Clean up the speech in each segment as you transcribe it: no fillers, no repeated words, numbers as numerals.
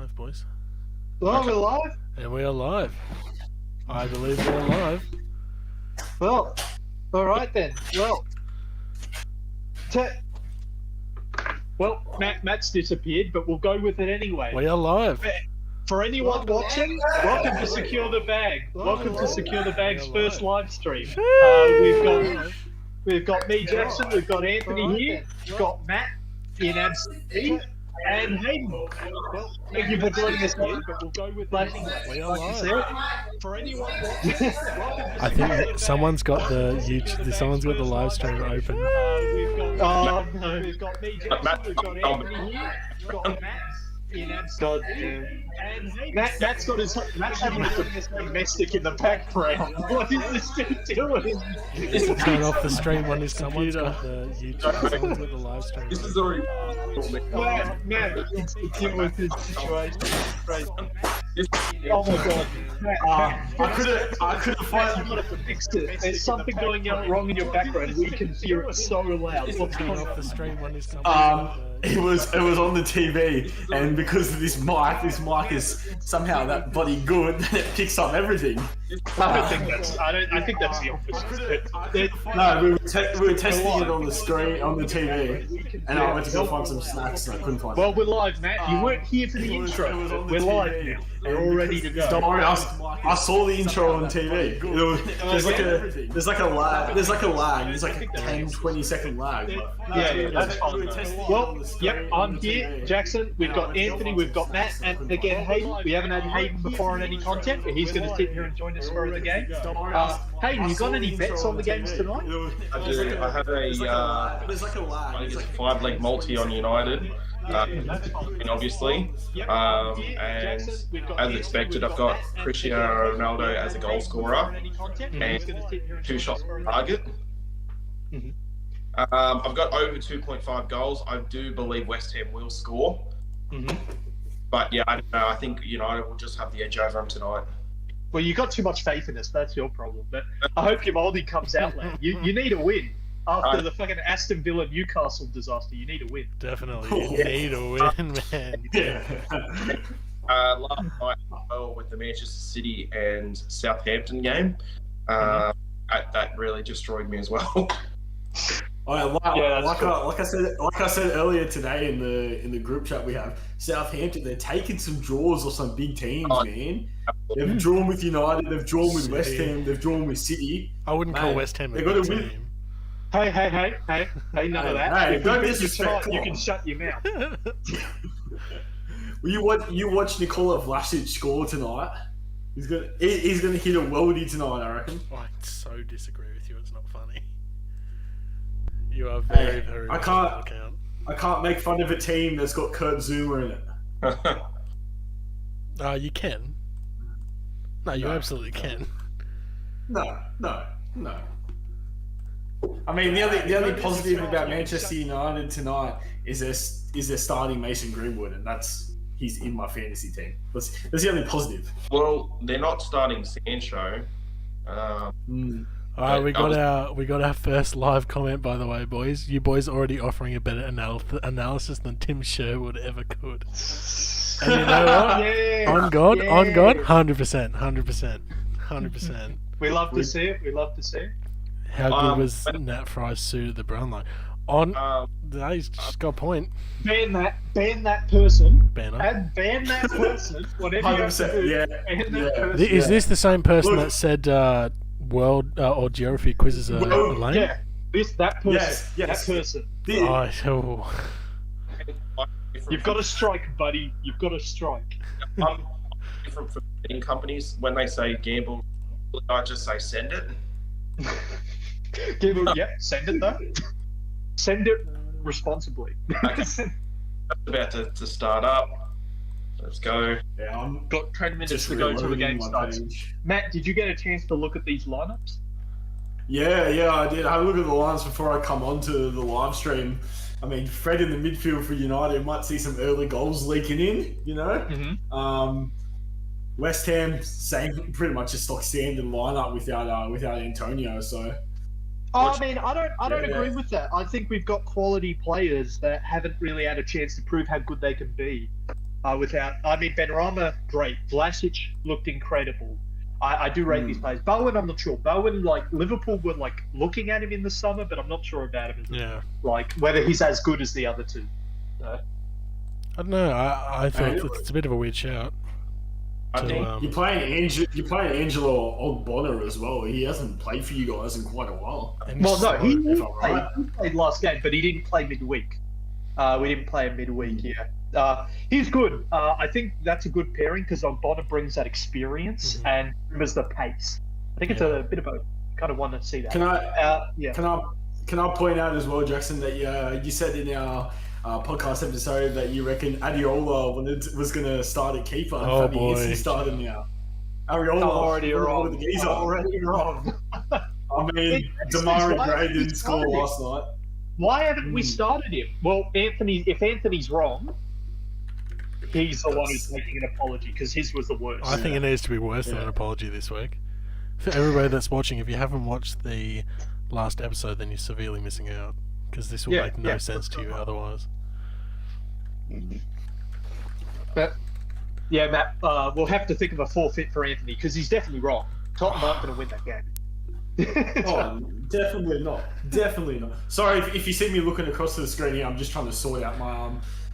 live, boys. Well, we're live. And we are live. I believe we're live. Well, all right then. Well, Matt's disappeared, but we'll go with it anyway. We are live. For anyone watching, welcome to Secure the Bag. Welcome to Secure the Bag's first live stream. We've got me, Jackson. We've got Anthony here. We've got Matt in absentee. And Hayden. Well, thank you for joining us here, but we'll go with that. We are live. For anyone watching, I think someone's got the YouTube. Someone's got the live stream open. We've got me, Jackson. We've got Anthony here. We've got Matt in absentee. Matt's having a domestic in the background. What is this dude doing? Turn off the stream on his computer. The YouTube. Someone's got the live stream. This is already. Matt, deal with this situation. Oh my god. I could have Matt, you gotta fix it. There's something going on wrong in your background. We can hear it so loud. What's Turn going off on? the stream on his computer. It was on the TV, and because of this mic is somehow that bloody good that it picks up everything. I think that's the opposite. No, we were testing it on the screen on the TV, and I went to go find some snacks and I couldn't find. Well, we're live, Matt. You weren't here for the intro. We're live now. We're all ready to go. Don't worry, I saw the intro on TV. There's like a lag. There's like a 10-20 second lag. Yeah, that's fine. Well, yep, I'm here, Jackson. We've got Anthony, we've got Matt, and again Hayden. We haven't had Hayden before on any content, but he's going to sit here and join us for the game. Hayden, you got any bets on the games tonight? I do. I had There's like a lag. I think it's a 5-leg multi on United, obviously. And as expected, I've got Cristiano Ronaldo as a goal scorer and 2 shots on target. I've got over 2.5 goals. I do believe West Ham will score. But yeah, I don't know. I think United will just have the edge over them tonight. Well, you got too much faith in us. That's your problem. But I hope your Moldy comes out, lad. You need a win. After the fucking Aston Villa Newcastle disaster, you need a win. Definitely, you need a win, man. Last night, with the Manchester City and Southampton game, that really destroyed me as well. Like I said earlier today in the group chat we have, Southampton, they're taking some draws or some big teams, man. They've drawn with United, they've drawn with West Ham, they've drawn with City. I wouldn't call West Ham a got big to team. Hey, none of that. Hey, If don't we beat you disrespect. tonight, you can shut your mouth. Well, you watch Nikola Vlasic score tonight. He's gonna hit a worldie tonight, I reckon. I so disagree with you. It's not funny. You are very, very. I can't make fun of a team that's got Kurt Zuma in it. You can. No, you absolutely can. No. I mean, the only positive about Manchester United tonight is they're starting Mason Greenwood, and he's in my fantasy team. That's the only positive. Well, they're not starting Sancho. All right, we got our first live comment, by the way, boys. You boys already offering a better analysis than Tim Sherwood ever could. And you know what? Yeah, on God, 100%. We love to see it. How good was Nat Fry's suit at the Brownlow? He's just got a point. Ban that person. Banner. Ban that person. Whatever you have to do. Ban that person. Is this the same person that said world or geography quizzes are lame? Yeah. That person. Yes. That person. You've got to strike, buddy. You've got to strike. Different from betting companies. When they say gamble, I just say send it. Send it though. Send it responsibly. Okay. That's about to start up. Let's go. Yeah, I'm got 10 minutes to go until the game starts. Matt, did you get a chance to look at these lineups? Yeah, I did. I had a look at the lines before I come onto the live stream. I mean, Fred in the midfield for United might see some early goals leaking in, West Ham, same, pretty much a stock standard lineup without Antonio. So, I don't agree with that. I think we've got quality players that haven't really had a chance to prove how good they can be. Benrahma, great. Vlasic looked incredible. I do rate these players. Bowen, I'm not sure. Bowen, Liverpool were looking at him in the summer, but I'm not sure about him. Whether he's as good as the other two. I don't know. I thought it's a bit of a weird shout. You're playing Angelo Ogbonna as well. He hasn't played for you guys in quite a while. He played last game, but he didn't play midweek. We didn't play him midweek. He's good. I think that's a good pairing because Ogbonna brings that experience and remembers the pace. I think it's a bit of a kind of one to see that. Can I point out as well, Jackson, that you said in our podcast episode that you reckon Adiola was going to start at keeper. Oh boy, he started now. Ariola, I'm already wrong. I mean, Damari Gray didn't score last night. Why haven't we started him? Well, if Anthony's wrong, he's the one who's making an apology because his was the worst. I think it needs to be worse than an apology this week. For everybody that's watching, if you haven't watched the last episode, then you're severely missing out because this will make no sense to you otherwise. But Matt, we'll have to think of a forfeit for Anthony because he's definitely wrong. Tottenham aren't going to win that game. Definitely not. Sorry if you see me looking across the screen here. I'm just trying to sort out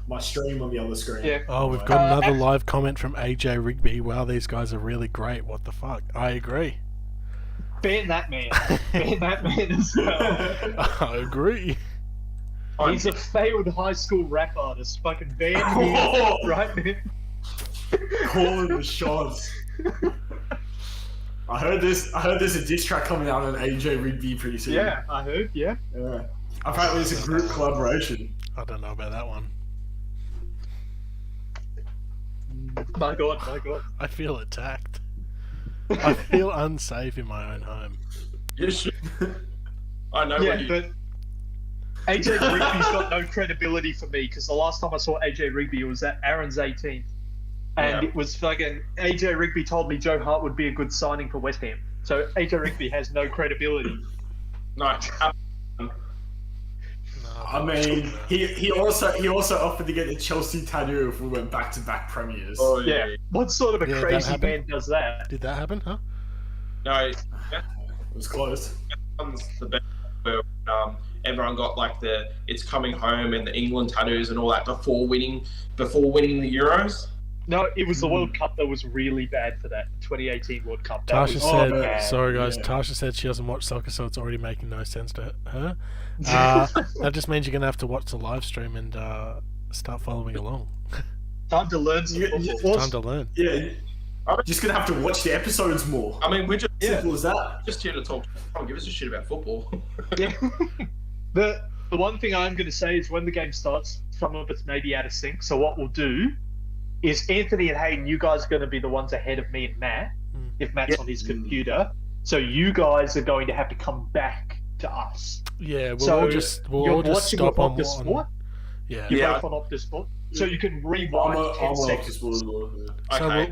my stream on the other screen. We've got another live comment from AJ Rigby. Wow, these guys are really great. What the fuck? I agree. Ban that man. Ban that man as well. I agree. He's a failed high school rap artist. Fucking ban him, right, man? Calling the shots. I heard there's a diss track coming out on AJ Rigby pretty soon. Yeah, I heard. Yeah. Apparently, it's a group collaboration. I don't know about that one. My God. I feel attacked. I feel unsafe in my own home. You should. I know. But AJ Rigby's got no credibility for me because the last time I saw AJ Rigby was at Aaron's 18th. And it was fucking AJ Rigby told me Joe Hart would be a good signing for West Ham. So AJ Rigby has no credibility. No. I mean, he also offered to get a Chelsea tattoo if we went back-to-back premiers. Oh yeah. What sort of a crazy man does that? Did that happen? Huh? No. It was close. The best where everyone got it's coming home and the England tattoos and all that before winning the Euros. No, it was the World Cup that was really bad for that 2018 World Cup. Tasha said, sorry guys, Tasha said she doesn't watch soccer, so it's already making no sense to her. That just means you're going to have to watch the live stream and start following along. Time to learn some football. Time to learn. Yeah. I'm just going to have to watch the episodes more. I mean, we're just simple as that. Just here to talk. Don't give us a shit about football. Yeah. The one thing I'm going to say is when the game starts, some of it's maybe out of sync. So what we'll do is Anthony and Hayden, you guys are going to be the ones ahead of me and Matt, if Matt's on his computer. So you guys are going to have to come back to us. Yeah, we'll just stop on Sport. Yeah. You're both on Optus Sport. So you can rewind 10 seconds. So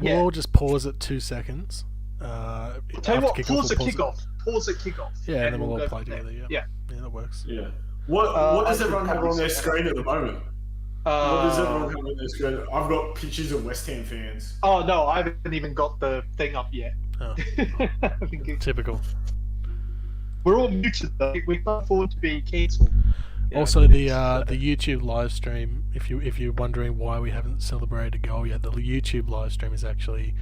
we'll all just pause at 2 seconds. Tell you what, pause at kickoff. Yeah, and then we'll all play together. Yeah, that works. Yeah. What does everyone have on their screen at the moment? What does everyone have on their screen? I've got pictures of West Ham fans. Oh no, I haven't even got the thing up yet. Oh. Typical. We're all muted though. We can't afford to be cancelled. Yeah. Also, the YouTube live stream. If you're wondering why we haven't celebrated a goal yet, the YouTube live stream is actually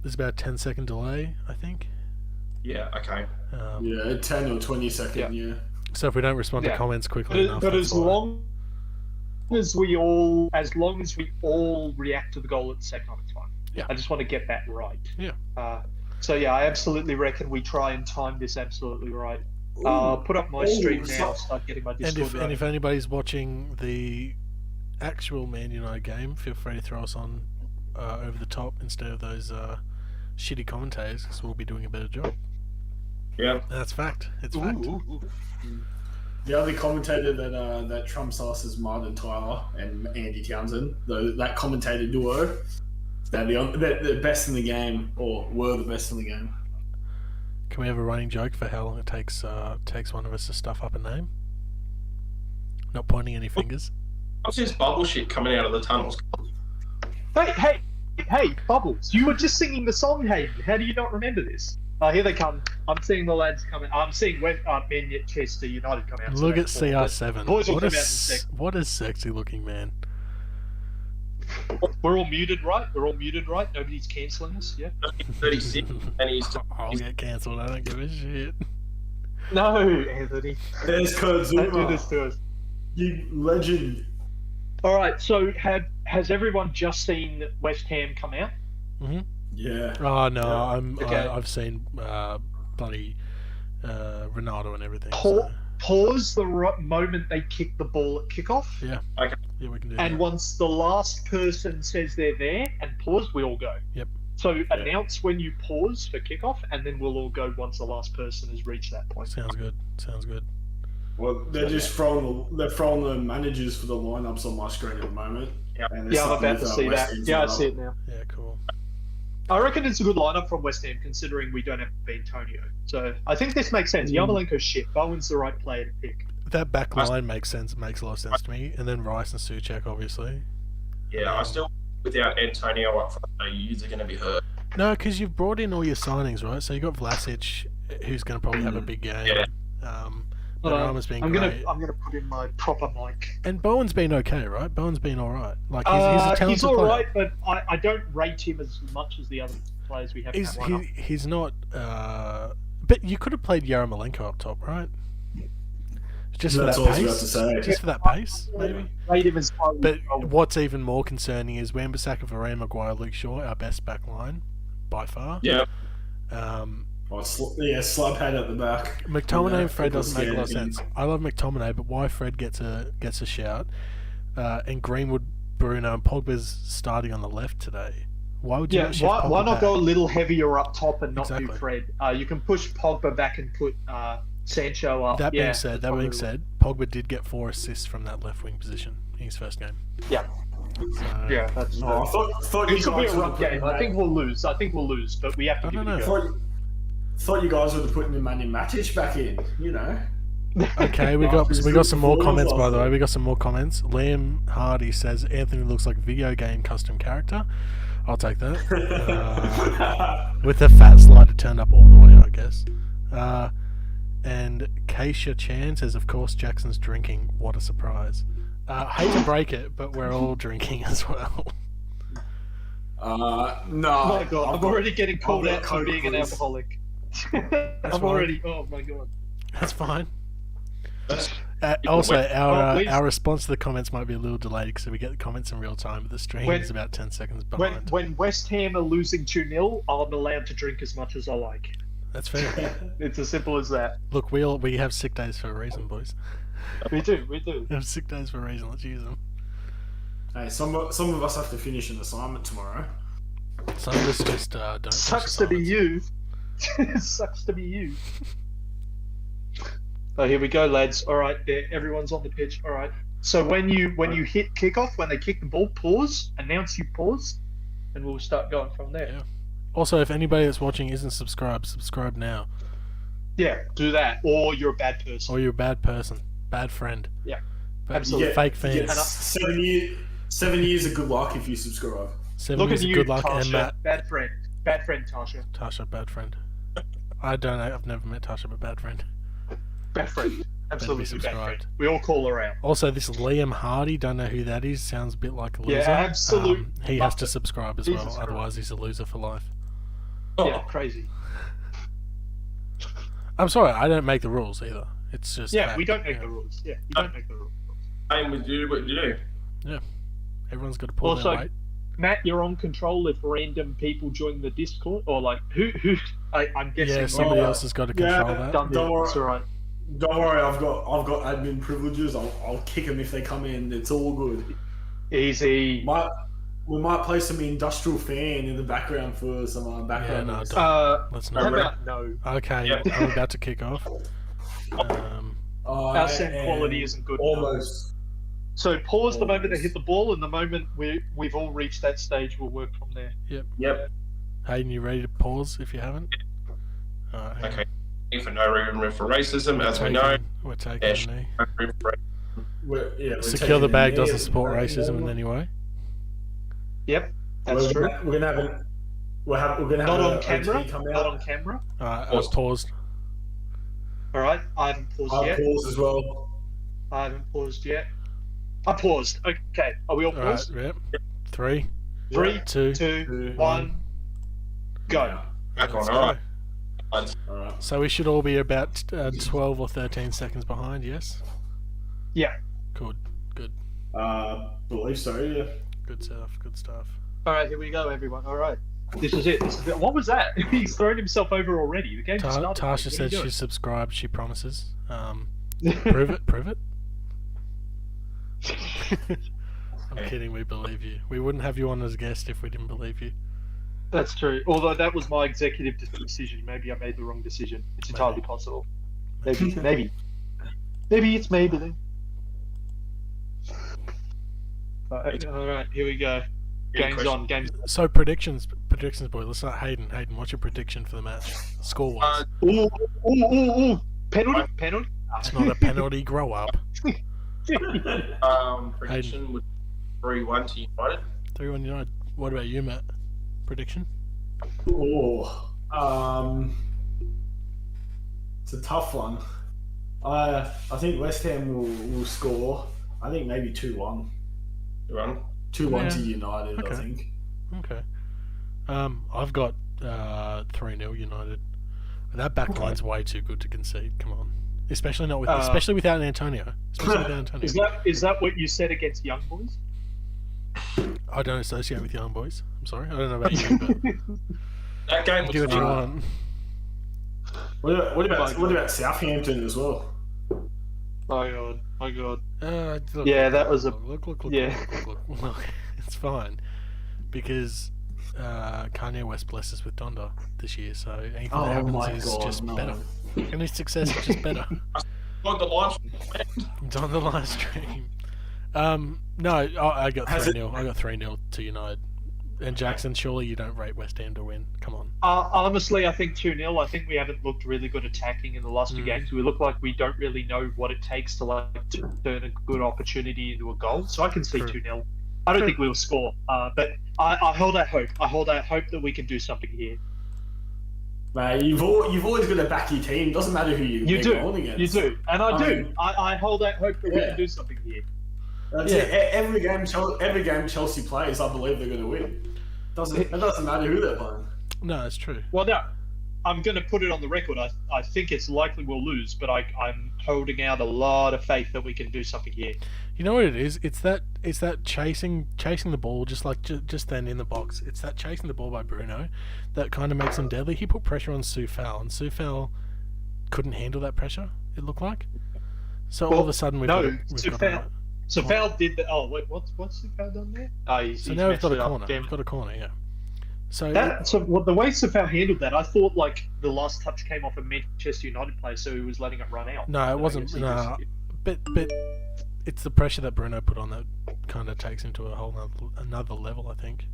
there's about a 10-second delay, I think. Yeah. Okay. 10 or 20 second. Yeah. So if we don't respond to comments quickly enough, but as long as we all react to the goal at the same time, it's fine. Yeah. I just want to get that right. Yeah. So I absolutely reckon we try and time this absolutely right. Put up my stream now. Start getting my Discord and if anybody's watching the actual Man United game, feel free to throw us on over the top instead of those shitty commentators, because we'll be doing a better job. Yeah, that's fact. It's fact. The only commentator that trumps us is Martin Tyler and Andy Townsend. That commentator duo, they're the best in the game, or were the best in the game. Can we have a running joke for how long it takes one of us to stuff up a name? Not pointing any fingers. What's this bubble shit coming out of the tunnels? Hey, Bubbles! You were just singing the song, Hayden. How do you not remember this? Here they come. I'm seeing the lads coming. I'm seeing Manchester United come out. Look at CR7. Boys will come out in a sec. What a sexy looking man. We're all muted, right? Nobody's cancelling us, yeah? 36, and he's... I'll get cancelled. I don't give a shit. No, Anthony. There's Don't do this to us. You legend. All right, so has everyone just seen West Ham come out? Mm-hmm. Yeah. Oh no, Yeah. Okay. I've seen bloody Ronaldo and everything. Pause the moment they kick the ball at kickoff. Yeah. Okay. Yeah, we can do And that. once the last person says they're there and pause, we all go. Yep. So announce when you pause for kickoff, and then we'll all go once the last person has reached that point. Sounds good. Well, they're just throwing the managers for the lineups on my screen at the moment. Yeah. And Yeah, I'm about to see that. Yeah, I see it now. Yeah, cool. I reckon it's a good lineup from West Ham, considering we don't have Antonio. So I think this makes sense. Yarmolenko's shit. Bowen's the right player to pick. That back line makes sense. Makes a lot of sense to me. And then Rice and Souček, obviously. Yeah, I still, without Antonio up front, no, you're going to be hurt. No, because you've brought in all your signings, right? So you got Vlasic, who's going to probably have a big game. Yeah. Benrahma's been great. I'm gonna put in my proper mic. And Bowen's been okay, right? Bowen's been all right. Like he's a talented he's all player. right, but I don't rate him as much as the other players we have. He's not. But you could have played Yarmolenko up top, right? Just for That's that all I was about pace. to say. Just for that pace, maybe. Rate him as But what's even more concerning is Wan-Bissaka, Varane, Maguire, Luke Shaw, our best back line by far. Yeah. Slabhead at the back. McTominay and Fred people doesn't make a lot of scared. sense. I love McTominay, but why Fred gets a shout, and Greenwood, Bruno, and Pogba's starting on the left today? Why would you not shift why Pogba not back? go a little heavier up top and not do Exactly. Fred? You can push Pogba back and put Sancho up. That being said, Pogba did get 4 assists from that left wing position in his first game. Yeah. So, Yeah, that's Oh, I thought you it could be guys a would rough have put game. him I think we'll lose, but we have to I give don't it a know. go. Thought you guys would have put Nemanja Matic back in, you know. Okay, we got some more comments, by the way. We got some more comments. Liam Hardy says Anthony looks like a video game custom character. I'll take that. With the fat slider turned up all the way, I guess. And Keisha Chan says, of course, Jackson's drinking. What a surprise. Hate to break it, but we're all drinking as well. No. Oh my god, I'm already getting called got out for being an Coca-Colas. alcoholic. That's I'm already. Oh my god. That's fine. That's, Also, please. our response to the comments might be a little delayed because we get the comments in real time, but the stream is about 10 seconds behind. When West Ham are losing 2-0, I'm allowed to drink as much as I like. That's fair. It's as simple as that. Look, we have sick days for a reason, boys. We do. We have sick days for a reason. Let's use them. Hey, some of us have to finish an assignment tomorrow. Some of us just don't. Sucks to be you. Sucks to be you. Oh, here we go, lads. All right, there. Everyone's on the pitch. All right. So when you hit kickoff, when they kick the ball, pause. Announce you pause, and we'll start going from there. Yeah. Also, if anybody that's watching isn't subscribed, subscribe now. Yeah, do that. Or you're a bad person. Or you're a bad person, bad friend. Yeah, But absolutely. Fake fans. You get 7 years of good luck if you subscribe. 7 Look years at of you, good luck, Tasha. and Matt. Bad friend. Bad friend, Tasha. Tasha, bad friend. I've never met Tasha, but bad friend. Bad friend. Absolutely bad subscribed. friend. We all call her out. Also, this Liam Hardy, don't know who that is. Sounds a bit like a loser. Yeah, absolute he has to bastard. subscribe as Jesus well, Christ. otherwise he's a loser for life. Yeah, crazy. I'm sorry, I don't make the rules either. It's just Yeah, fact. we don't make the rules. Yeah, we don't make the rules. same with you, what you do. Everyone's got to pull Also, their weight. Matt, you're on control if random people join the Discord, or like who? I'm guessing. Yeah, somebody else has got to control that. Don't Don't worry. It's all right. Don't worry, I've got admin privileges. I'll kick them if they come in. It's all good. Easy. We might play some industrial fan in the background for some background Yeah, no, noise. don't. Let's How not. about no? Okay, Yeah. I'm about to kick off. Our sound quality isn't good enough. Almost. So pause the moment they hit the ball, and the moment we've all reached that stage, we'll work from there. Yep. Hayden, you ready to pause if you haven't? Alright, hang Okay. For no room for racism, on. as we know. We're taking Yeah, a knee. no room for we're Secure the taking Bag knee doesn't and support taking racism in them. any way. Yep, that's true. We're gonna have Not on an camera. OT come Not out. on camera. I've paused. All right, I haven't paused I'll yet. pause as well. I haven't paused yet. I paused. Okay, are we all All right, paused? yep. 3, 3, 2, 2, 1, go. Back on, let's all right. go. Alright. So we should all be about 12 or 13 seconds behind, yes? Yeah. Good. Believe so, yeah. Good stuff. All right, here we go, everyone. All right. This is it. What was that? He's thrown himself over already. The game started. Tasha says she's subscribed, she promises. Prove it. I'm kidding, we believe you. We wouldn't have you on as a guest if we didn't believe you. That's true. Although that was my executive decision. Maybe I made the wrong decision. It's entirely possible. Maybe it's maybe then. All right, here we go. Game's on. So predictions, boy. Let's start. Hayden, what's your prediction for the match, score-wise? Ooh. Penalty. It's not a penalty. Grow up. Prediction would 3-1 to United. 3-1 United. What about you, Matt? Prediction? It's a tough one. I think West Ham will score. I think maybe 2-1. 2-1. 2-1 to United, Okay. I think. Okay. I've got 3-0 United. That back line's way too good to concede. Come on, especially without Antonio. Is that what you said against Young Boys? I don't associate with Young Boys. I'm sorry. I don't know about you, but That game was do what you want. What about Southampton as well? My God. Look, Yeah, that was a look. yeah. Look, it's fine because Kanye West blessed us with Donda this year, so anything that happens is just better. And his success is just better. on the live. It's on the live stream. No, I got 3-0. I got 3-0 to United. And Jackson, surely you don't rate West Ham to win. Come on. Honestly, I think 2-0. I think we haven't looked really good attacking in the last two games. We look like we don't really know what it takes to turn a good opportunity into a goal. So I can see 2-0. I don't think we'll score, but I hold out hope. I hold out hope that we can do something here. Mate, you've always got to back your team. Doesn't matter who you're going against. You do, and I do. I hold out hope that we can do something here. That's it. Every game Chelsea plays, I believe they're going to win. It doesn't matter who they're playing. No, it's true. Well, no, I'm going to put it on the record. I think it's likely we'll lose, but I'm holding out a lot of faith that we can do something here. You know what it is? It's that chasing the ball just then in the box. It's that chasing the ball by Bruno that kind of makes him deadly. He put pressure on Soufal, and Soufal couldn't handle that pressure. It looked like. So all of a sudden Soufal did that. Oh wait, what's Soufal done there? So now we've got a corner. We've got a corner, yeah. So the way Soufal handled that, I thought like the last touch came off a Manchester United player, so he was letting it run out. No, it wasn't. No, but it's the pressure that Bruno put on that kind of takes him to a whole another level, I think.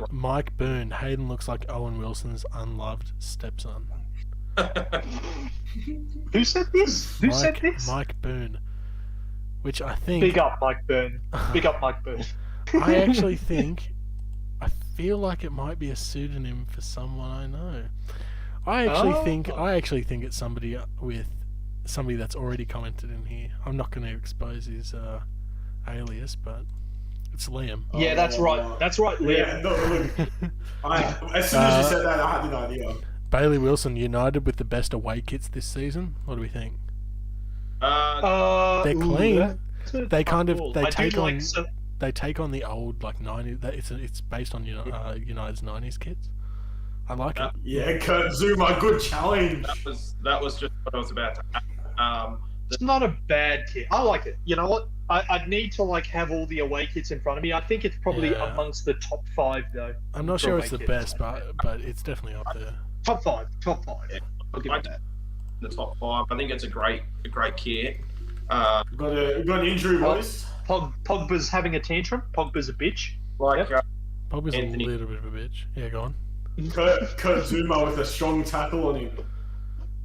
Mike Boone. Hayden looks like Owen Wilson's unloved stepson. Who said this? Who said this? Mike Boone. Which I think... Big up, Mike Boone. Big up, Mike Boone. I actually think... I feel like it might be a pseudonym for someone I know. I actually think it's somebody that's already commented in here. I'm not going to expose his alias, but it's Liam. Yeah, that's right. That's right, Liam. Yeah, as soon as you said that, I had an idea. Bailey Wilson, United with the best away kits this season. What do we think? They're clean. They take on the old like 90s. It's based on United's 90s kits. I like it. Yeah, Kurt Zuma, good challenge. That was just what I was about to add. It's not a bad kit. I like it. You know what? I'd need to like have all the away kits in front of me. I think it's probably amongst the top 5 though. I'm not sure it's the best, but it's definitely up there. Top 5. Yeah. I'll give it that. The top 5. I think it's a great kit. Got an injury, boys. Pogba's having a tantrum. Pogba's a bitch. Pogba's Anthony. a little bit of a bitch. Yeah, go on. Kurt Zuma with a strong tackle on him.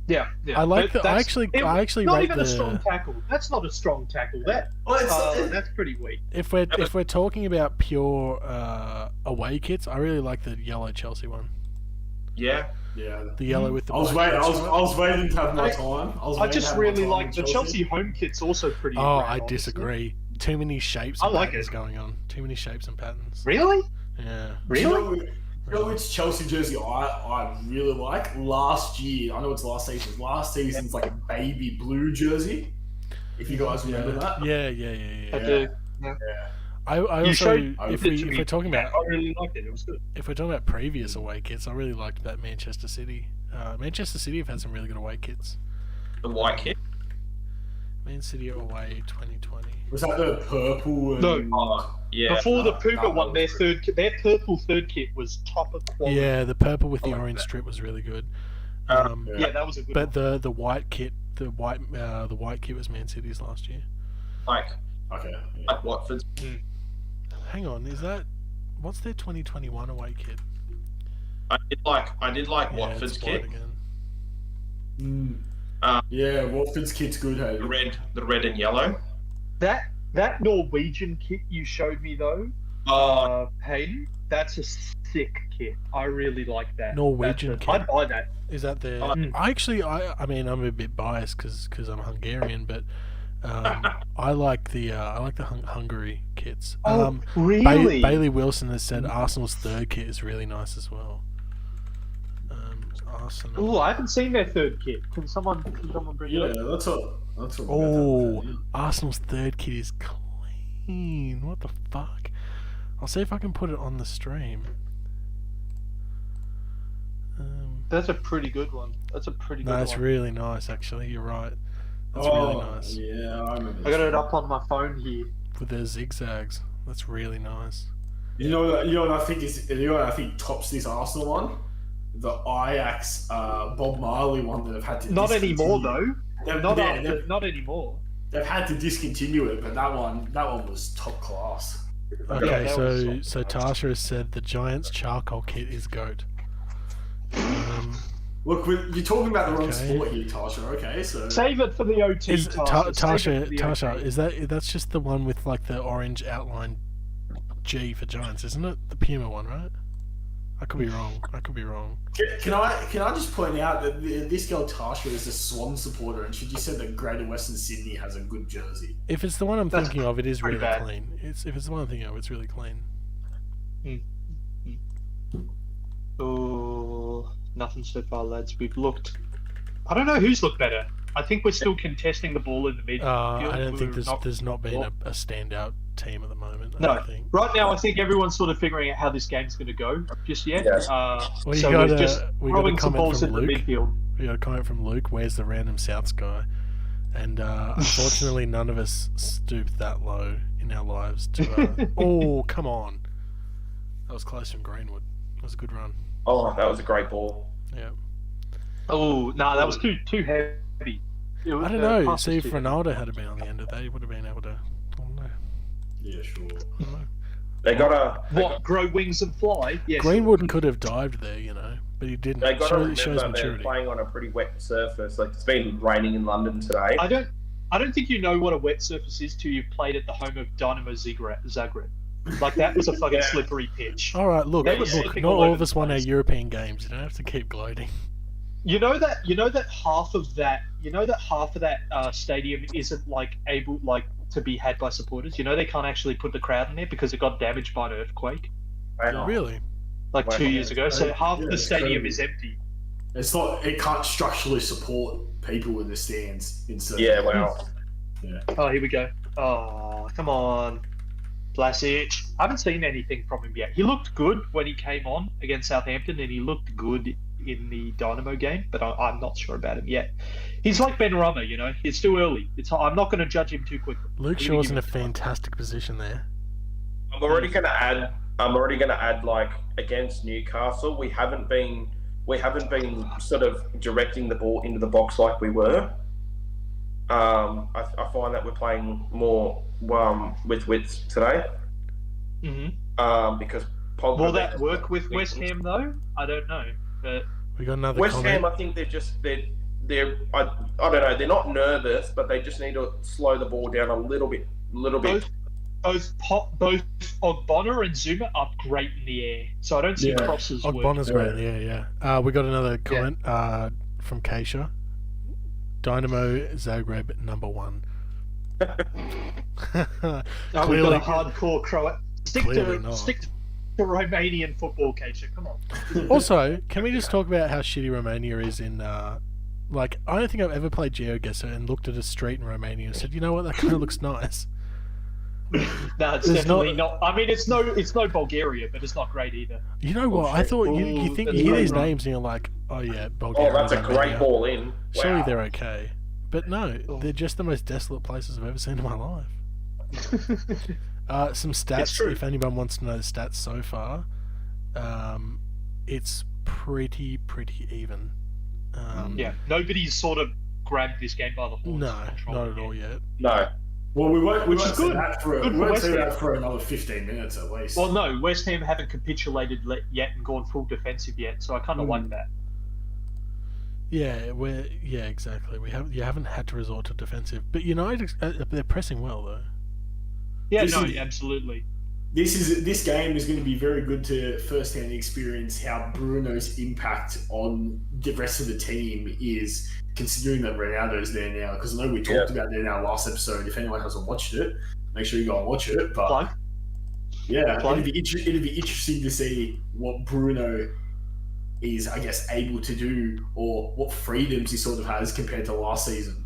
Yeah. I like But the. I that's- actually not rate even the. a strong tackle. That's not a strong tackle. That's pretty weak. If we're talking about pure away kits, I really like the yellow Chelsea one. Yeah. Yeah. The yellow with the. I was black waiting. I bits on it. was waiting to have my time. I just really like the Chelsea home kit's also pretty. Oh, rad, I honestly. disagree. Too many shapes I and like patterns it. going on. Too many shapes and patterns. Really? Yeah. Really? You know which Chelsea jersey I really like? Last year, I know it's last season. Last season's like a baby blue jersey. If you guys remember that. Yeah. I do. I You also, showed if it to me. we're talking about, I really liked it. It was good. if we're talking about previous away kits, I really liked that Manchester City. Manchester City have had some really good away kits. The white kit. Man City away 2020. Was that the purple? And... No. Oh, yeah. Before the Puma that one, their was their purple third kit was top of quality. Yeah, the purple with the like orange that. strip was really good. Yeah, that was a good But one. the white kit, the white kit was Man City's last year. Like Okay. Yeah. like Watford's. Hang on, is that what's their 2021 away kit? I did like Watford's it's white kit. again. Yeah, Watford's kit's good. Hey. The red and yellow. That Norwegian kit you showed me though, Hayden, that's a sick kit. I really like that. Norwegian kit. I'd buy that. Is that their? I mean, I'm a bit biased because I'm Hungarian, but I like the Hungary kits. Really? Bailey Wilson has said Arsenal's third kit is really nice as well. Arsenal. Oh, I haven't seen their third kit. Can someone bring it Yeah, up? that's what. Oh, Arsenal's third kit is clean. What the fuck? I'll see if I can put it on the stream. That's a pretty good one. That's a pretty good No, one. it's really nice. Actually, you're right. That's really nice. Yeah, I remember. I got it up on my phone here. With their zigzags. That's really nice. You know what I think is. You know what I think tops this Arsenal one. The Ajax Bob Marley one that have had to. Not anymore though. Not anymore. They've had to discontinue it, but that one was top class. Okay, that was so Tasha has said the Giants charcoal kit is GOAT. Look, you're talking about the wrong Okay. sport here, Tasha. Okay, so Save it for the OT. Is Tasha. Save it for the Tasha, OT. is that's just the one with like the orange outline G for Giants, isn't it? The Puma one, right? I could be wrong. can I just point out that this girl Tasha is a Swan supporter, and she just said that Greater Western Sydney has a good jersey. If it's the one I'm That's thinking of, it is pretty really bad. clean. If it's the one I'm thinking of, it's really clean. Oh, nothing so far, lads. We've looked. I don't know who's looked better. I think we're still contesting the ball in the midfield. I don't think We're there's not been a standout team at the moment. I No. don't think. Right now, I think everyone's sort of figuring out how this game's going to go just yet. Yeah. Well, you so got we're just we got a throwing some comment balls from in the Luke. midfield. We got a comment from Luke. Where's the random Souths guy? And unfortunately, none of us stooped that low in our lives. To oh, come on! That was close from Greenwood. That was a good run. Oh, that was a great ball. Yeah. Oh no, that was too heavy. I don't know. See, if Ronaldo had been on the end of that, he would have been able to. I don't know. Yeah, sure. I don't know. They got What, grow wings and fly? Yes. Greenwood could have dived there, but he didn't. They got to It shows remember they're maturity. playing on a pretty wet surface. Like it's been raining in London today. I don't think you know what a wet surface is till you've played at the home of Dynamo Zagreb. Like that was a fucking slippery pitch. All right, look, They were not slipping all all over of the us won our place. European games. You don't have to keep gloating. You know that half of that stadium isn't like able to be had by supporters. You know they can't actually put the crowd in there because it got damaged by an earthquake Really? like Wow. 2 years ago. So half Yeah, the it's stadium crazy. is empty. It's not. It can't structurally support people in the stands. In certain Yeah, wow. Oh, here we go. Oh, come on, Vlasic. I haven't seen anything from him yet. He looked good when he came on against Southampton, and he looked good in the Dynamo game, but I'm not sure about him yet. He's like Ben Rama, It's too early. I'm not going to judge him too quickly. Luke I'm gonna Shaw's give in a him time. fantastic position there. I'm already going to add like against Newcastle, we haven't been sort of directing the ball into the box like we were. I find that we're playing more with width today. Mm-hmm. Because Pogba, Will that work with West Ham though? I don't know. But We got another West comment. Ham, I think they're I don't know, they're not nervous, but they just need to slow the ball down a little bit. Both Ogbonna and Zuma are great in the air, so I don't see crosses. Ogbonna's great in the air, yeah. We got another comment from Keisha. Dynamo Zagreb number 1. We've got a hardcore Croat. Stick to Romanian football, Keisha. Come on. Also, can we just talk about how shitty Romania is in... like, I don't think I've ever played GeoGuessr and looked at a street in Romania and said, you know what, that kind of looks nice. No, it's definitely not. I mean, it's no Bulgaria, but it's not great either. You know what? I thought you hear these names and you're like, oh yeah, Bulgaria. Oh, that's a great ball in. Wow. Surely they're okay. But no, they're just the most desolate places I've ever seen in my life. Some stats, if anyone wants to know the stats so far, it's pretty even. Nobody's sort of grabbed this game by the horns. No, not at all yet. No. Well, we won't see good. that for another 15 minutes at least. Well, no, West Ham haven't capitulated yet and gone full defensive yet, so I kind of like that. Yeah, exactly. You haven't had to resort to defensive, but United they're pressing well though. Yeah, absolutely. This game is going to be very good to first-hand experience how Bruno's impact on the rest of the team is, considering that Ronaldo's there now. Because I know we talked about it in our last episode. If anyone hasn't watched it, make sure you go and watch it. But it'd be interesting to see what Bruno is, I guess, able to do, or what freedoms he sort of has compared to last season.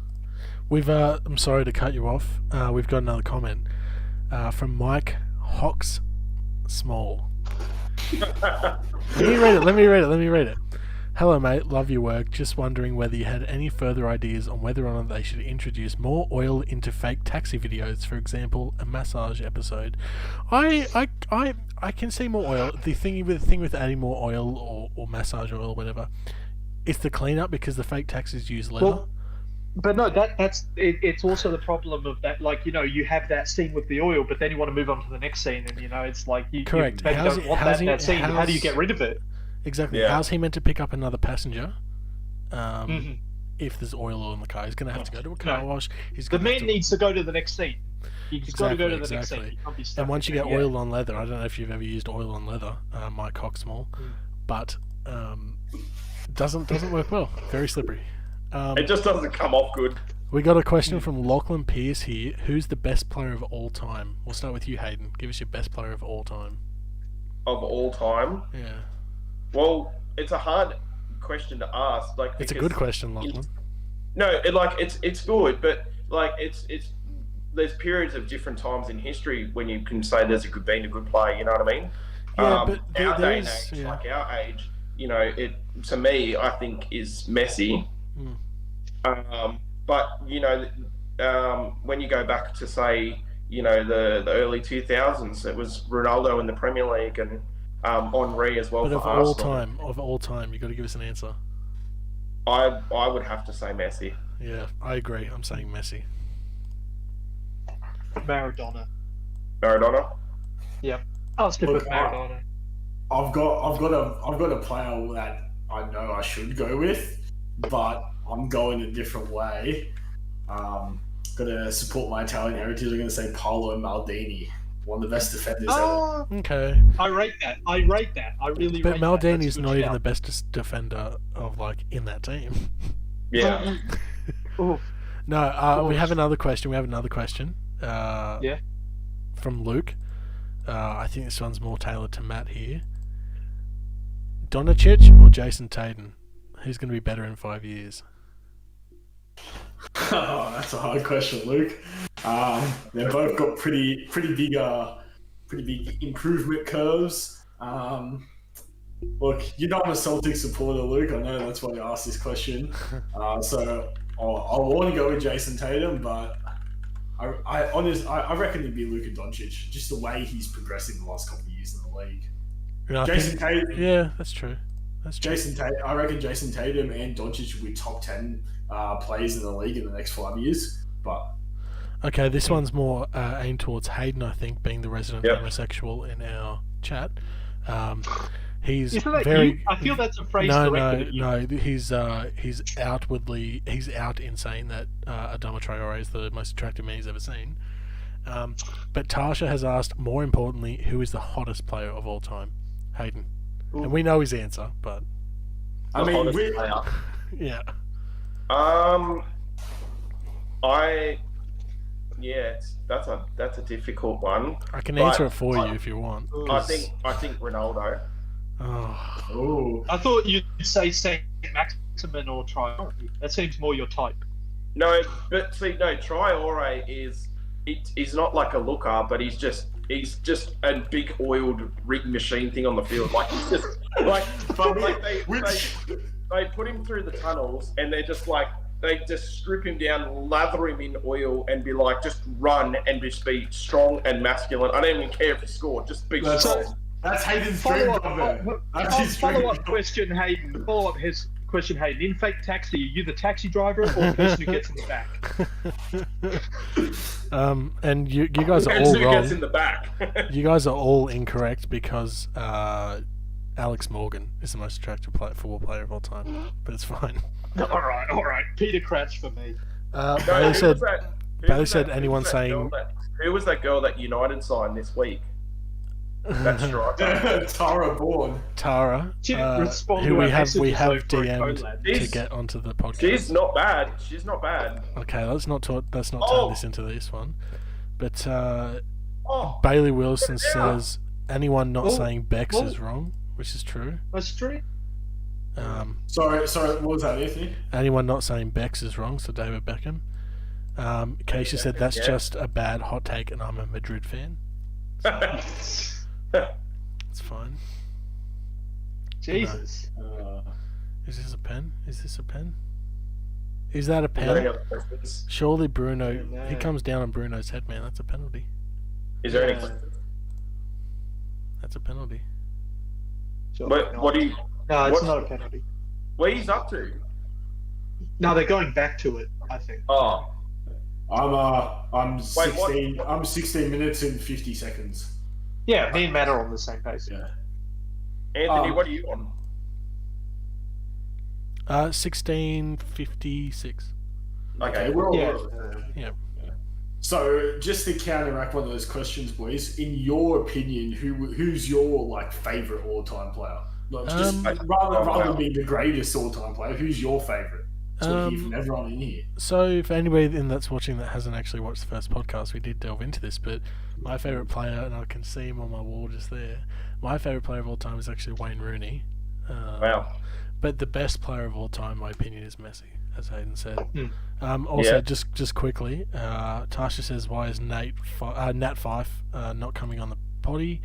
I'm sorry to cut you off. We've got another comment from Mike Hawks Small. Let me read it. Hello mate, love your work. Just wondering whether you had any further ideas on whether or not they should introduce more oil into fake taxi videos, for example, a massage episode. I can see more oil. The thing with adding more oil or massage oil or whatever, it's the cleanup because the fake taxis use leather. Well, but no, it's also the problem of that. Like, you have that scene with the oil, but then you want to move on to the next scene, and it's like you correct. maybe don't want that scene. How do you get rid of it? Exactly. Yeah. How's he meant to pick up another passenger? If there's oil in the car, he's going to have to go to a car wash. The man needs to go to the next scene. He's got to go to the next scene. He can't be stuck. And once you get oil on leather, I don't know if you've ever used oil on leather, Mike Coxmall, but doesn't work well. Very slippery. It just doesn't come off good. We got a question from Lachlan Pierce here. Who's the best player of all time? We'll start with you, Hayden. Give us your best player of all time. Of all time? Yeah. Well, it's a hard question to ask. It's a good question, Lachlan. It's good, but it's there's periods of different times in history when you can say there's been a good player. You know what I mean? Yeah, but our day and age, like our age, it to me, I think is Messi. But when you go back to say, the early 2000s, it was Ronaldo in the Premier League and Henry as well. But for Arsenal. Of all time, you got to give us an answer. I would have to say Messi. Yeah, I agree. I'm saying Messi. Maradona. Yep. I'll stick with Maradona. I've got a player that I know I should go with, but I'm going a different way. Got to support my Italian heritage. I'm going to say Paolo Maldini, one of the best defenders ever. Okay. I rate that. I really rate that. But Maldini's not even the best defender of in that team. Yeah. No, we have another question. From Luke. I think this one's more tailored to Matt here. Doncic or Jason Tatum? Who's going to be better in 5 years? Oh, that's a hard question, Luke. They've both got pretty big improvement curves. Look, you're not a Celtics supporter, Luke. I know that's why you asked this question. So I want to go with Jason Tatum, but I reckon it'd be Luka Doncic. Just the way he's progressing the last couple of years in the league. Tatum. Yeah, that's true. Jason Tatum. I reckon Jason Tatum and Doncic will be top 10 players in the league in the next 5 years. But okay, this one's more aimed towards Hayden, I think, being the resident homosexual in our chat. He's Isn't that very. you? I feel that's a phrase No, directed no, at you. no. He's out in saying that Adama Traore is the most attractive man he's ever seen. But Tasha has asked, more importantly, who is the hottest player of all time? Hayden. Ooh. And we know his answer, but I mean, yeah. That's a difficult one. I can answer it for you if you want. I think Ronaldo. Oh. I thought you'd say Saint Maximin or Traore. That seems more your type. No, but see, no, Traore he's not like a looker, but he's just a big oiled rig machine thing on the field. Like he's just they put him through the tunnels and they're just like they just strip him down, lather him in oil, and be like, just run and just be strong and masculine. I don't even care if he scored, just be strong. That's Hayden's dream, brother. That's his dream. Follow-up question, Hayden. In fake taxi, are you the taxi driver or the person who gets in the back? And you guys are all who wrong. gets in the back? You guys are all incorrect because Alex Morgan is the most attractive football player of all time. But it's fine. All right. Peter Crouch for me. Bailey said anyone saying... Who was that girl that United signed this week? That's right. Tara Bourne. Tara, who we have DM'd to get onto the podcast. She's not bad. Okay, let's not turn this into this one. But Bailey Wilson says anyone not saying Bex is wrong, which is true. That's true. Sorry, what was that, Anthony? Anyone not saying Bex is wrong, so David Beckham. Keisha said that's just a bad hot take and I'm a Madrid fan. It's fine. Jesus. Is this a pen? Is that a pen? Surely Bruno... He comes down on Bruno's head, man. That's a penalty. Is there any... That's a penalty. What do you... No, it's not a penalty. Where he's up to? No, they're going back to it, I think. Oh. I'm 16. I'm 16 minutes and 50 seconds. Yeah, me and Matt are on the same pace. Yeah. Anthony, what are you on? 16:56. Okay. We're all Yeah. So, just to counteract one of those questions, boys, in your opinion, who's your favorite all-time player? Rather than being the greatest all-time player, who's your favorite? To hear from everyone in here. So, for anybody that's watching that hasn't actually watched the first podcast, we did delve into this, but my favourite player, and I can see him on my wall just there, my favourite player of all time is actually Wayne Rooney. Wow. But the best player of all time, in my opinion, is Messi, as Hayden said. Also, just quickly, Tasha says, why is Nat Fife not coming on the potty?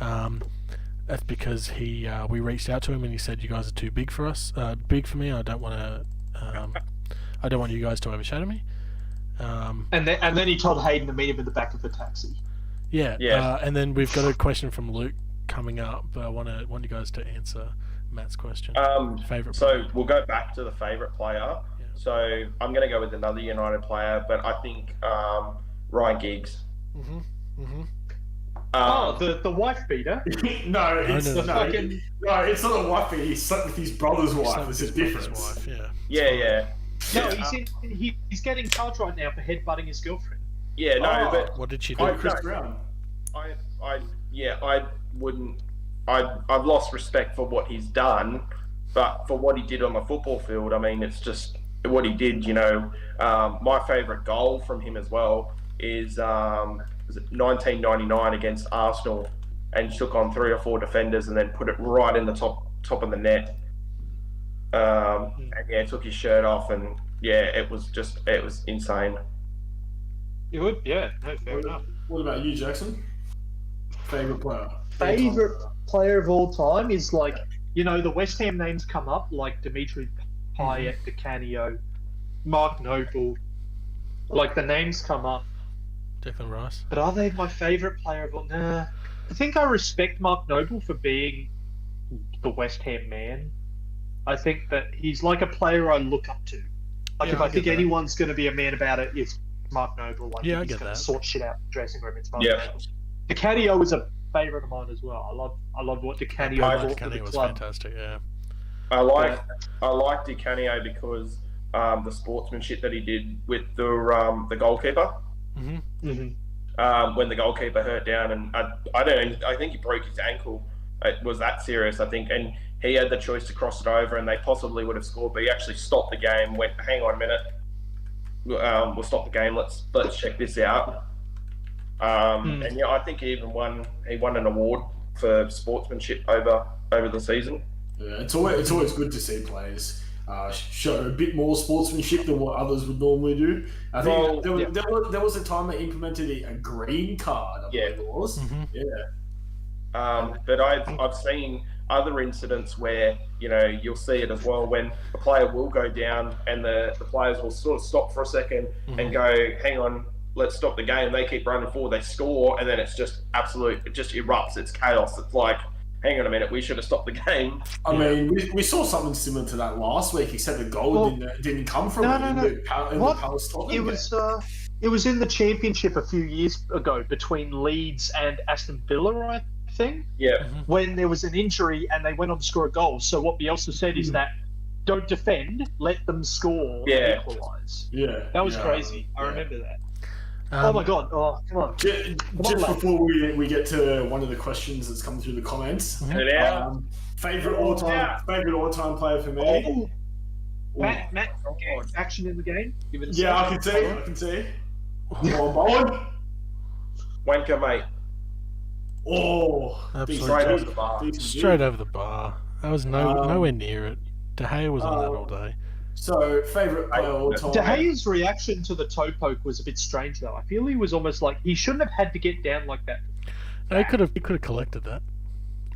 That's because we reached out to him and he said, you guys are too big for us, big for me, I don't want you guys to overshadow me. And then he told Hayden to meet him in the back of the taxi. Yeah. And then we've got a question from Luke coming up, but I want you guys to answer Matt's question. Favorite player. We'll go back to the favorite player. Yeah. So I'm going to go with another United player, but I think Ryan Giggs. The wife beater. No, it's not a wife beater. He slept with his brother's wife. There's a difference. Wife, yeah. No, he's getting charged right now for headbutting his girlfriend. Yeah, no, but what did she do? Chris Brown. I've lost respect for what he's done, but for what he did on the football field, I mean, it's just what he did. My favourite goal from him as well is 1999 against Arsenal, and took on 3 or 4 defenders and then put it right in the top of the net. And took his shirt off, and it was insane. You would, fair enough. What about you, Jackson? Favorite player? Favorite player of all time is the West Ham names come up, like Dimitri Payet, Di Canio, Mark Noble. The names come up. Declan Rice. But are they my favourite player of all? Nah. I think I respect Mark Noble for being the West Ham man. I think that he's like a player I look up to. If I think anyone's going to be a man about it, it's Mark Noble. I he's get going that. to sort shit out in the dressing room. It's Mark Yeah. Noble. Di Canio is a favourite of mine as well. I love what Di Canio brought to the Canio was club. fantastic. Yeah. I like Di Canio because the sportsmanship that he did with the goalkeeper. When the goalkeeper hurt down, and I think he broke his ankle. It was that serious, I think, and he had the choice to cross it over, and they possibly would have scored, but he actually stopped the game. Went, hang on a minute, we'll stop the game. Let's check this out. And yeah, I think he won an award for sportsmanship over the season. Yeah, it's always good to see players show a bit more sportsmanship than what others would normally do. I think there was a time they implemented a green card. I believe it was. But I've seen other incidents where you'll see it as well when a player will go down and the players will sort of stop for a second and go, hang on, let's stop the game. They keep running forward, they score, and then it's just it just erupts. It's chaos. It's like, hang on a minute, we should have stopped the game. I mean, we saw something similar to that last week, except the goal didn't come from the Palace Tottenham game. It was in the Championship a few years ago between Leeds and Aston Villa, I think. Yeah. When there was an injury and they went on to score a goal. So what Bielsa said is that don't defend, let them score and equalise. Yeah. That was crazy. I remember that. Oh my god! Oh, come on! Just before we get to one of the questions that's come through the comments, favorite all-time player for me. Matt, action in the game. Give it a I can see. Bowen. Wanker, mate. Oh, absolutely. Straight over the bar. Straight over the bar. I was nowhere near it. De Gea was on that all day. So, favourite player all time. De Gea's reaction to the toe poke was a bit strange, though. I feel he was almost like he shouldn't have had to get down like that. No, he could have collected that.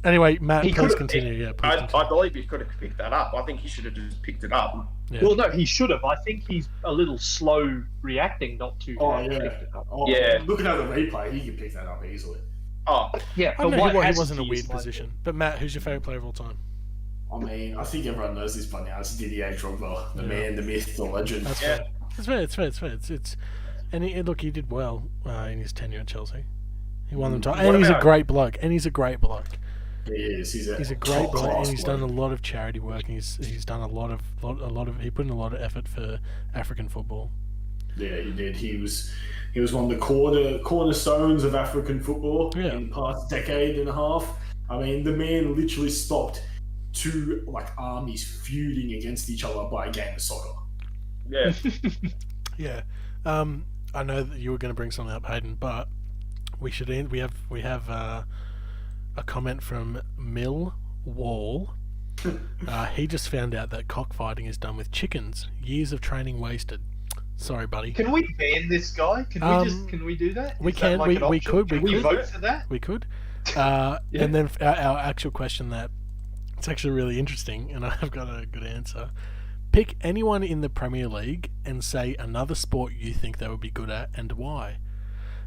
Anyway, Matt, please continue. I believe he could have picked that up. I think he should have just picked it up. Yeah. Well, no, he should have. I think he's a little slow reacting not to pick it up. Looking at the replay, he can pick that up easily. Oh, yeah. I know he wasn't in a weird position. But Matt, who's your favourite player of all time? I mean, I think everyone knows this by now. It's Didier Drogba, the man, the myth, the legend. That's fair. It's fair. And he did well in his tenure at Chelsea. He won them time, and he's a great bloke. He is. He's a great bloke, and he's done a lot of charity work. And he's done a lot of he put in a lot of effort for African football. Yeah, he did. He was one of the cornerstones of African football in the past decade and a half. I mean, the man literally stopped two armies feuding against each other by a game of soccer. Yeah. Yeah. I know that you were going to bring something up, Hayden, but we should end. We have a comment from Mill Wall. He just found out that cockfighting is done with chickens. Years of training wasted. Sorry, buddy. Can we ban this guy? Can we do that? We can. We could. Can we vote for that? We could. And then our actual question that it's actually really interesting, and I've got a good answer. Pick anyone in the Premier League and say another sport you think they would be good at and why.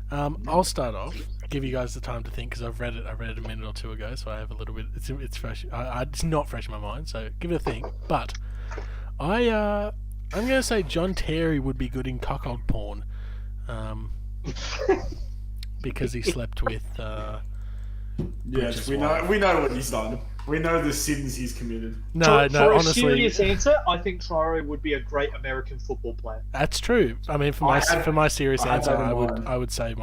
I'll start off. Give you guys the time to think because I've read it a minute or two ago, so I have a little bit. It's fresh. It's not fresh in my mind, so give it a think. But I'm going to say John Terry would be good in cuckold porn, because he slept with. Yes, we know what he's done. We know the sins he's committed. For honestly, a serious answer, I think Traore would be a great American football player. That's true. I mean, for my serious answer, I would say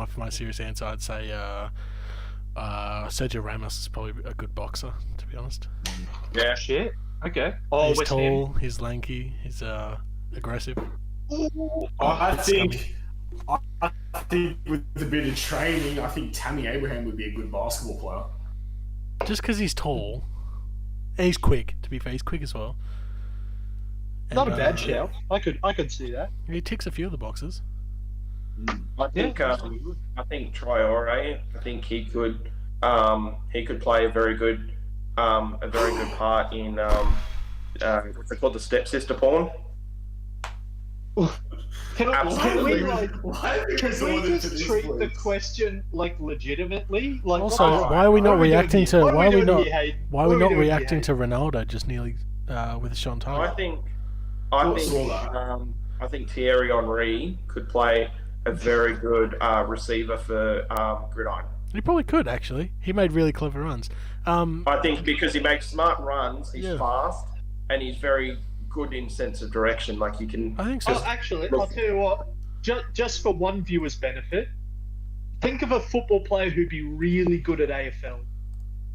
Sergio Ramos is probably a good boxer, to be honest. Yeah. Shit. Okay. He's tall. He's lanky. He's aggressive. I think with a bit of training, I think Tammy Abraham would be a good basketball player. Just because he's tall. And he's quick, to be fair. He's quick as well. Not a bad shout. I could see that. He ticks a few of the boxes. I think Traore, I think he could play a very good part in what's it called, the stepsister porn. Can we just treat the question legitimately? Also, why are we not reacting to Ronaldo just nearly with Sean Tyler? I think Thierry Henry could play a very good receiver for Gridiron. He probably could, actually. He made really clever runs. I think because he makes smart runs, he's Yeah. fast, and he's very good in sense of direction. Like, you can... I think so. Oh, actually, I'll tell you what. Just for one viewer's benefit, think of a football player who'd be really good at AFL.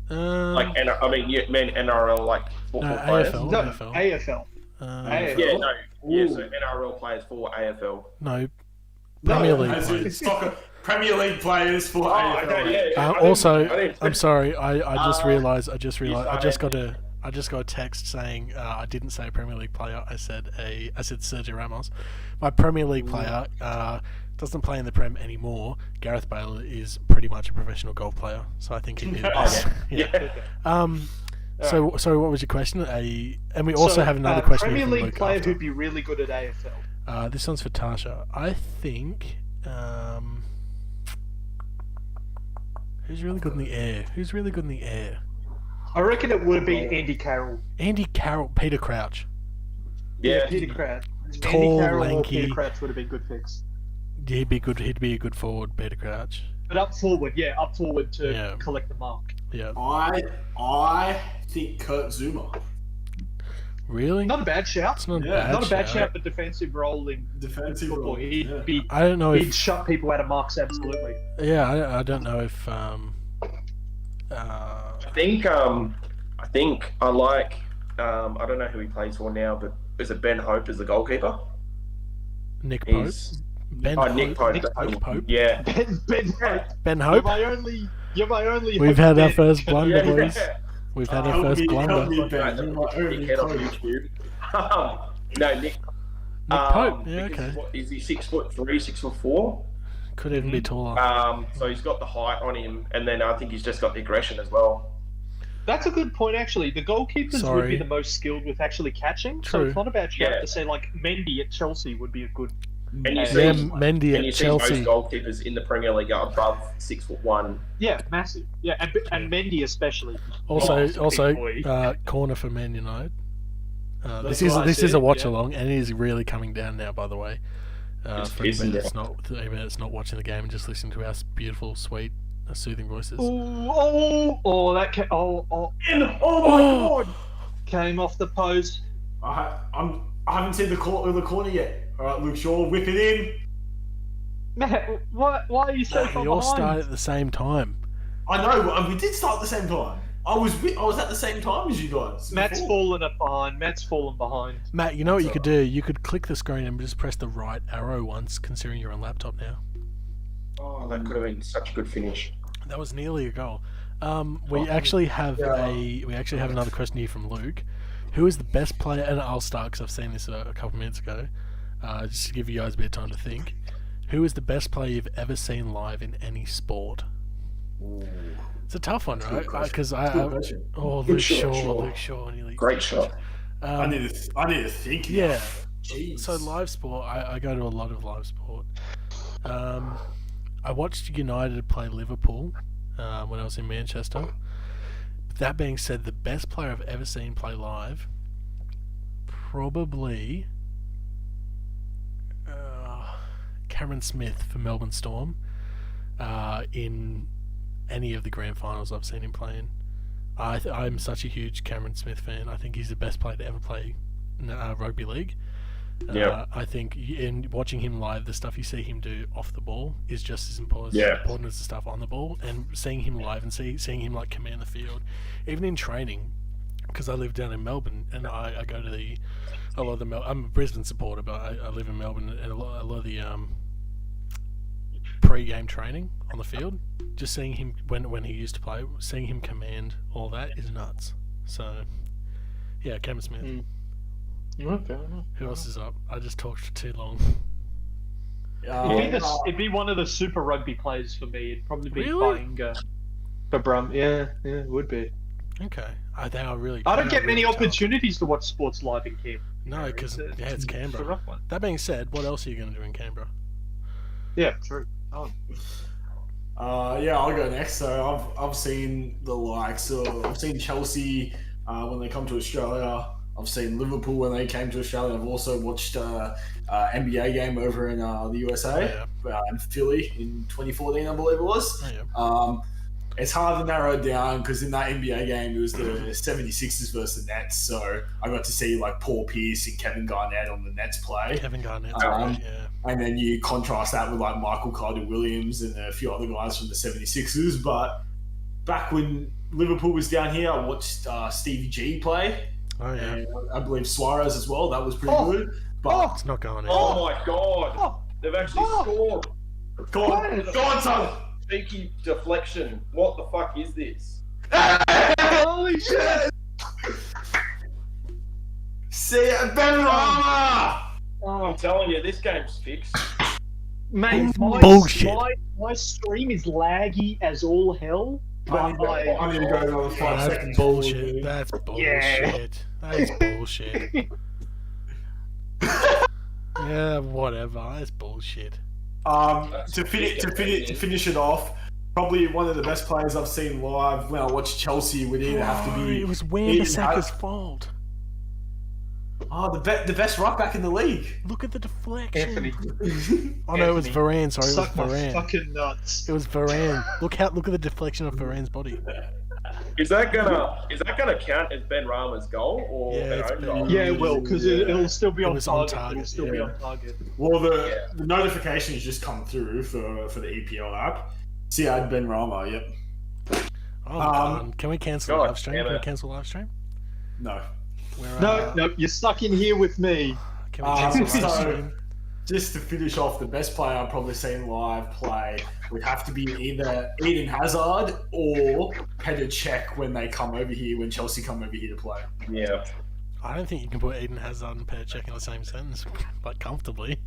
Like, I mean, you mean NRL, like, football players? AFL. No, AFL. AFL. AFL. Yeah, no. Yeah, so NRL players for AFL. No. Premier League as in players. soccer, Premier League players for AFL. Okay, yeah. Also, I'm sorry. I just realised. I just got I a text saying I didn't say a Premier League player. I said Sergio Ramos. My Premier League player doesn't play in the Prem anymore. Gareth Bale is pretty much a professional golf player, so I think he'd be the best. So what was your question? And we also have another question. Premier from League Luke player after. who'd be really good at AFL. This one's for Tasha. I think. Who's really good in the air? I reckon it would have been Andy Carroll. Andy Carroll, Peter Crouch. Yeah. Peter Crouch. Tall, Andy Carroll lanky. or Peter Crouch would have been good fix. He'd be good. He'd be a good forward, Peter Crouch. But up forward to collect the mark. Yeah. I think Kurt Zuma. Really? Not a bad shout. It's not a Yeah, bad Not a bad shout. shout, but defensive role in Defensive football. role. He'd Yeah. be. I don't know He'd if. shut people out of marks. Absolutely. Yeah, I don't know if. I think I like. I don't know who he plays for now, but is it Ben Hope as the goalkeeper? Nick Pope. He's Ben Nick Pope. Nick Pope. Yeah. Ben Hope. You're my only. We've hope, had our Ben. first blunder, Yeah. boys. We've had our first blunder. Help me, Nick Ben. You're my only Dickhead on coach. YouTube. No, Nick. Pope. Yeah, because okay. Is he 6'3", 6'4"? Could even be taller. So he's got the height on him, and then I think he's just got the aggression as well. That's a good point, actually. The goalkeepers would Sorry. be the most skilled with actually catching, so True. it's not a bad shout Yeah. to say like Mendy at Chelsea would be a good. And you Yeah, see, Mendy and you at see most Chelsea. goalkeepers in the Premier League are above 6'1". Yeah, massive. Yeah, and Mendy especially. Also, big boy. corner for Man United. That's This what I is a said, watch yeah. along, and it is really coming down now. By the way, for pissing anybody that's not watching the game and just listening to our beautiful, sweet, soothing voices. That Oh my god! came off the post. I haven't seen the corner yet. All right, Luke Shaw, whip it in. Matt, why are you so far We all behind? started at the same time. I know, and we did start at the same time. I was at the same time as you guys. Matt's before. fallen behind. Matt, you know what you could do? You could click the screen and just press the right arrow once, considering you're on laptop now. Oh, that could have been such a good finish. That was nearly a goal. We actually have another question here from Luke. Who is the best player? And I'll start because I've seen this a couple minutes ago. Just to give you guys a bit of time to think. Who is the best player you've ever seen live in any sport? It's a tough one, right? Because Luke Shaw, nearly. Great shot. I need to think. Yeah. Jeez. So live sport, I go to a lot of live sport. I watched United play Liverpool when I was in Manchester. That being said, the best player I've ever seen play live, probably Cameron Smith for Melbourne Storm in any of the grand finals I've seen him playing. I'm such a huge Cameron Smith fan. I think he's the best player to ever play rugby league. Yeah. I think in watching him live, the stuff you see him do off the ball is just as important as the stuff on the ball. And seeing him live and seeing him like command the field, even in training, because I live down in Melbourne and I go to I'm a Brisbane supporter, but I live in Melbourne, and a lot of the pre-game training on the field, just seeing him when he used to play, seeing him command all that is nuts. So yeah, Cameron Smith. Okay. Who else is up? I just talked for too long. It'd be one of the Super Rugby players for me. It'd probably be Really? Bainga. For Brum, yeah, it would be. Okay, they are really. I don't they are get many really tough. opportunities to watch sports live in Canberra. No, because it's It's a Canberra. rough one. That being said, what else are you going to do in Canberra? Yeah, true. Oh. Yeah, I'll go next. So I've seen the likes of Chelsea when they come to Australia. I've seen Liverpool when they came to Australia. I've also watched NBA game over in the USA, in Philly in 2014, I believe it was. It's hard to narrow it down because in that NBA game, it was the 76ers versus the Nets. So I got to see like Paul Pierce and Kevin Garnett on the Nets play. Kevin Garnett, And then you contrast that with like Michael Carter-Williams and a few other guys from the 76ers. But back when Liverpool was down here, I watched Stevie G play. Oh, yeah. And I believe Suarez as well. That was pretty good. But it's not going in. Oh, my God. They've actually scored. Go on, son. Cheeky deflection. What the fuck is this? Holy shit! See ya, Ben Rama! I'm telling you, this game's fixed. Mate, Bullshit. My stream is laggy as all hell. I need to go another 5 That's seconds. bullshit. That's bullshit. Yeah. That is bullshit. Yeah, whatever. That's bullshit. To finish it off, probably one of the best players I've seen live when I watched Chelsea would either have to be. It was Wan-Bissaka's fault. The best right back in the league. Look at the deflection. Anthony. Oh no, it was Varane. Sorry, it was Suck my Varane. fucking nuts. It was Varane. Look at the deflection of Varane's body. Is that gonna count as Ben Rama's goal or Yeah, their it's own Ben- goal? Yeah, it will, because it'll still be on was on target. target, It'll still be on target. Well, the notifications just come through for the EPL app. See, I had Ben Rama. Yep. Oh, God. Can we cancel the live stream? Can we cancel the live stream? No. No, you're stuck in here with me. Can we cancel the live stream? Just to finish off, the best player I've probably seen live play would have to be either Eden Hazard or Petr Cech when Chelsea come over here to play. Yeah. I don't think you can put Eden Hazard and Petr Cech in the same sentence, like comfortably.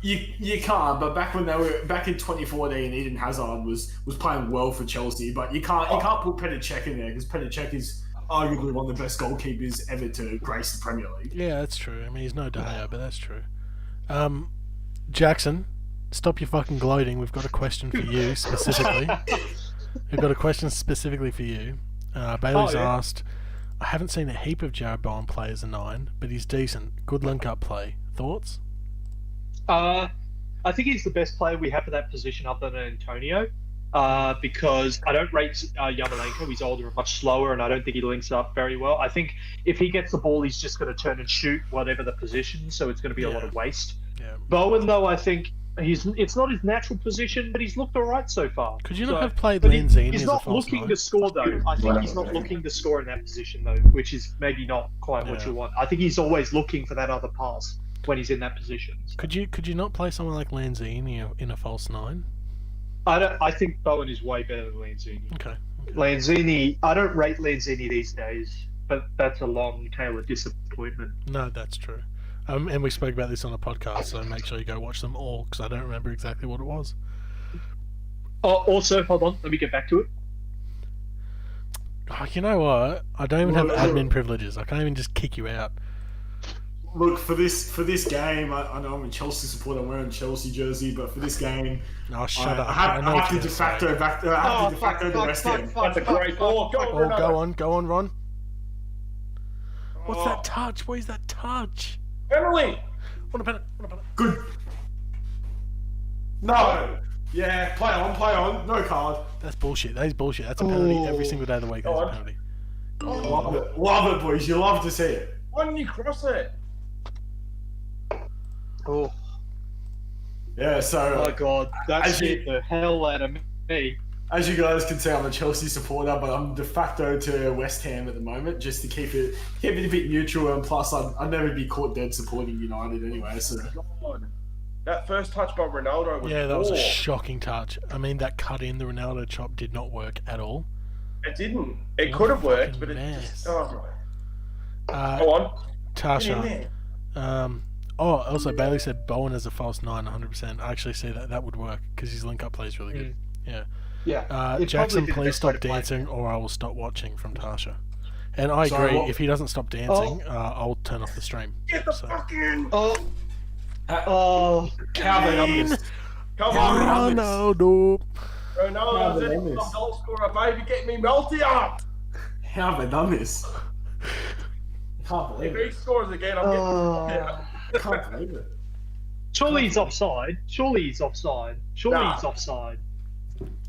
You can't, but back in 2014, Eden Hazard was playing well for Chelsea, but you can't put Petr Cech in there because Petr Cech is arguably one of the best goalkeepers ever to grace the Premier League. Yeah, that's true. I mean, he's no De Gea, but that's true. Jackson, stop your fucking gloating. We've got a question for you specifically. We've got a question specifically for you. Bailey's asked, I haven't seen a heap of Jared Bowen play as a 9, but he's decent. Good link-up play. Thoughts? I think he's the best player we have for that position other than Antonio. Because I don't rate Yarmolenko. He's older and much slower, and I don't think he links up very well. I think if he gets the ball, he's just going to turn and shoot whatever the position, so it's going to be a lot of waste. Yeah. Bowen, though, I think it's not his natural position, but he's looked all right so far. Could you not have played Lanzini He's as not a false looking 9? to score, though. I think he's not looking to score in that position, though, which is maybe not quite what you want. I think he's always looking for that other pass when he's in that position. So. Could you not play someone like Lanzini in a false 9? I think Bowen is way better than Lanzini. Okay. Lanzini, I don't rate Lanzini these days, but that's a long tail of disappointment. No, that's true. And we spoke about this on a podcast, so make sure you go watch them all, because I don't remember exactly what it was. Oh, also, hold on, let me get back to it. Oh, you know what? I don't even have admin privileges. I can't even just kick you out. Look, for this game, I know I'm a Chelsea supporter. I'm wearing a Chelsea jersey, but for this game, Oh, shut up. I have to de facto back. I have to de facto the West Ham. That's a great ball. Go on, Ron. What's that touch? What is that touch? Penalty. What about it? Good. No. Yeah, play on. No card. That's bullshit. That is bullshit. That's a penalty every single day of the week. That's a penalty. Love it, boys. You love to see it. Why didn't you cross it? Oh. Yeah, so... Oh, God. That scared the hell out of me. As you guys can see, I'm a Chelsea supporter, but I'm de facto to West Ham at the moment, just to keep it a bit neutral, and plus I'd never be caught dead supporting United anyway, so... God. That first touch by Ronaldo was that was a shocking touch. I mean, that cut in, the Ronaldo chop did not work at all. It didn't. It could have worked, but it just... Oh. Go on. Tasha. Also, Bailey said Bowen as a false 9, 100%. I actually see that would work, because his link-up play is really good. Yeah. Jackson, please stop dancing, or I will stop watching, from Tasha. And I agree, if he doesn't stop dancing, I'll turn off the stream. Get the fucking... Calvin, Come on, Ronaldo. Ronaldo's a goal scorer, baby. Get me melty up. How have they done this? Can't believe If he it. scores again, I'm getting. Can't believe it. Surely he's offside. Surely he's offside. Surely he's offside.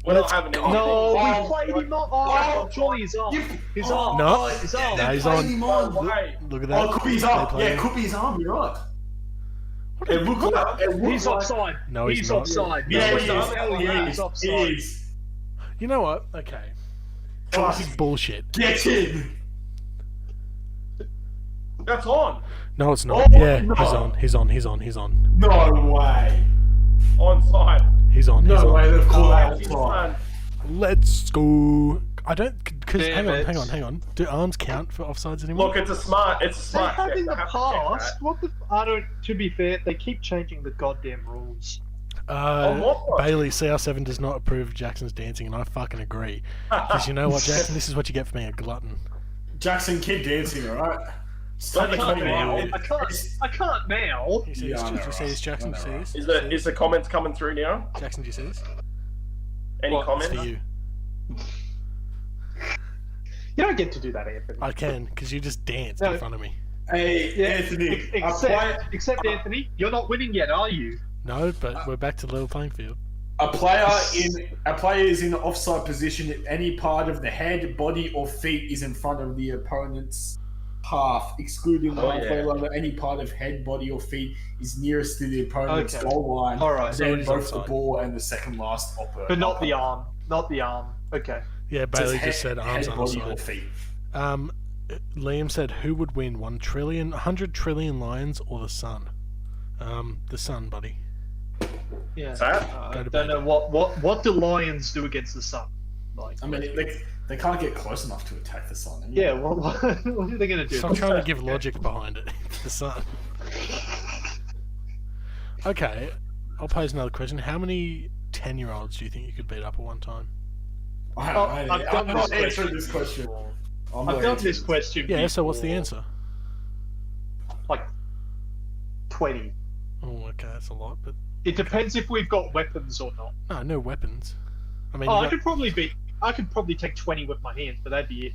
We're not having any. No, we played him on. Oh, surely he's on. He's on. No. He's on. No, he's on. Look at that. Oh, could be his arm. Yeah, could be his arm. You're right. It looked like He's offside. No, he's He's not. offside. Yeah, he is. Hell yeah, he's offside. He is. You know what? Okay. This is bullshit. Get in. That's on. No, it's not. Oh, Yeah, no. He's on. No way. Onside. He's on. No way. They've called that He's offside. on. Let's go. I don't. Because Damn hang it. on. Do arms count for offsides anymore? Look, it's a smart They check. have in the They have to check past. that. What the? I don't. To be fair, they keep changing the goddamn rules. what? Bailey, CR7 does not approve of Jackson's dancing, and I fucking agree. Because you know what, Jackson? This is what you get for being a glutton. Jackson, keep dancing, alright? I can't now. I can't now. You see Yeah, this? I know, Do you see this, Jackson? Do you see I know, this? Is the comments coming through now? Jackson, do you see this? Any What? It's comments? for you. You don't get to do that, Anthony. I can, because you just danced No. in front of me. Hey, Anthony. Except Anthony, you're not winning yet, are you? No, but we're back to level playing field. A player is in the offside position if any part of the head, body, or feet is in front of the opponent's half, excluding the halfway line. Where any part of head, body, or feet is nearest to the opponent's Okay. goal line. All right. So Then he's both the offside. ball and the second last upper. But not the arm. Not the arm. Okay. Yeah, Bailey just said arms head, on body, or offside. feet. Liam said, who would win, 100 trillion lions or the sun? The sun, buddy. Yeah. What's that? I Go to don't bed. know what do lions do against the sun. Like. I mean, they can't get close enough to attack the sun. Yeah. What are they gonna do? So I'm trying to give logic behind it. The sun. Okay, I'll pose another question. How many 10-year-olds do you think you could beat up at one time? I'm not answering this question. I've done this question. Yeah, so what's the before. answer? Like 20. Oh, okay, that's a lot, but It depends if we've got weapons or not. no weapons. I mean, Oh, you I could probably take 20 with my hands, but that'd be it.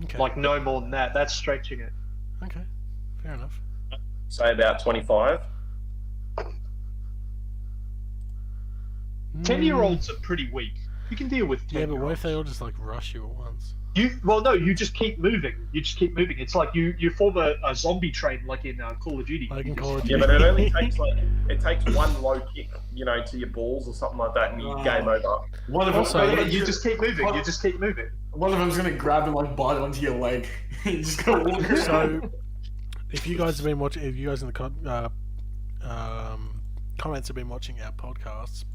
okay, Like no more than that. That's stretching it. okay, fair enough. Say about 25. 10-year-olds are pretty weak. You can deal with 10. Yeah, but what if they all just like rush you at once? You just keep moving. It's like you form a zombie train like in Call of Duty. Like in Call of Yeah, Duty. but it only takes one low kick, to your balls or something like that, and you game over. One of them, Also, You just keep moving. You just keep moving. one of them's gonna grab and like bite onto your leg. You just go walk around. So, if you guys have been watching, if you guys in the comments have been watching our podcasts,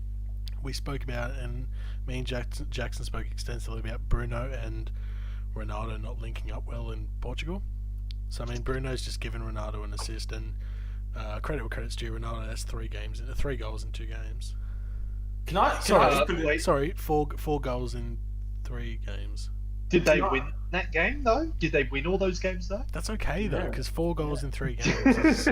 we spoke about, and me and Jackson spoke extensively about Bruno and Ronaldo not linking up well in Portugal. So I mean, Bruno's just given Ronaldo an assist, and credit where credit's due. Ronaldo has 3 goals in 2 games. Can I just put it? wait. Sorry, four goals in 3 games. Did they win that game though? Did they win all those games though? That's okay though, Yeah. because 4 goals in 3 games. Is,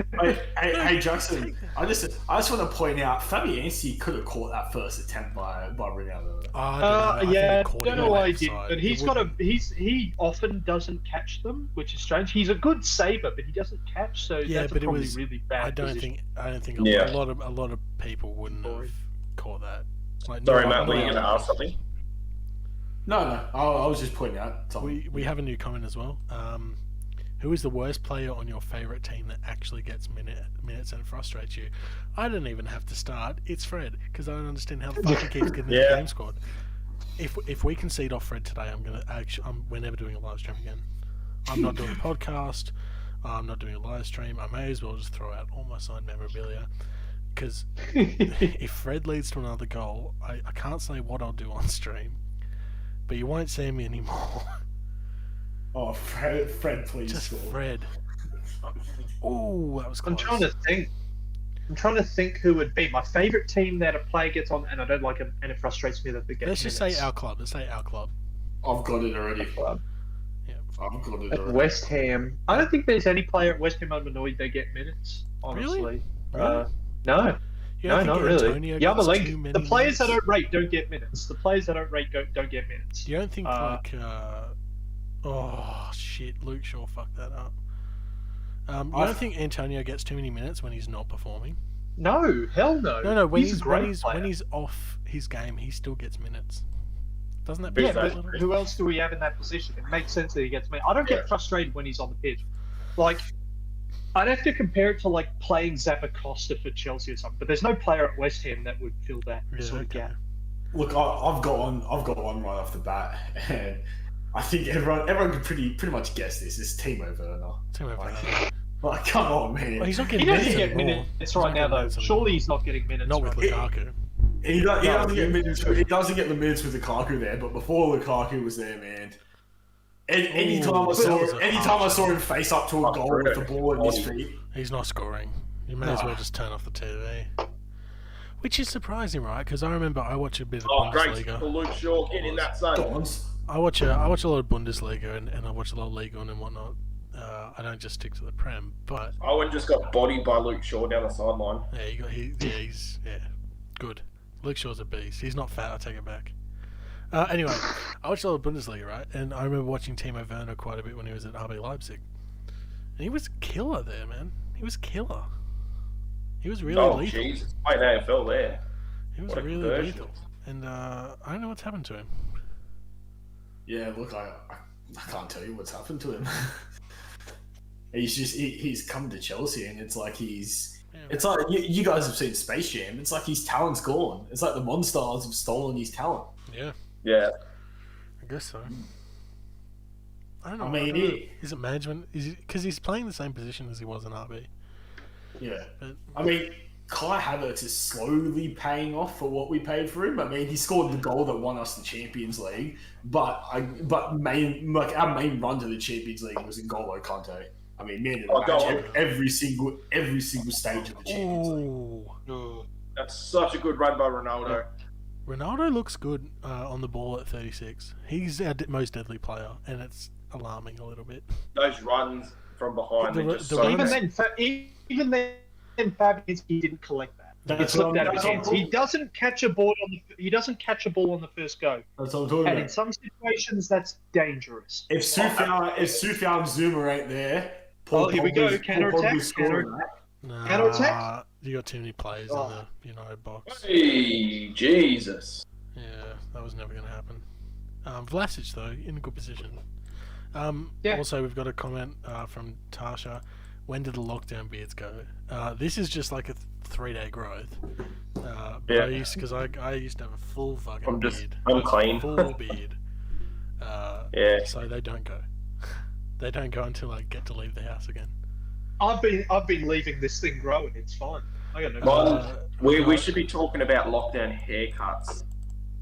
Hey, Jackson. I just want to point out Fabianski could have caught that first attempt by Ronaldo. I don't know. Yeah, I think he caught don't him know why on he the did, outside. but he often doesn't catch them, which is strange. He's a good saver, but he doesn't catch, so Yeah, that's but it probably was. really bad. I don't position. think Yeah. a lot of people wouldn't have caught that. Like, Sorry, no, Matt, were you no, going to ask something? No. I was just pointing out something. We have a new comment as well. Who is the worst player on your favourite team that actually gets minutes and frustrates you? I don't even have to start. It's Fred, because I don't understand how the fuck he keeps getting in the game squad. If we concede off Fred today, we're never doing a live stream again. I'm not doing a podcast. I'm not doing a live stream. I may as well just throw out all my signed memorabilia. Because if Fred leads to another goal, I can't say what I'll do on stream, but you won't see me anymore. Oh, Fred, please Just score. Fred. Oh, that was close. I'm trying to think who would be my favourite team that a player gets on, and I don't like him, and it frustrates me that they get. Let's just say our club. Let's say our club. I've got it already. Yeah. I've got it At already. West Ham. I don't think there's any player at West Ham I'm annoyed they get minutes. Honestly, Really? No, You no, don't not think really. Antonio gets too Yarmolenko. many The players minutes? I don't rate don't get minutes. The players I don't rate don't get minutes. You don't think oh shit, Luke Shaw fucked that up. You don't think Antonio gets too many minutes when he's not performing? No, hell no. No. When he's when he's off his game, he still gets minutes. Doesn't that? Yeah, but who else do we have in that position? It makes sense that he gets minutes. I don't get frustrated when he's on the pitch. Like, I'd have to compare it to like playing Zappacosta for Chelsea or something. But there's no player at West Ham that would fill that sort of gap. Look, I've got one right off the bat, and I think everyone can pretty much guess this. It's Timo Werner. Like, come on, man. Well, he's not getting He doesn't get minutes right now, though. Surely he's not getting minutes. Not with Lukaku. He doesn't get minutes. He doesn't get the minutes with Lukaku there, but before Lukaku was there, man. Anytime I saw him face up to a goal with the ball at his feet, he's not scoring. You may as well just turn off the TV. Which is surprising, right? Because I remember I watch a bit of Bundesliga. Great. Luke Shaw, get in that zone. I watch a lot of Bundesliga and I watch a lot of Liga and whatnot. I don't just stick to the Prem, but Owen just got bodied by Luke Shaw down the sideline. Yeah, he's good. Luke Shaw's a beast. He's not fat. I take it back. Anyway, I watched a lot of Bundesliga, right? And I remember watching Timo Werner quite a bit when he was at RB Leipzig, and he was killer there, man. He was killer. He was really lethal. Oh, jeez. Playing AFL there. He was really lethal. And I don't know what's happened to him. Yeah, look, I can't tell you what's happened to him. He's come to Chelsea, and it's like it's like you guys have seen Space Jam. It's like his talent's gone. It's like the Monstars have stolen his talent. Yeah. I guess so. I don't know. I mean, is it management? Is it because he's playing the same position as he was in RB? Yeah, but, I mean, Kai Havertz is slowly paying off for what we paid for him. I mean, he scored the goal that won us the Champions League, but our main run to the Champions League was in N'Golo Kante. I mean, man, every single stage of the Champions League. That's such a good run by Ronaldo. Ronaldo looks good on the ball at 36. He's our most deadly player, and it's alarming a little bit. Those runs from behind. Even then, Fabianski didn't collect that. It's looked at his hands. He doesn't catch a ball on the first go. That's what I'm talking about. And in some situations, that's dangerous. If Soufiane Zuma ain't there, here we go. Counter attack. Counter attack. You got too many players in the United box. Hey, Jesus. Yeah, that was never going to happen. Vlasic though, in a good position. Also, we've got a comment from Tasha. When did the lockdown beards go? This is just like a 3-day growth. Because I used to have a full fucking beard. I'm clean. Full beard. So they don't go. They don't go until I get to leave the house again. I've been leaving this thing growing. It's fine. I got no. We should be talking about lockdown haircuts.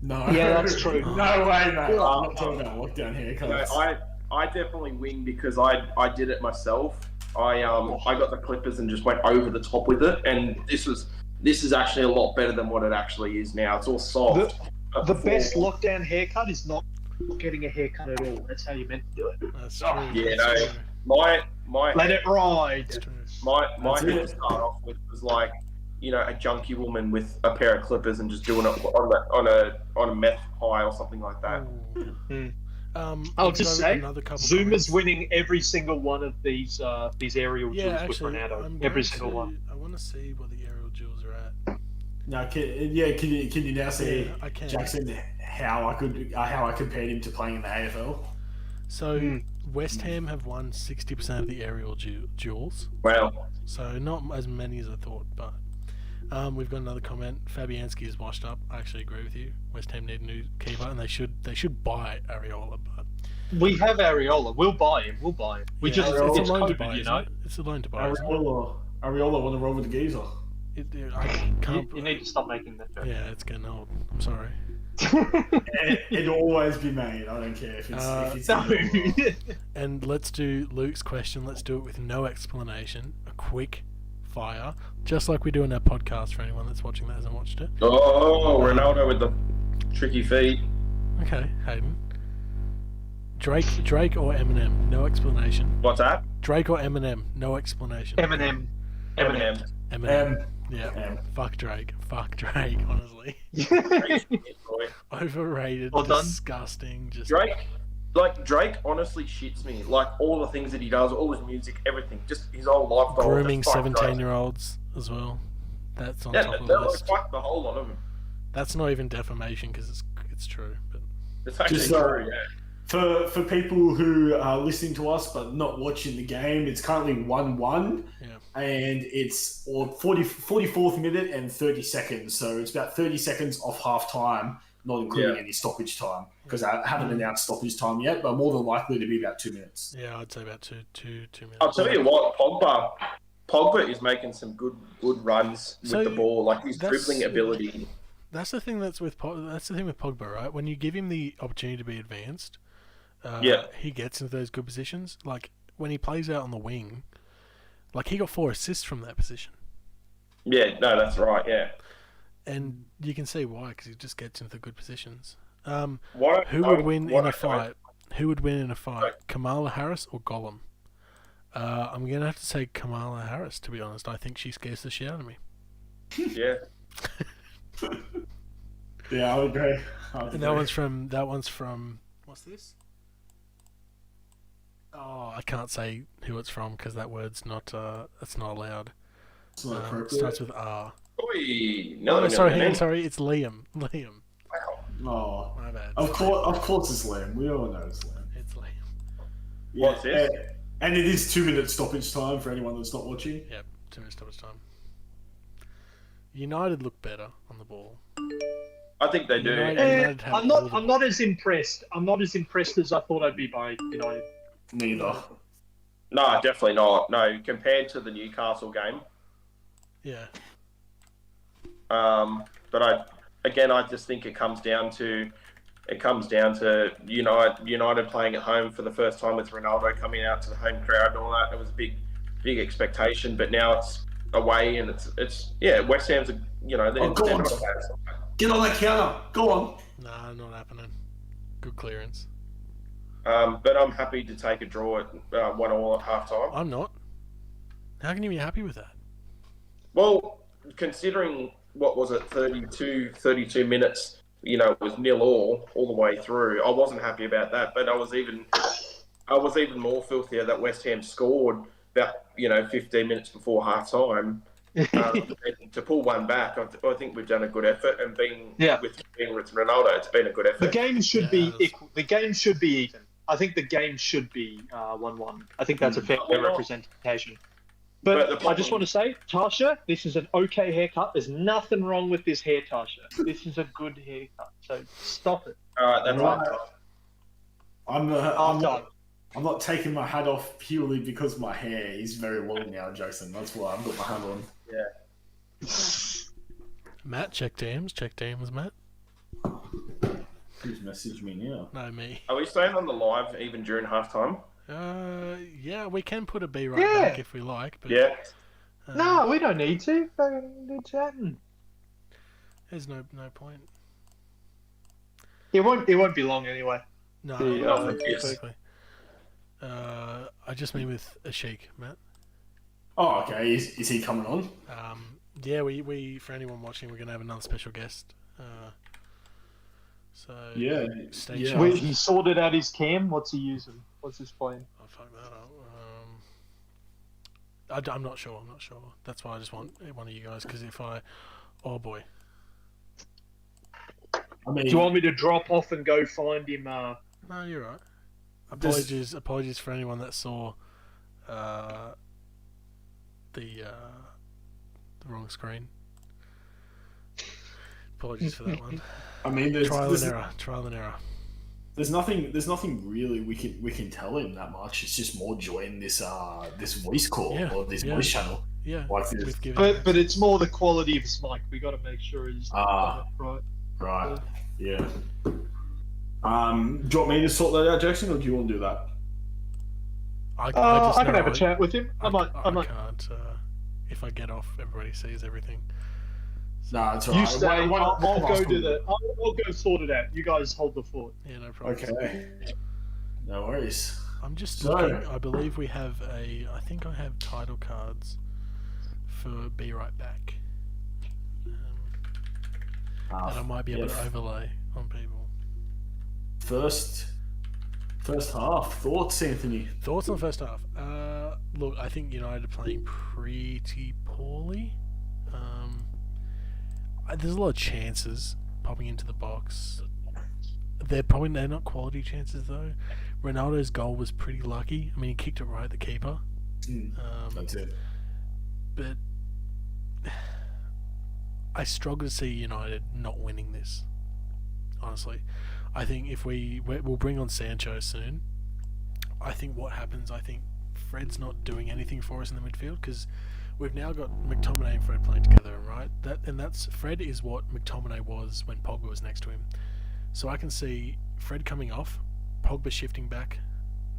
No. Yeah, that's true. No way, no. I'm not talking about lockdown haircuts. No, I definitely win because I did it myself. I got the clippers and just went over the top with it, and this is actually a lot better than what it actually is now. It's all soft. The best lockdown haircut is not getting a haircut at all. That's how you meant to do it. That's true. Yeah, that's no. True. My let it ride. My hair to start off with was like, a junkie woman with a pair of clippers and just doing it on a meth high or something like that. I'll just say, Zuma's winning every single one of these aerial duels with Ronaldo. Every single one. I want to see what the aerial duels are at. No, can you now see Jackson how I compared him to playing in the AFL? So West Ham have won 60% of the aerial duels. Wow. So not as many as I thought, but we've got another comment. Fabianski is washed up. I actually agree with you. West Ham need a new keeper, and they should buy Areola. But we have Areola. We'll buy him. It's a loan to buy. It's a loan to buy. Areola want to roll with the geezer. I can't. You need to stop making that joke. Yeah, it's getting old. I'm sorry. It'll always be made. I don't care if it's And let's do Luke's question. Let's do it with no explanation. A quick fire, just like we do in our podcast. For anyone that's watching that hasn't watched it. Oh, Ronaldo with the tricky feet. Okay, Hayden. Drake or Eminem? No explanation. What's that? Drake or Eminem? No explanation. Eminem. Yeah. Fuck Drake. Honestly. Overrated. Disgusting. Just Drake Drake honestly shits me. Like all the things that he does, all his music, everything, just his whole lifestyle. Grooming 17-year-olds as well. That's on top of the list. Fuck the whole lot of them. That's not even defamation because it's true. But it's actually true. Yeah. For people who are listening to us but not watching the game, it's currently 1-1, and it's 44th minute and 30 seconds. So it's about 30 seconds off half time, not including any stoppage time, because I haven't announced stoppage time yet, but more than likely to be about 2 minutes. Yeah, I'd say about two minutes. I'll tell you what, Pogba is making some good runs with the ball, like his dribbling ability. That's the thing with Pogba, right? When you give him the opportunity to be advanced, he gets into those good positions. Like when he plays out on the wing, like he got 4 assists from that position. Yeah, no, that's right. Yeah, and you can see why, because he just gets into the good positions. Who would win in a fight? Who would win in a fight? Kamala Harris or Gollum? I'm gonna have to say Kamala Harris. To be honest, I think she scares the shit out of me. Yeah. Yeah, I would agree. And that one's from what's this? Oh, I can't say who it's from because that word's not. It's not allowed. It's not appropriate. It starts with R. Sorry, it's Liam. Liam. Wow. Oh, my bad. Of course, it's Liam. We all know it's Liam. It's Liam. Yeah, what's this? And it is 2 minute stoppage time for anyone that's not watching. Yep, 2 minute stoppage time. United look better on the ball. I think they do. I'm not as impressed. I'm not as impressed as I thought I'd be by United. Neither. No, definitely not. No, compared to the Newcastle game. Yeah. But I just think it comes down to United playing at home for the first time with Ronaldo coming out to the home crowd and all that. It was a big expectation, but now it's away and it's West Ham's they're not get on that counter. Go on. Nah, not happening. Good clearance. But I'm happy to take a draw at 1-1 at half time. I'm not. How can you be happy with that? Well, considering what was it, 32 minutes, it was 0-0 all the way through. I wasn't happy about that, but I was even more filthier that West Ham scored about 15 minutes before half time. To pull one back, I think we've done a good effort, and being with Ronaldo, it's been a good effort. The game should be equal. The game should be even. I think the game should be 1-1. I think that's a fair representation. But I just want to say, Tasha, this is an okay haircut. There's nothing wrong with this hair, Tasha. This is a good haircut. So stop it. All right, that's right. I'm not taking my hat off purely because my hair is very long now, Jason. That's why I've got my hat on. Yeah. Matt, check DMs, Matt. Who's messaged me now? No, me. Are we staying on the live even during halftime? Yeah, we can put a B back if we like. But, no, we don't need to. They're chatting. There's no point. It won't be long anyway. No, exactly. I just mean with Ashik, Matt. Oh, okay. Is he coming on? Yeah, we for anyone watching, we're gonna have another special guest. So stay tuned. He sorted out his cam. What's he using? What's his plan? I'll fuck that up. I'm not sure. That's why I just want one of you guys, because oh boy. Do you want me to drop off and go find him? No, you're right. Apologies for anyone that saw the wrong screen. Apologies for that one. I mean, trial and error. There's nothing really we can tell him that much. It's just more join this voice call or this voice channel. Yeah, like this. But it's more the quality of his mic. We got to make sure he's right. Right. Yeah. Do you want me to sort that out, Jackson, or do you want to do that? I can have a chat with him. I can't. If I get off, everybody sees everything. Nah, it's alright. You stay. I'll go sort it out. You guys hold the fort. Yeah, no problem. Okay. No worries. I'm just looking. I believe we have I think I have title cards for Be Right Back. And I might be able to overlay on people. First First half. Thoughts, Anthony? Thoughts on the first half? Look, I think United are playing pretty poorly. There's a lot of chances popping into the box. They're not quality chances though. Ronaldo's goal was pretty lucky. I mean, he kicked it right at the keeper. That's it. But I struggle to see United not winning this. Honestly, I think if we'll bring on Sancho soon. I think what happens. I think Fred's not doing anything for us in the midfield because we've now got McTominay and Fred playing together, right? That's Fred is what McTominay was when Pogba was next to him. So I can see Fred coming off, Pogba shifting back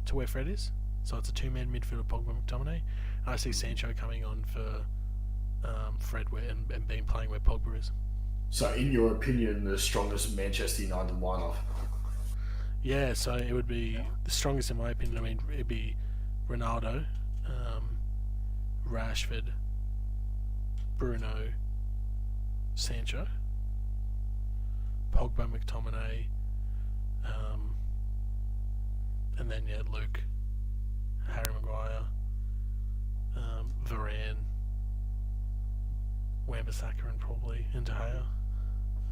to where Fred is. So it's a two-man midfield of Pogba and McTominay. And I see Sancho coming on for Fred and being playing where Pogba is. So, in your opinion, the strongest Manchester United lineup? Yeah, so it would be the strongest in my opinion. I mean, it'd be Ronaldo, Rashford, Bruno, Sancho, Pogba, McTominay, and then Luke, Harry Maguire, Varane, Wan-Bissaka, and probably De Gea.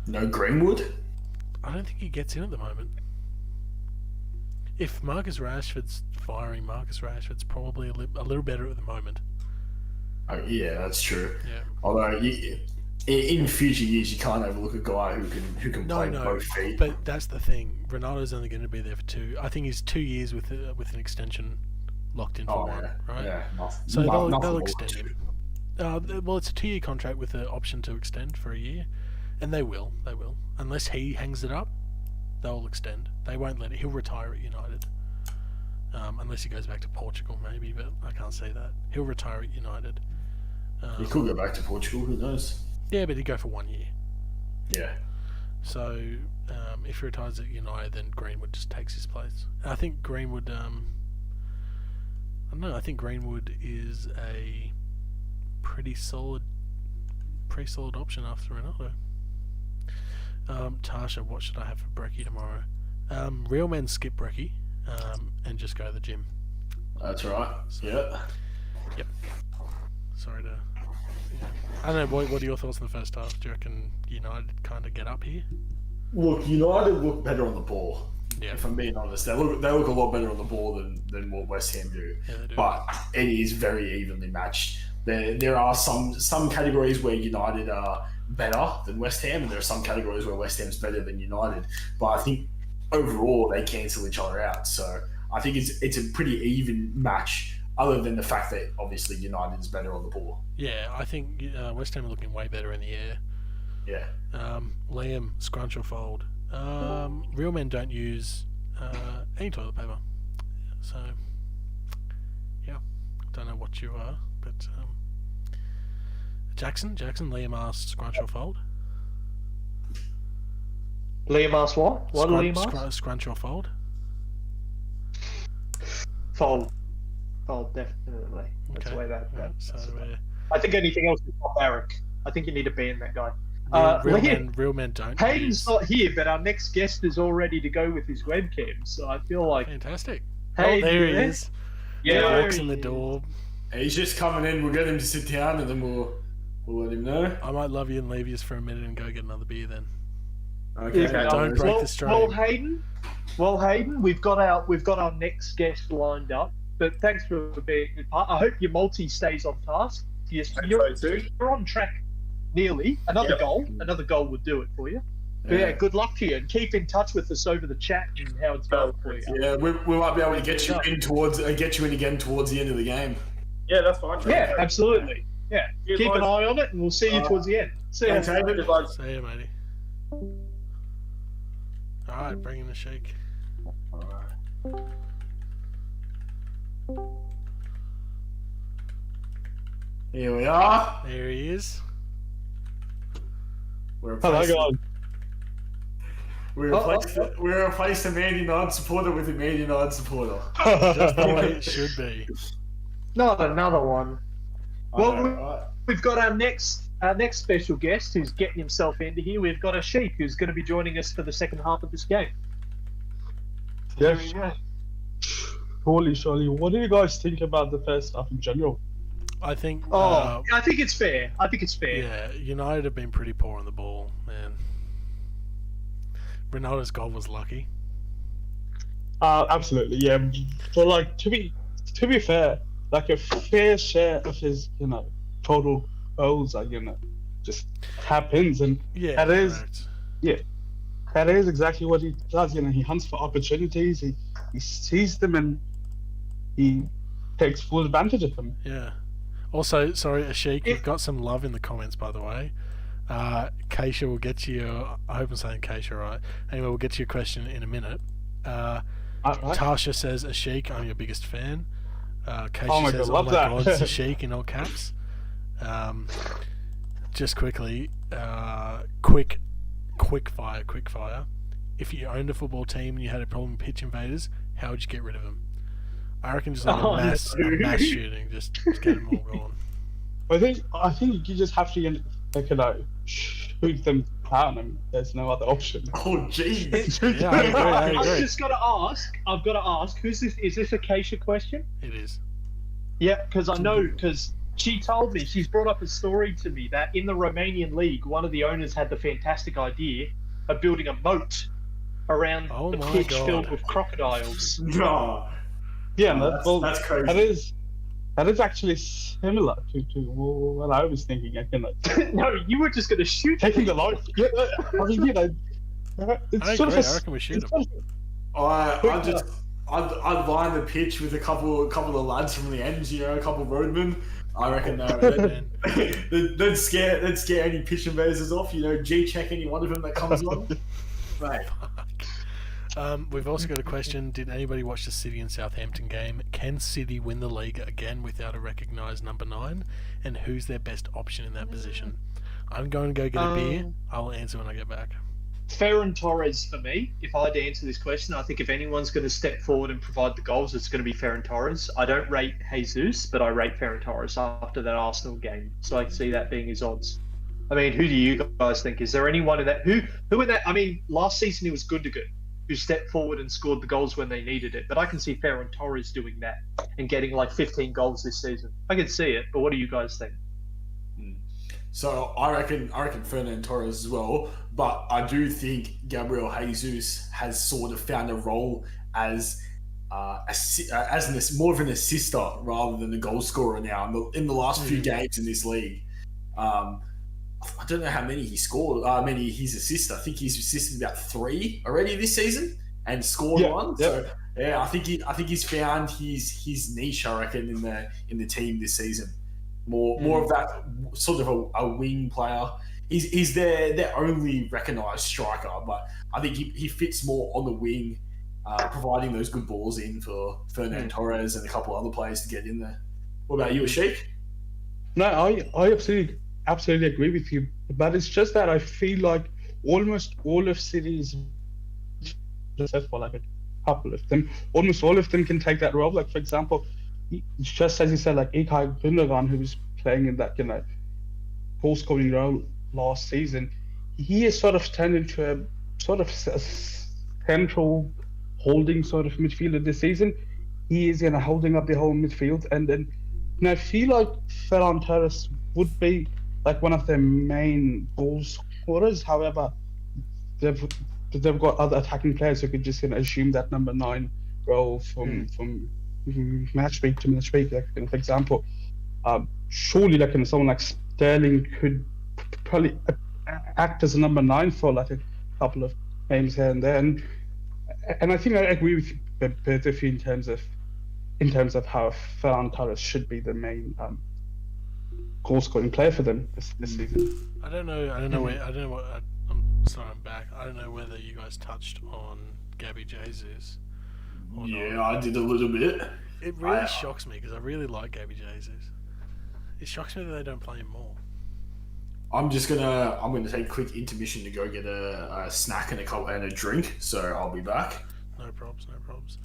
No Greenwood? I don't think he gets in at the moment. If Marcus Rashford's firing, Marcus Rashford's probably a little better at the moment. Oh yeah, that's true. Yeah. Although in future years, you can't overlook a guy who can play both feet. But that's the thing. Ronaldo's only going to be there for 2. I think he's 2 years with an extension locked in for 1, right? Yeah. So they'll extend him. Well, it's a 2-year contract with the option to extend for a year, and they will. Unless he hangs it up, they'll extend. They won't let it. He'll retire at United. Unless he goes back to Portugal, maybe, but I can't say that. He'll retire at United. He could go back to Portugal, who knows? Yeah, but he'd go for 1 year. Yeah. So, if he retires at United, then Greenwood just takes his place. And I think Greenwood, I think Greenwood is a pretty solid option after Ronaldo. Tasha, what should I have for brekkie tomorrow? Real men skip brekkie and just go to the gym. That's right. Yeah. Yep. Sorry to... Yeah. I don't know, what are your thoughts on the first half? Do you reckon United kind of get up here? Look, United look better on the ball. Yeah. If I'm being honest, they look a lot better on the ball than what West Ham do. Yeah, they do. But it is very evenly matched. There are some categories where United are better than West Ham, and there are some categories where West Ham's better than United. But I think overall they cancel each other out. So I think it's a pretty even match, other than the fact that obviously United is better on the ball. Yeah, I think West Ham are looking way better in the air. Yeah. Liam, scrunch or fold. Real men don't use any toilet paper. So, yeah. Don't know what you are, but... Jackson, Liam asked scrunch or fold. Liam asked what? What did Liam ask? Scrunch or fold? Fold. Fold, definitely. That's the way that. I think anything else is barbaric. I think you need to ban that guy. Real men don't. Hayden's not here, but our next guest is all ready to go with his webcam, so I feel like... Fantastic. Hey, there he is. Yeah, walks in the door. He's just coming in. We'll get him to sit down, and then we'll let him know. I might love you and leave you for a minute and go get another beer then. Okay. Yeah, Don't break the stream. Well, Hayden, we've got our next guest lined up. But thanks for being a part. I hope your multi stays on task. Yes, you're on track. Nearly. Another goal would do it for you. Yeah, good luck to you, and keep in touch with us over the chat and how it's going for you. Yeah, we might be able to get you in again towards the end of the game. Yeah, that's fine. Yeah, absolutely. Yeah, keep an eye on it, and we'll see you towards the end. See you. See you, matey. All right, bring in the shake. All right. Here we are. There he is. We replaced a Man United supporter with a Man United supporter. Just the way it should be. Not another one. We've got our next special guest who's getting himself into here. We've got a sheep who's going to be joining us for the second half of this game. Yes. surely. What do you guys think about the first half in general? I think. I think it's fair. Yeah, United have been pretty poor on the ball, man. Ronaldo's goal was lucky. Absolutely, yeah. But like to be fair, like a fair share of his, total goals are, just tap ins, and that is exactly what he does. He hunts for opportunities, he sees them, and he takes full advantage of them. Yeah. Also, sorry, Ashik, you've got some love in the comments, by the way. Keisha will get to your... I hope I'm saying Keisha right. Anyway, we'll get to your question in a minute. Tasha says, Ashik, I'm your biggest fan. Keisha says, oh my god, it's Ashik in all caps. Just quickly, quick fire. If you owned a football team and you had a problem with pitch invaders, how would you get rid of them? I reckon just like a mass shooting, just get them all gone. I think you just have to, shoot them down, and there's no other option. Oh, jeez. Yeah, I agree. I've just got to ask. Who's this? Is this a Keisha question? It is. Yeah, because she told me, she's brought up a story to me that in the Romanian league, one of the owners had the fantastic idea of building a moat around the pitch filled with crocodiles. No. Yeah, that's crazy. That is actually similar to what I was thinking. No, you were just going to shoot. Taking the life. Yeah, I mean, it's sort of. I reckon we shoot them. I'd line the pitch with a couple of lads from the ends, a couple of roadmen. I reckon they'd scare any pitch invaders off. G-check any one of them that comes on. Mate. We've also got a question. Did anybody watch the City and Southampton game? Can City win the league again without a recognised number 9? And who's their best option in that position? I'm going to go get a beer. I'll answer when I get back. Ferran Torres for me. If I had to answer this question, I think if anyone's going to step forward and provide the goals, it's going to be Ferran Torres. I don't rate Jesus, but I rate Ferran Torres after that Arsenal game. So I can see that being his odds. I mean, who do you guys think? Is there anyone in that? Who in that? I mean, last season he was Gundogan, who stepped forward and scored the goals when they needed it. But I can see Ferran Torres doing that and getting like 15 goals this season. I can see it, but what do you guys think? So I reckon Fernand Torres as well, but I do think Gabriel Jesus has sort of found a role as more of an assister rather than a goal scorer now in the last few games in this league. I don't know how many he scored. Many he's assisted. I think he's assisted about 3 already this season and scored 1. Yeah. So yeah, I think he's found his niche. I reckon in the team this season. More of that sort of a wing player. He's their only recognised striker, but I think he fits more on the wing, providing those good balls in for Fernand Torres and a couple other players to get in there. What about you, Ashik? No, I absolutely agree with you, but it's just that I feel like almost all of City's, except for like a couple of them, almost all of them can take that role. Like for example, just as you said, like Ilkay Gundogan, who was playing in that goal scoring role last season, he has sort of turned into a sort of central holding sort of midfielder this season. He is holding up the whole midfield, and then I feel like Ferran Torres would be like one of their main goal scorers. However, they've got other attacking players who could just assume that number 9 role from match week to match week. Like for example, surely like someone like Sterling could probably act as a number 9 for like a couple of games here and there. And I think I agree with both of you in terms of how Ferran Torres should be the main goal scoring player for them this season. I'm sorry, I'm back. I don't know whether you guys touched on Gabby Jesus. Yeah, I did a little bit. It really shocks me because I really like Gabby Jesus. It shocks me that they don't play him more. I'm gonna take a quick intermission to go get a snack and a drink. So I'll be back. No problems.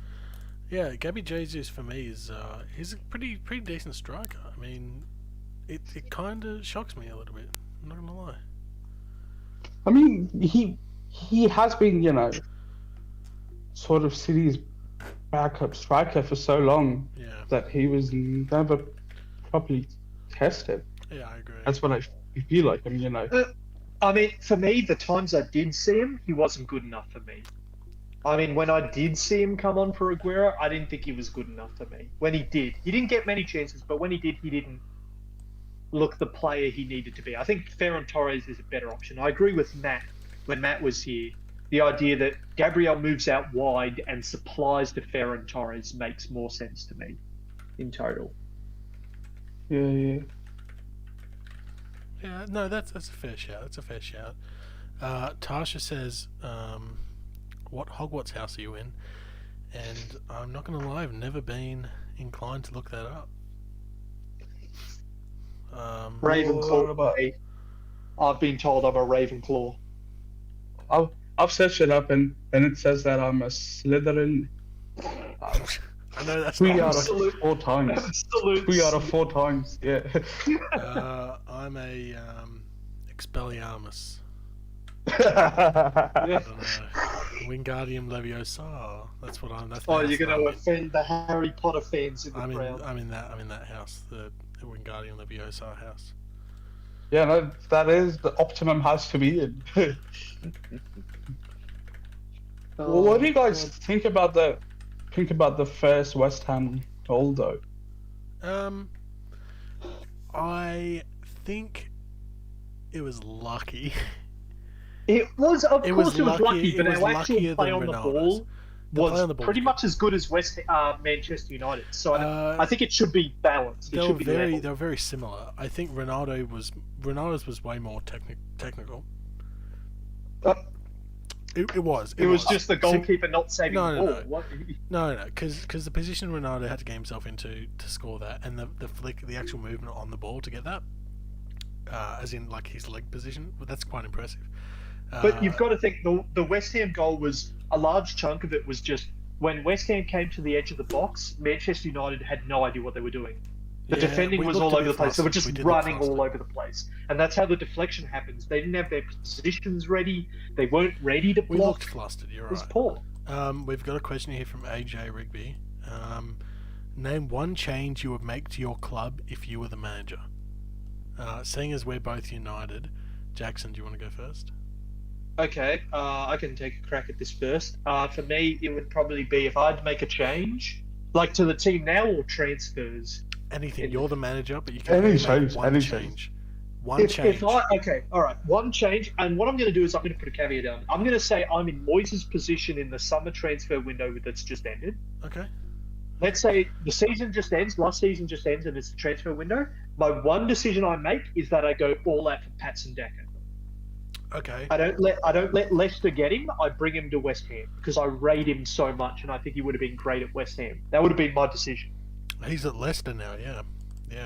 Yeah, Gabby Jesus for me is he's a pretty decent striker. I mean, it kind of shocks me a little bit. I'm not gonna lie. I mean, he has been sort of City's backup striker for so long Yeah. that he was never properly tested. Yeah, I agree. That's what I feel like. I mean, you know. I mean, for me, the times I did see him, he wasn't good enough for me. I mean, when I did see him come on for Aguero, I didn't think he was good enough for me. When he didn't get many chances, but when he did, he didn't look the player he needed to be. I think Ferran Torres is a better option. I agree with Matt when Matt was here. The idea that Gabriel moves out wide and supplies to Ferran Torres makes more sense to me in total. Yeah. Yeah, no, that's a fair shout. That's a fair shout. Tasha says, what Hogwarts house are you in? And I'm not going to lie, I've never been inclined to look that up. Ravenclaw. I've been told I'm a Ravenclaw. I've searched it up and it says that I'm a Slytherin. I know that's 3 not out of 4 times. Absolute 3 out of 4 times. Yeah. I'm a Expelliarmus. Yeah. I don't know. Wingardium Leviosa. That's what I'm. That's Oh, the you're house going to I'm in. offend the Harry Potter fans in the I'm crowd. in that house, the Wingardium Leviosa house. Yeah, no, that is the optimum house to be in. Well, what do you guys think about the first West Ham goal, though? I think it was lucky. It was, of It course, was it was lucky, but it was our actual luckier play than on the Ronaldo's. ball The play was on the ball pretty was much as good as Manchester United. So I think it should be balanced. It They should were be very level. very similar. I think Ronaldo's was way more technical. It was. It was just the goalkeeper not saving No, the no, ball. no. What? No, because the position Ronaldo had to get himself into to score that, and the flick, the actual movement on the ball to get that, as in like his leg position, well, that's quite impressive. But you've got to think the West Ham goal was a large chunk of it was just when West Ham came to the edge of the box, Manchester United had no idea what they were doing. The defending was all over the place. They were just running all over the place. And that's how the deflection happens. They didn't have their positions ready. They weren't ready to block. We looked flustered, you're It was right. poor. We've got a question here from AJ Rigby. Name one change you would make to your club if you were the manager. Seeing as we're both United, Jackson, do you want to go first? Okay, I can take a crack at this first. For me, it would probably be if I'd make a change, like to the team now or transfers. Anything. You're the manager, but you can Any only change, make one any change. One change. Okay, all right, one change. And what I'm going to do is I'm going to put a caveat down. I'm going to say I'm in Moyes' position in the summer transfer window that's just ended. Okay. Let's say the season just ends, last season just ends, and it's the transfer window. My one decision I make is that I go all out for Patson Daka. Okay. I don't let Leicester get him. I bring him to West Ham because I rate him so much, and I think he would have been great at West Ham. That would have been my decision. He's at Leicester now, yeah.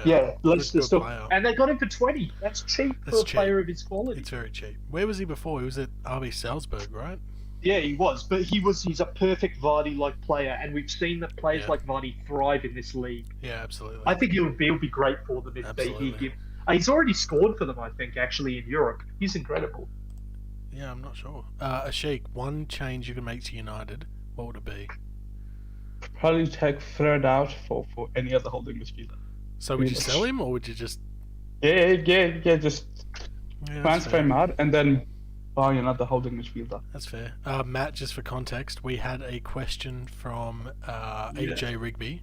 Yeah, Leicester Good still, player. and they got him for 20. That's cheap That's for a cheap. player of his quality. It's very cheap. Where was he before? He was at RB Salzburg, right? Yeah, he was, but he's a perfect Vardy-like player, and we've seen that players like Vardy thrive in this league. Yeah, absolutely. I think he'll be great for them if he give. He's already scored for them, I think, actually in Europe. He's incredible. Yeah, I'm not sure. Ashik, one change you can make to United, what would it be? Probably take Fred out for any other holding midfielder. So would you sell him, or would you just... Yeah, just transfer him out and then buy another holding midfielder. That's fair. Matt, just for context, we had a question from AJ Rigby.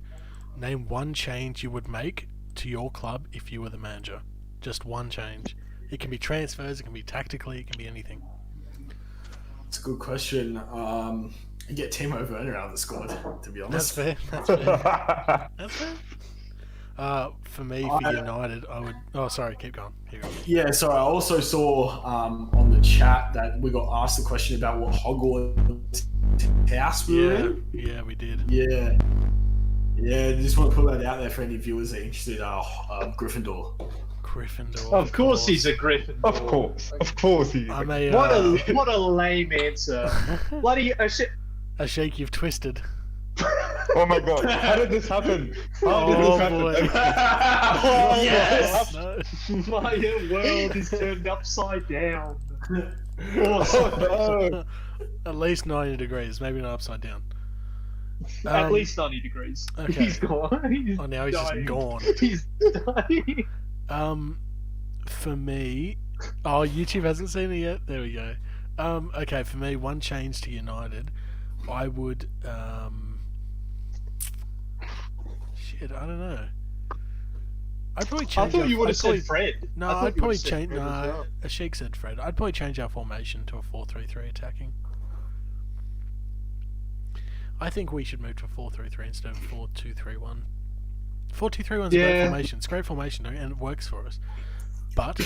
Name one change you would make to your club if you were the manager. Just one change. It can be transfers, it can be tactically, it can be anything. It's a good question. Get Timo Werner out of the squad, to be honest. That's fair. That's fair. That's fair. For me, for United, I would... Oh, sorry, keep going. Yeah, so I also saw on the chat that we got asked a question about what Hogwarts house we were in. Yeah, we did. Yeah, just want to put that out there for any viewers that are interested. Gryffindor. Gryffindor. Of course he's a Gryffindor. Of course he is. I'm a, What a lame answer. Bloody Ashik, you've twisted. Oh my god, how did this happen? Boy. Yes! No. My world is turned upside down. Oh, no. At least 90 degrees, maybe not upside down. At least 90 degrees. Okay. He's gone. He's now he's dying. just gone. He's dying. For me, YouTube hasn't seen it yet. There we go. Okay, for me, one change to United, I would. Shit, I don't know. I'd probably change. I thought you would have said Fred. No, I'd probably change. No, Ashik said Fred. I'd probably change our formation to a 4-3-3 attacking. I think we should move to a 4-3-3 instead of 4-2-3-1. 4-2-3-1 is a great formation. It's a great formation, and it works for us. But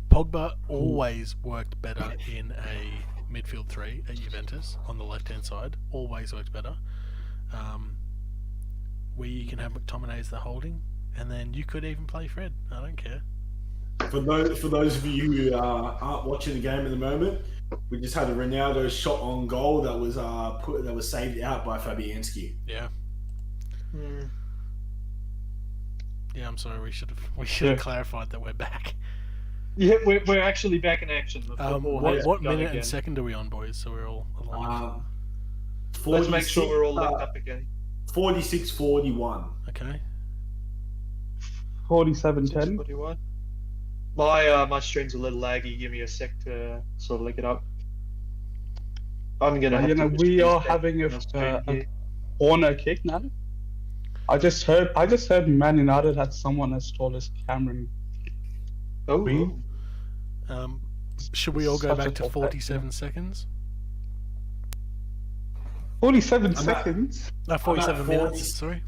Pogba always worked better in a midfield three at Juventus on the left-hand side. Always worked better. We can have McTominay as the holding, and then you could even play Fred. I don't care. For those of you who aren't watching the game at the moment, we just had a Ronaldo shot on goal that was saved out by Fabianski. Yeah. Yeah, I'm sorry. We should have clarified that we're back. Yeah, we're actually back in action. What minute and second are we on, boys? So we're all alive. Let's make sure we're all linked up again. 46-41. Okay. 47-10. My stream's a little laggy. Give me a sec to sort of link it up. I'm gonna. We are having a corner kick now. I just heard Man United had someone as tall as Cameron. Oh. Should we all go back to 47 seconds? 47 seconds? No, 47 minutes, sorry.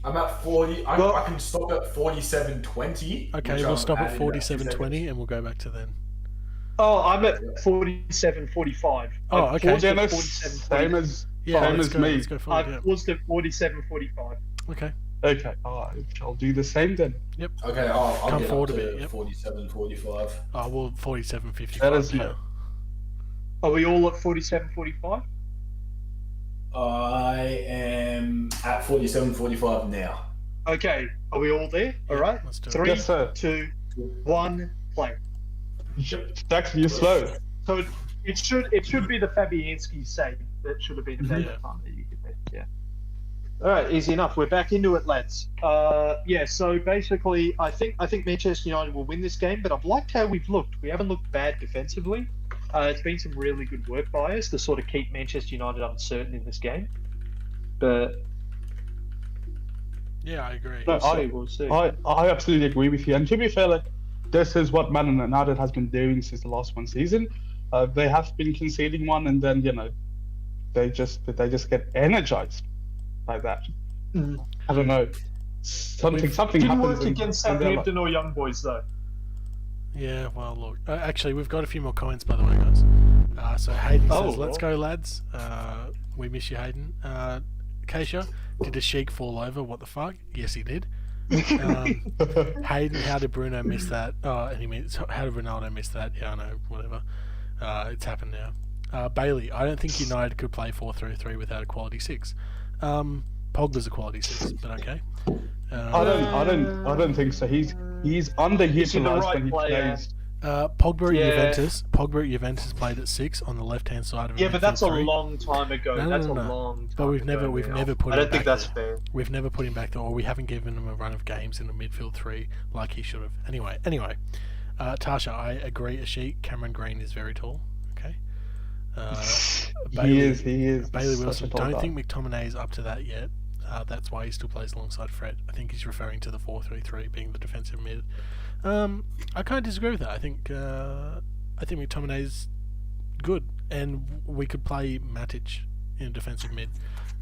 I'm at 40. I can stop at 47:20. Okay, we'll stop at 47:20 and we'll go back to then. Oh, I'm at 47:45. Oh, okay. Same as me. Let's go forward, I was at 47:45. Okay. Okay, I'll do the same then. Yep. Okay, I'll come get forward up a to bit. Yep. 47:45. Oh, well, 47:55 That is now. Are we all at 47:45? I am at 47:45 now. Okay, are we all there? All right. Let's do it. 3, Yes, sir. 2, 1, play. Jackson, you're slow. So it should be the Fabianski save. That should have been a better time that you could make. Yeah. All right, easy enough. We're back into it, lads. So basically, I think Manchester United will win this game, but I've liked how we've looked. We haven't looked bad defensively. It's been some really good work by us to sort of keep Manchester United uncertain in this game. But yeah, I agree. No, we'll see. I absolutely agree with you. And to be fair, this is what Man United has been doing since the last one season. They have been conceding one, and then they just get energized by that. I don't know. Something didn't happens. Work against Southampton or Young Boys though. Yeah, well, look. Actually, we've got a few more comments, by the way, guys. So Hayden says, "Let's go, lads. We miss you, Hayden." Keisha, did a sheik fall over? What the fuck? Yes, he did. Hayden, how did Bruno miss that? Oh, and he means how did Ronaldo miss that? Yeah, I know. Whatever. It's happened now. Bailey, I don't think United could play 4-3-3 without a quality 6. Pogba's a quality 6, but okay. I don't think so. He's underutilized when he plays. Pogba at Juventus played at 6 on the left-hand side of. Yeah, but that's 3. a long time ago. No. That's a long time. But we've never put. I him don't think back that's there. fair. We've never put him back there, or we haven't given him a run of games in the midfield 3 like he should have. Anyway, Tasha, I agree. Ashik, Cameron Green is very tall. Okay. He is. Bailey Such Wilson, a tall don't guy. think McTominay is up to that yet. That's why he still plays alongside Fred. I think he's referring to the 4-3-3 being the defensive mid. I can't disagree with that. I think McTominay's good, and we could play Matic in defensive mid.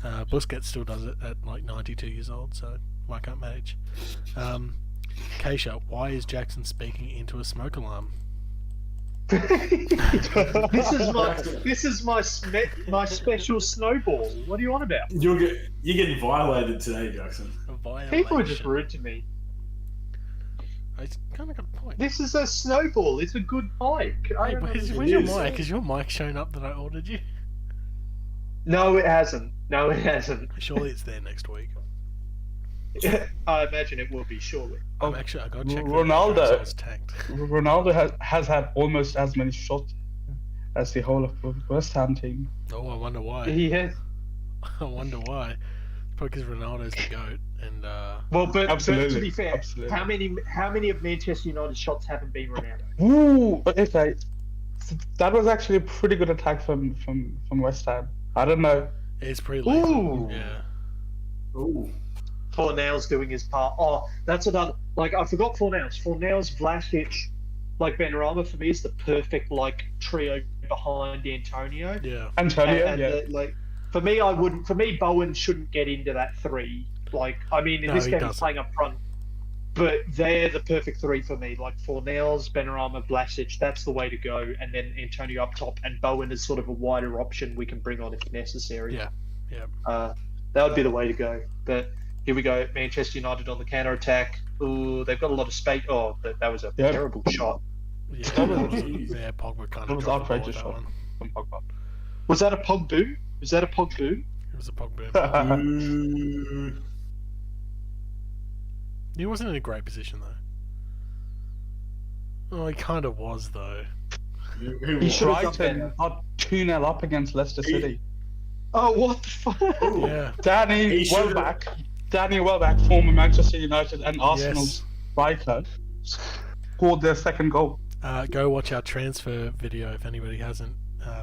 Busquets still does it at like 92 years old, so why can't Matic? Keisha, why is Jackson speaking into a smoke alarm? This is my special snowball. What do you want about? You're getting violated today, Jackson. People are just rude to me. I kind of got a point. This is a snowball. It's a good mic. Where's your mic? Is your mic showing up that I ordered you? No, it hasn't. Surely it's there next week. I imagine it will be, surely. I got to check. Ronaldo was tanked. Ronaldo has had almost as many shots as the whole of the West Ham team. Oh, I wonder why. Yeah. I wonder why. Because Ronaldo's the GOAT, and Well, but Absolutely, to be fair, absolutely. how many of Manchester United shots haven't been Ronaldo? Ooh, okay. That was actually a pretty good attack from West Ham. I don't know. it's pretty lazy. Ooh. Yeah. Ooh. Fornell's doing his part. Oh, that's another. Like, I forgot Fornell's. Fornell's, Vlasic, like Benrahma for me is the perfect like trio behind Antonio. Yeah. Antonio, And, yeah. like for me, I wouldn't. For me, Bowen shouldn't get into that three. Like, I mean, in No, this he game, he's doesn't. playing up front, but they're the perfect three for me. Like Fornell's, Benrahma, Vlasic. That's the way to go. And then Antonio up top, and Bowen is sort of a wider option we can bring on if necessary. Yeah. Yeah. That would be the way to go. But here we go, Manchester United on the counter attack. Ooh, they've got a lot of space. Oh, that was a Yep. terrible shot. Yeah. Jeez. Yeah. Pogba kind That of was dropped the ball with outrageous that shot one. from Pogba. Was that a Pogba? Was that a Pogba? It was a Pogba. Ooh. He wasn't in a great position though. Oh, he kind of was though. Who He was? should have done Brighton better. are 2-0 up against Leicester City. Oh, what the fuck? Yeah. Danny He should've- Welbeck, former Manchester United and Arsenal Yes. striker, scored their second goal. Go watch our transfer video if anybody hasn't.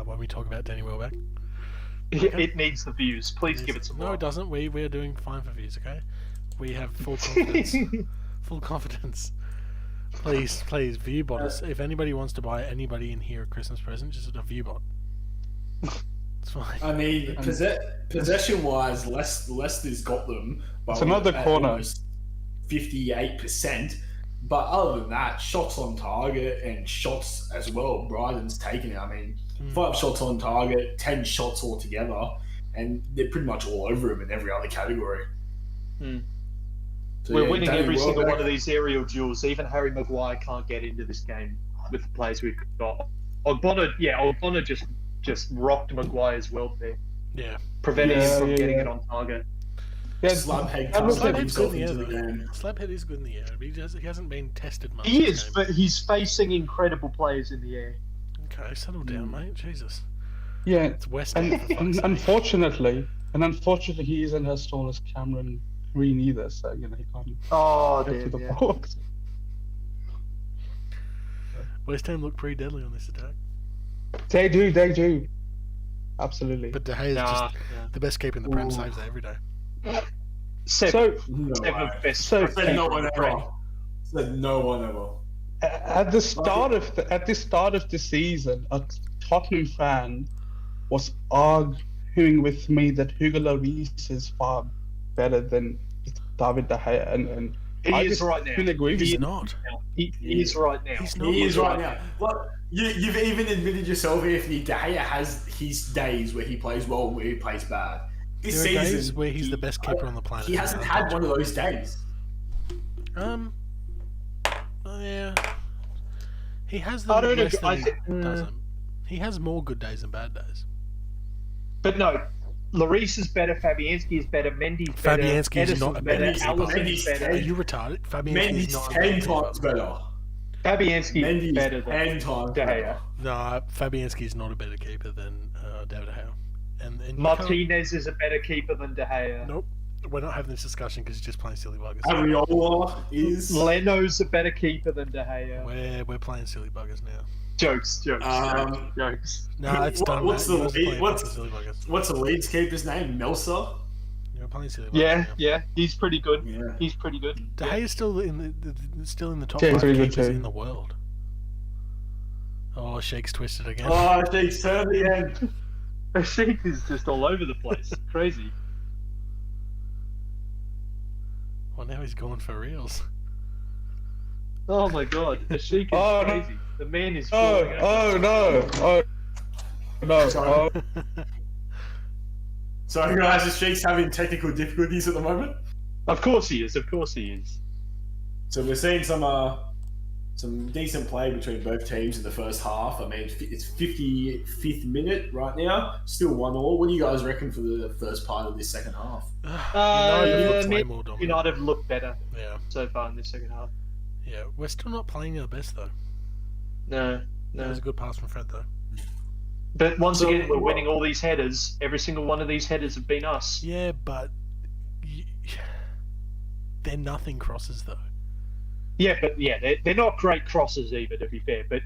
When we talk about Danny Welbeck. It needs the views. Please give it some No, more. it doesn't. We are doing fine for views. Okay. We have full confidence. Full confidence. Please, view bot us. If anybody wants to buy anybody in here a Christmas present, just a view bot. It's fine. I mean, possession-wise, Leicester's got them. But It's another corner. almost 58%. But other than that, shots on target and shots as well. Brighton's taken it. I mean, 5 shots on target, 10 shots altogether, and they're pretty much all over him in every other category. So, We're yeah, winning Danny every single Welbeck- one of these aerial duels. Even Harry Maguire can't get into this game with the players we've got. Ogbonna just rocked Maguire's world there, Yeah. preventing him from Yeah, getting yeah. it on target. Yeah, Slabhead that can't was get it. Slabhead's good himself in the air into the though. game. Slabhead is good in the air. But he hasn't been tested much. He this is, game. but he's facing incredible players in the air. Okay, settle down, mate. Jesus. Yeah, It's West Ham. and, For fuck's and sake. unfortunately, he isn't as tall as Cameron Green either, so he can't Oh, get to the damn, box. West Ham look pretty deadly on this attack. They do. Absolutely. But De Gea's just the best keeper in the Prem, saves it every day. Seventh No way. best. So- Said no one ever. Said no one ever. At the start of the season, a Tottenham fan was arguing with me that Hugo Lloris is far better than David De Gea, and He I is just right now. couldn't agree with He's you. not. He is right now. He's not. He is right now. Well, you've even admitted yourself, Anthony. De Gea has his days where he plays well, where he plays bad. This There are season, days where he's the best keeper on the planet. He hasn't had one of those days. Yeah. He has I them don't less agree. I than thi- he doesn't. He has more good days than bad days. But no, Lloris is better. Fabianski is better. Mendy's better. Fabianski is Ederson's not a better. better keeper. Alisson is Mendy's better. Are you retarded? Fabianski is Mendy's not a 10 better keeper. times better. Fabianski is Mendy's better than 10 times De Gea. better. No, Fabianski is not a better keeper than David De Gea. And you can't- Martinez is a better keeper than De Gea. Nope. We're not having this discussion because he's just playing silly buggers. Ariola is. Leno's a better keeper than De Gea. We're playing silly buggers now. Jokes. Um, Jokes. No, it's done. What's mate. the You guys are lead- playing what's- fucking silly buggers. What's the Leeds keeper's name? Melsa? You're playing silly buggers. Yeah, now. yeah, he's pretty good. Yeah. He's pretty good. De Gea is still in the top Yeah, 5 pretty good keepers too. in the world. Oh, Shake's twisted again. Oh, she's turned again. Sheik is just all over the place. Crazy. Well, now he's going for reals. Oh my god, the Sheik is Oh, no. crazy. The man is falling over. No. Sorry. So, guys, the Sheik's having technical difficulties at the moment. Of course he is. Of course he is. So we're seeing some decent play between both teams in the first half. I mean, it's 55th minute right now, still 1-1. What do you guys reckon for the first part of this second half? United looks way Man more dominant. United look better Yeah, so far in the second half. yeah. We're still not playing our best though. No, That no. was a good pass from Fred though. But once again, we're winning all these headers. Every single one of these headers have been us. Yeah, but they're nothing crosses though. Yeah, but they're not great crosses either, to be fair. But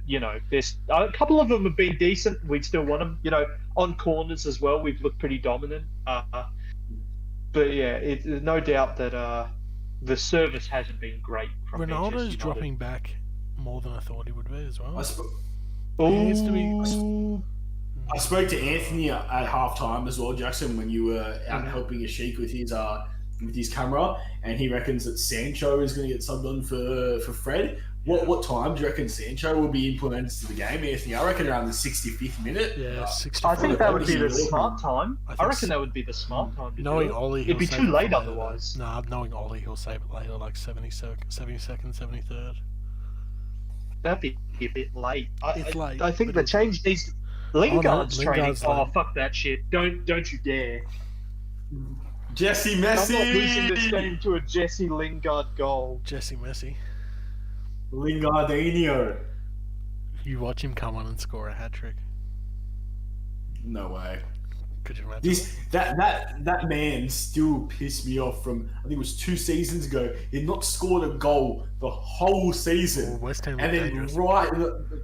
there's a couple of them have been decent. We'd still want them. On corners as well, we've looked pretty dominant. But yeah, there's no doubt that the service hasn't been great. From Ronaldo's dropping back more than I thought he would be as well. I spoke to Anthony at halftime as well, Jackson, when you were out helping Ashik with his camera, and he reckons that Sancho is going to get subbed on for Fred. What time do you reckon Sancho will be implemented to the game, Anthony? I reckon around the 65th minute. Yeah, 65th. I think that would be the smart time. I reckon that would be the smart time. Knowing Ollie, it'd be too late otherwise. Nah, knowing Ollie, he'll save it later, like 72nd, 73rd. That'd be a bit late. It's late. I think the change needs. Lingard's training. Lingard's oh, fuck that shit! Don't you dare. Jesse Messi. I'm not losing this game to a Jesse Lingard goal. Jesse Messi. Lingardinho. You watch him come on and score a hat trick. No way. Could you imagine? That man still pissed me off from, I think it was 2 seasons ago. He had not scored a goal the whole season. West Ham and then right in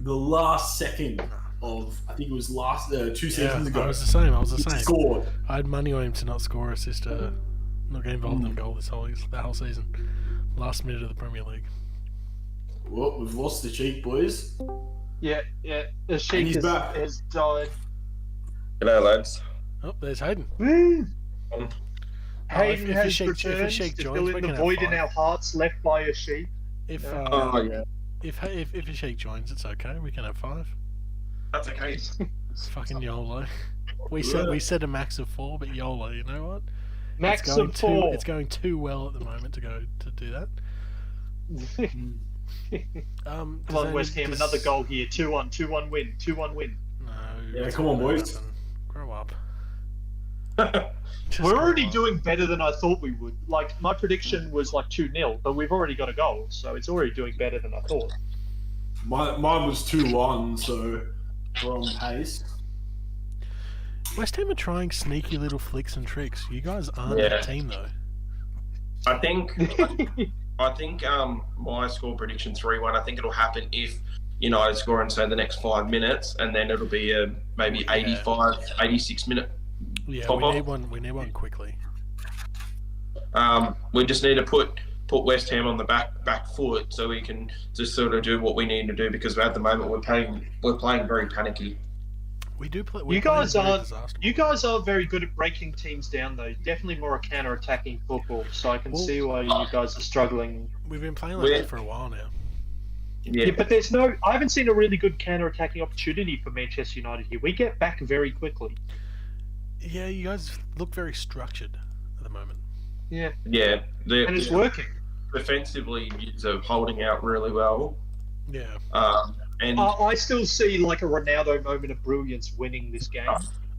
the last second of, I think it was 2 seasons ago. I was the same. He scored. I had money on him to not score, assist, not get involved in a goal that whole season. Last minute of the Premier League. Well, we've lost the cheek, boys. Yeah. The cheek has died. G'day, lads. Oh, there's Hayden. Hayden has returned. If Ashik joins, still in the void in our hearts left by a sheep. If Ashik joins, it's okay. We can have 5. That's okay. It's fucking YOLO. We said a max of 4, but YOLO. You know what? Max of 4. It's going too well at the moment to do that. Come on, West Ham, another goal here. 2-1, 2-1 win, 2-1 win. No. Yeah, come on, boys. Grow up. We're already doing better than I thought we would. Like, my prediction was like 2-0, but we've already got a goal, so it's already doing better than I thought. Mine was 2-1, so we're on pace. West Ham are trying sneaky little flicks and tricks. You guys aren't that team, though. I think my score prediction 3-1. I think it'll happen if United score in, say, the next 5 minutes, and then it'll be a maybe 85, 86 minute. Yeah, we need one quickly. We just need to put West Ham on the back foot so we can just sort of do what we need to do, because at the moment we're playing very panicky. We do play. You guys are very good at breaking teams down, though. Definitely more a counter-attacking football, so I can see why you guys are struggling. We've been playing like that for a while now. Yeah, but I haven't seen a really good counter-attacking opportunity for Manchester United here. We get back very quickly. Yeah, you guys look very structured at the moment. Yeah. Yeah. And it's working. Defensively, you're holding out really well. Yeah. And I still see like a Ronaldo moment of brilliance winning this game.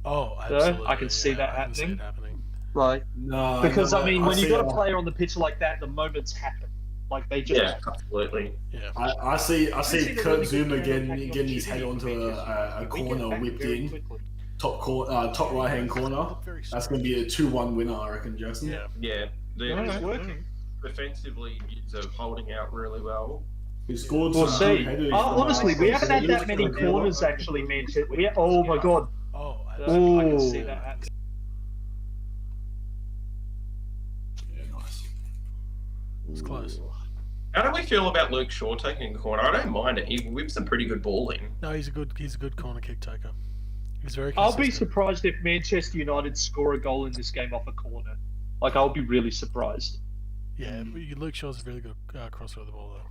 Oh, absolutely. I can see that happening. See it happening. Like, no, because when you've got a player on the pitch like that, the moments happen. Like they just. Yeah, absolutely. Yeah. I see Kurt Zuma getting his head onto a corner whipped in. Top right hand corner. That's going to be a 2-1 winner, I reckon, Jackson. Yeah. It's working. Defensively, you're holding out really well. He scored we'll see. Honestly, we haven't had that many corners actually, man. Oh my god. Oh, I can see that happening. Yeah, nice. It's close. How do we feel about Luke Shaw taking a corner? I don't mind it. He whips some pretty good ball in. No, he's a good corner kick taker. He's very consistent. I'll be surprised if Manchester United score a goal in this game off a corner. Like, I'll be really surprised. Yeah, Luke Shaw's a really good crosser of the ball, though.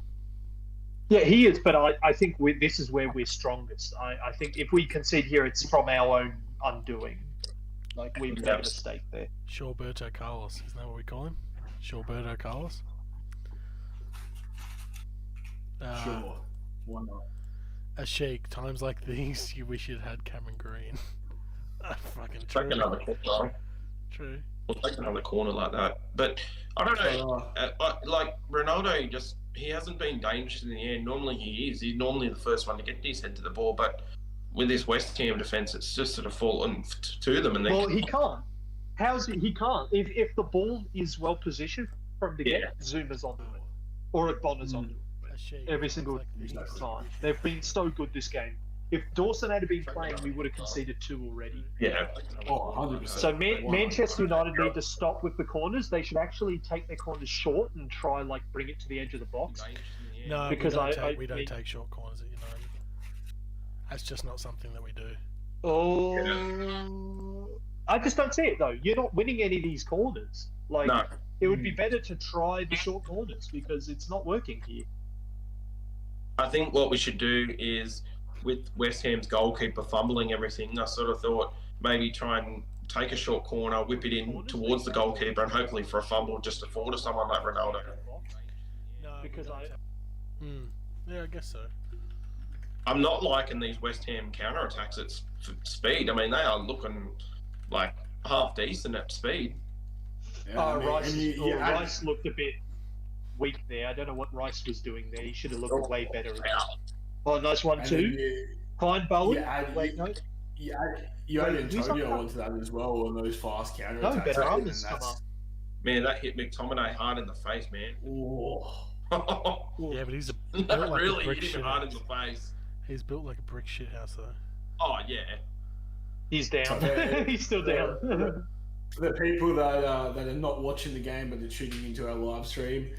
Yeah, he is, but I think this is where we're strongest. I think if we concede here, it's from our own undoing. Like, we've made a mistake there. Shawberto Carlos, isn't that what we call him? Shawberto Carlos? Sure. Why not? Ashik, times like these, you wish you'd had Cameron Green. Fucking true. Take another corner. True. We'll take another corner like that. But, I don't know, like, Ronaldo he hasn't been dangerous in the air. Normally he is. He's normally the first one to get his head to the ball. But with this West Ham defence, it's just sort of fallen to them. And well, he can't. How's it? He can't. If the ball is well positioned from the get, Zuma's onto it, or Bonner's onto it every single time. They've been so good this game. If Dawson had been playing, we would have conceded 2 already. Yeah. Oh, 100%. So Manchester United need to stop with the corners. They should actually take their corners short and try like bring it to the edge of the box. No, because we don't take short corners at United. That's just not something that we do. Oh, I just don't see it though. You're not winning any of these corners. Like it would be better to try the short corners because it's not working here. I think what we should do is, with West Ham's goalkeeper fumbling everything, I sort of thought maybe try and take a short corner, whip it in towards the goalkeeper, and hopefully for a fumble just to fall to someone like Ronaldo. No, because yeah, I guess so. I'm not liking these West Ham counter-attacks at speed. I mean, they are looking like half decent at speed. Yeah, Rice looked a bit weak there. I don't know what Rice was doing there. He should have looked way better. Oh, nice one too. Fine Bowen. You add Antonio onto that as well on those fast counter attacks. No better arms come up. Man, that hit McTominay hard in the face, man. Yeah, but he's That really hit him hard in the face. He's built like a brick shithouse though. Oh yeah. He's down. He's still down. The people that are not watching the game but they're tuning into our live stream,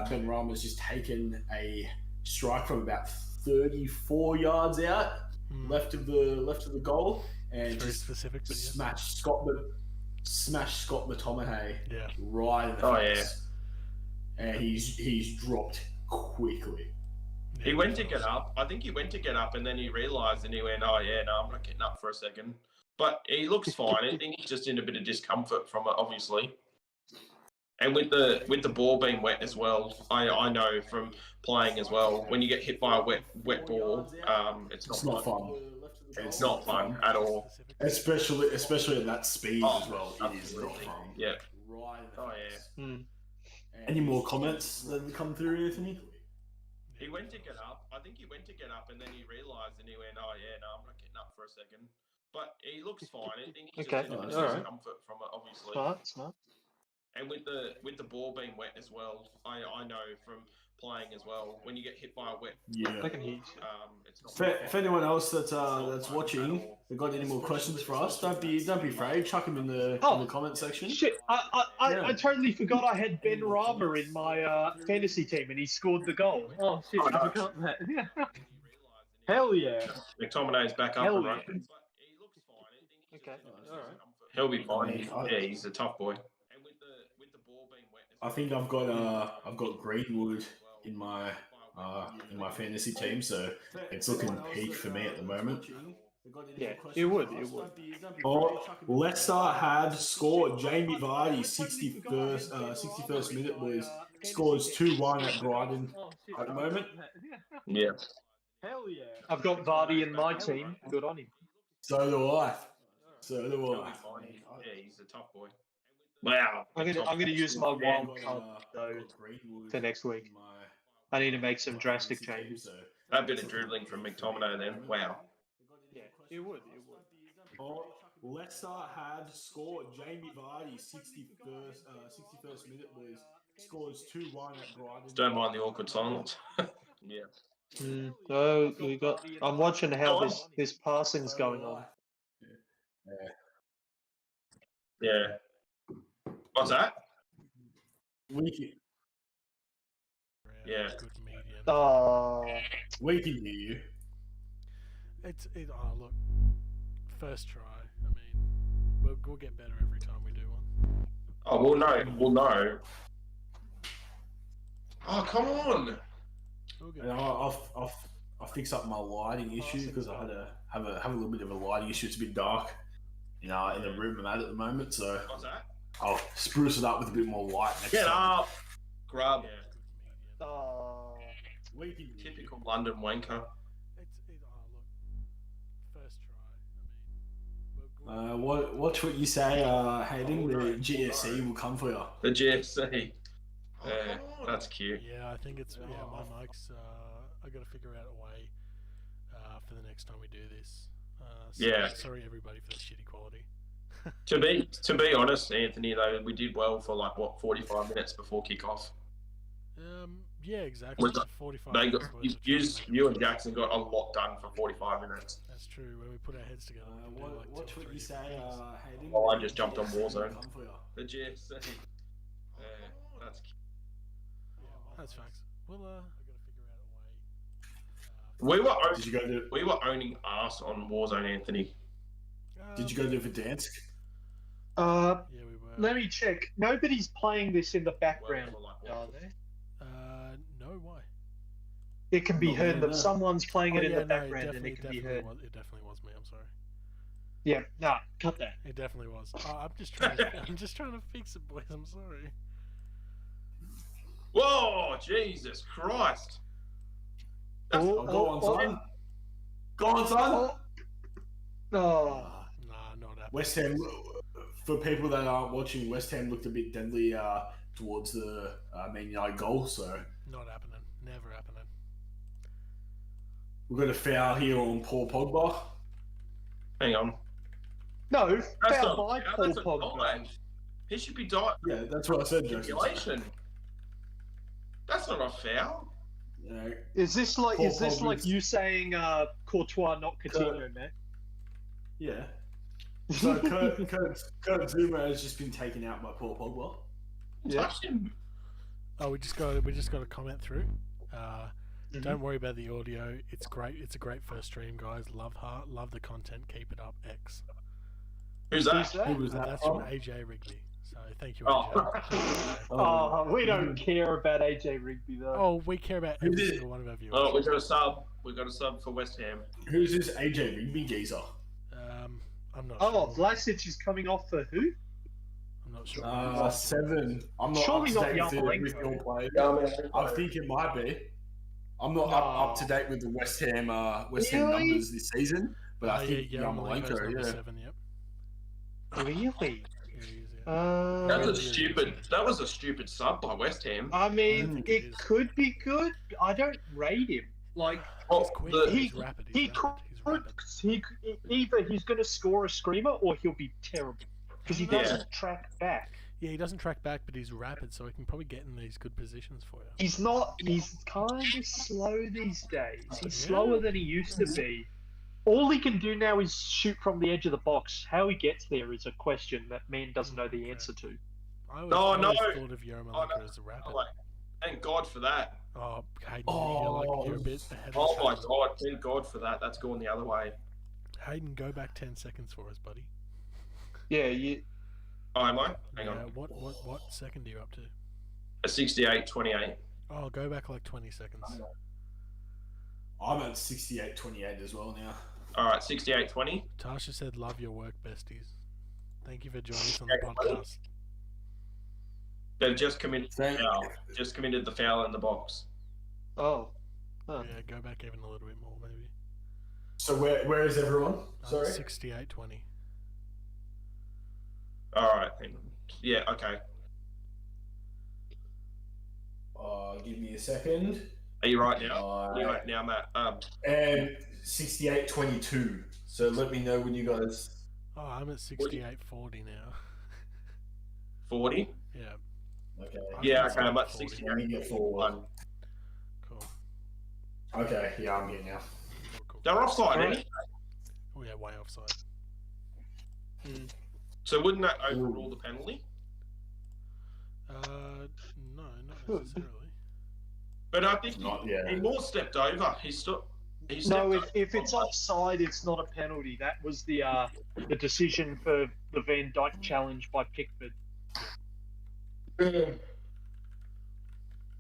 Ben Rama's just taken a strike from about 34 yards out, left of the goal, and just specific, smashed Scott McTominay right in the face. And he's dropped quickly. He went to get up. I think he went to get up, and then he realised, and he went, "Oh yeah, no, I'm not getting up for a second." But he looks fine. I think he's just in a bit of discomfort from it, obviously. And with the ball being wet as well, I know from playing as well. When you get hit by a wet ball, it's not fun. It's not fun at all. Especially at that speed as well. It is not fun. Yeah. Right. Oh yeah. Any more comments that come through, Anthony? He went to get up. I think he went to get up, and then he realised, and he went, "Oh yeah, no, I'm not getting up for a second." But he looks fine. I think he's just in a bit of discomfort from it, obviously. Smart. And with the ball being wet as well, I know from playing as well. When you get hit by a wet, it's not. If anyone else that's watching, they've got any more questions for us, don't be afraid. Chuck them in the comment section. Shit, I totally forgot I had Ben Rama in my fantasy team and he scored the goal. Oh shit, I forgot that. Hell yeah. McTominay's back up and running. Okay, alright. He'll be fine. Yeah, he's a tough boy. I think I've got Greenwood in my fantasy team, so it's looking peak for me at the moment. Yeah, it would. Oh, Leicester had scored. Jamie Vardy, 61st minute, boys. Scores 2-1 at Brighton at the moment. Yeah. Hell yeah. I've got Vardy in my team. Good on him. So do I. Yeah, he's a tough boy. Wow. I'm gonna use my wild card though for next week. I need to make some drastic changes. A bit of dribbling from McTominay then. Wow. Yeah, it would. Oh, Leicester had scored. Jamie Vardy, 61st minute, boys. Scores 2-1 at Brighton. Don't mind the awkward silence. Yeah. So I'm watching how this passing's going on. Yeah. What's that? Yeah. We can hear you. Look, first try. I mean, we'll get better every time we do one. Oh, we'll know. Oh, come on. I'll fix up my lighting issue because I had to have a little bit of a lighting issue. It's a bit dark, in the room I'm at the moment. So what's that? I'll spruce it up with a bit more light next time. Get up, grub. Typical London wanker. Watch what you say, Hayden. The GSC will come for you. The GSC. Yeah, that's cute. Yeah, I think it's my mic's. I got to figure out a way for the next time we do this. Sorry everybody for the shitty quality. To be honest, Anthony, though, we did well for 45 minutes before kickoff. Yeah, exactly. 45 minutes. You and Jackson got a lot done for 45 minutes. That's true. When we put our heads together, we can do like watch what you say, Hayden. I just jumped on Warzone. The GFC. Yeah, that's cute. That's facts. Well, I've got to figure out a way. We were owning arse on Warzone, Anthony. Did you go to Verdansk? Yeah, we were. Let me check. Nobody's playing this in the background, are they? No, why? It can be heard that someone's playing it in the background, and it can be heard. It definitely was me. I'm sorry. Yeah, nah, cut that. It definitely was. I'm just trying. I'm just trying to fix it, boys. I'm sorry. Whoa, Jesus Christ! Go on, son. Go on, son. Oh. Nah, not happening. West Ham. For people that aren't watching, West Ham looked a bit deadly towards the Man United goal. So not happening. Never happening. We've got a foul here on Paul Pogba. Hang on. No, That's foul by not, Paul that's a Pogba. dive. He should be dive. Yeah, that's what I said, Jackson. Regulation. That's not a foul. Yeah. Is this like you saying Courtois, not Coutinho, man? Yeah. So Kurt Zuma has just been taken out by Paul Pogba. Touched him. Oh, we just got a comment through. Don't worry about the audio. It's great. It's a great first stream, guys. Love the content. Keep it up. X. Who's that? Who was that? That's from AJ Rigby. So thank you, AJ. We don't care about AJ Rigby though. Oh, we care about every single one of our viewers. Oh, we got a sub. We got a sub for West Ham. Who's this AJ Rigby geezer? I'm not sure. Vlasic is coming off for who? I'm not sure. 7. I'm not surely up to not date with the original players. I think it might be. I'm not up to date with the West Ham numbers this season, but I think Yarmolenko, number 7, yep. Really? That was a stupid sub by West Ham. I mean, it could be good. I don't rate him. Like, he's rapid. Either he's going to score a screamer or he'll be terrible because he doesn't track back. Yeah, he doesn't track back, but he's rapid, so he can probably get in these good positions for you. He's kind of slow these days. He's slower than he used to be. All he can do now is shoot from the edge of the box. How he gets there is a question that man doesn't know the answer to. I always thought of Yarmolenko as a rapid. Thank God for that. Oh, Hayden, you're a bit ahead of Oh my God, thank God for that. That's going the other way. Hayden, go back 10 seconds for us, buddy. Yeah, you... Oh, am I? Hang on. What second are you up to? A 68-28. Oh, go back like 20 seconds. I'm at 68-28 as well now. Alright, 68-20. Tasha said, love your work, besties. Thank you for joining us on the podcast. They've just committed the foul. Just committed the foul in the box. Oh. Huh. Yeah, go back even a little bit more, maybe. So where is everyone? Sorry? 68-20. Alright. Yeah, okay. Give me a second. Are you right now? Are you right now, Matt? And 68-22. So let me know when you guys... Oh, I'm at 68-40 now. 40? Yeah. Okay. I'm at 68-41. Cool. Okay, yeah, I'm here now. Cool. They're offside, anyway. Oh, yeah, way offside. So wouldn't that overrule the penalty? No, not necessarily. But I think he more stepped over. If it's offside, it's not a penalty. That was the decision for the Van Dijk challenge by Pickford.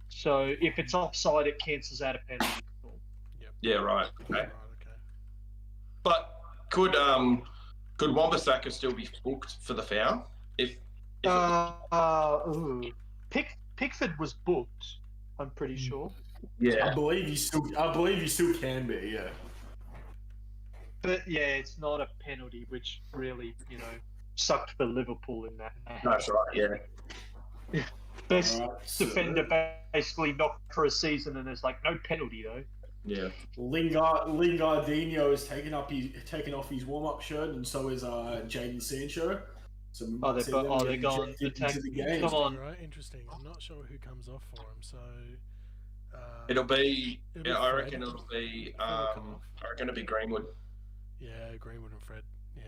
So if it's offside, it cancels out a penalty. Yep. Yeah, right. Okay. Right, okay. But could Wan-Bissaka still be booked for the foul? Pickford was booked. I'm pretty sure. Yeah, I believe you still can be. Yeah. But yeah, it's not a penalty, which really, sucked for Liverpool in that. That's right. Yeah. Best defender basically knocked for a season, and there's no penalty though. Yeah. Lingardinho has taken off his warm-up shirt, and so is Jadon Sancho. So we might see them they're get gone. injected into the game. Come on. Right, interesting. I'm not sure who comes off for him, so... It'll be. It'll be I Fred. reckon it'll be. I reckon it'll be Greenwood. Yeah, Greenwood and Fred. Yeah,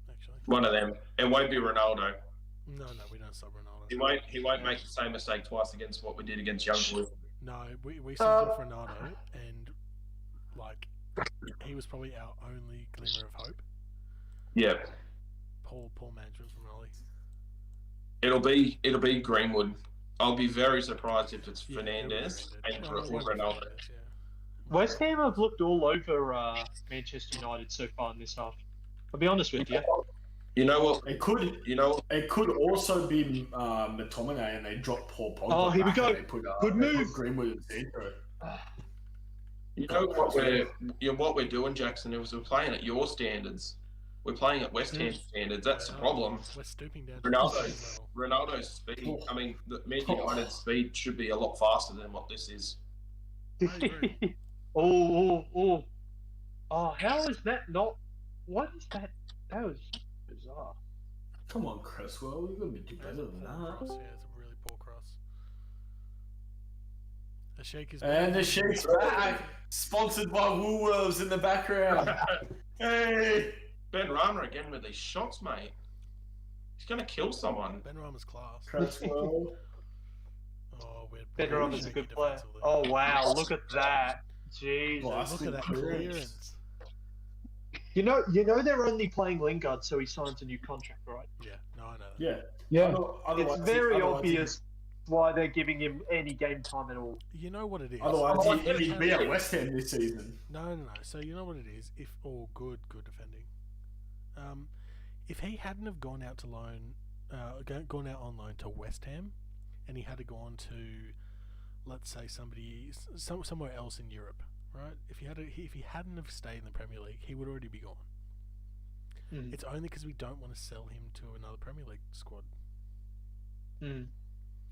actually. One of them. It won't be Ronaldo. No, we don't stop Ronaldo. He won't make the same mistake twice against what we did against Young Boys. No, we subbed off Ronaldo, and like he was probably our only glimmer of hope. Yeah. Poor management from Ollie. It'll be Greenwood. I'll be very surprised if it's Yeah, Fernandes and No, it won't be Ronaldo. Fernandes, yeah. West Ham have looked all over Manchester United so far in this half. I'll be honest with you. You know what? It could also be McTominay, and they drop Paul Pogba. Oh, here we go. They put, Good they move. put Greenwood and Sancho. You know what we're doing, Jackson, is we're playing at your standards. We're playing at West Ham standards. That's the problem. We're stooping down to the same level. Ronaldo's speed. I mean, the Man United's speed should be a lot faster than what this is. I agree. Oh, how is that not? What is that? That was bizarre. Come on, Cresswell. You're going to do better than Cross, that. yeah, it's a really poor cross. The shake is And the shake's back. Sponsored by Woolworths in the background. Hey! Ben Rama again with these shots, mate. He's going to kill someone. Ben Rama's class. Cresswell. Oh, we're Ben really Rama's a shaky good player. defensively. Oh wow, look at that. Jesus. Look at that clearance. You know they're only playing Lingard so he signs a new contract, right? Yeah, no, I know that. Yeah. Yeah. It's very obvious why they're giving him any game time at all. You know what it is? Otherwise, he'd be at West Ham this season. No. So you know what it is? Good defending. If he hadn't have gone out to loan, gone out on loan to West Ham, and he had to go on to, let's say, somewhere else in Europe, right? If he hadn't have stayed in the Premier League, he would already be gone. Mm. It's only because we don't want to sell him to another Premier League squad. Mm.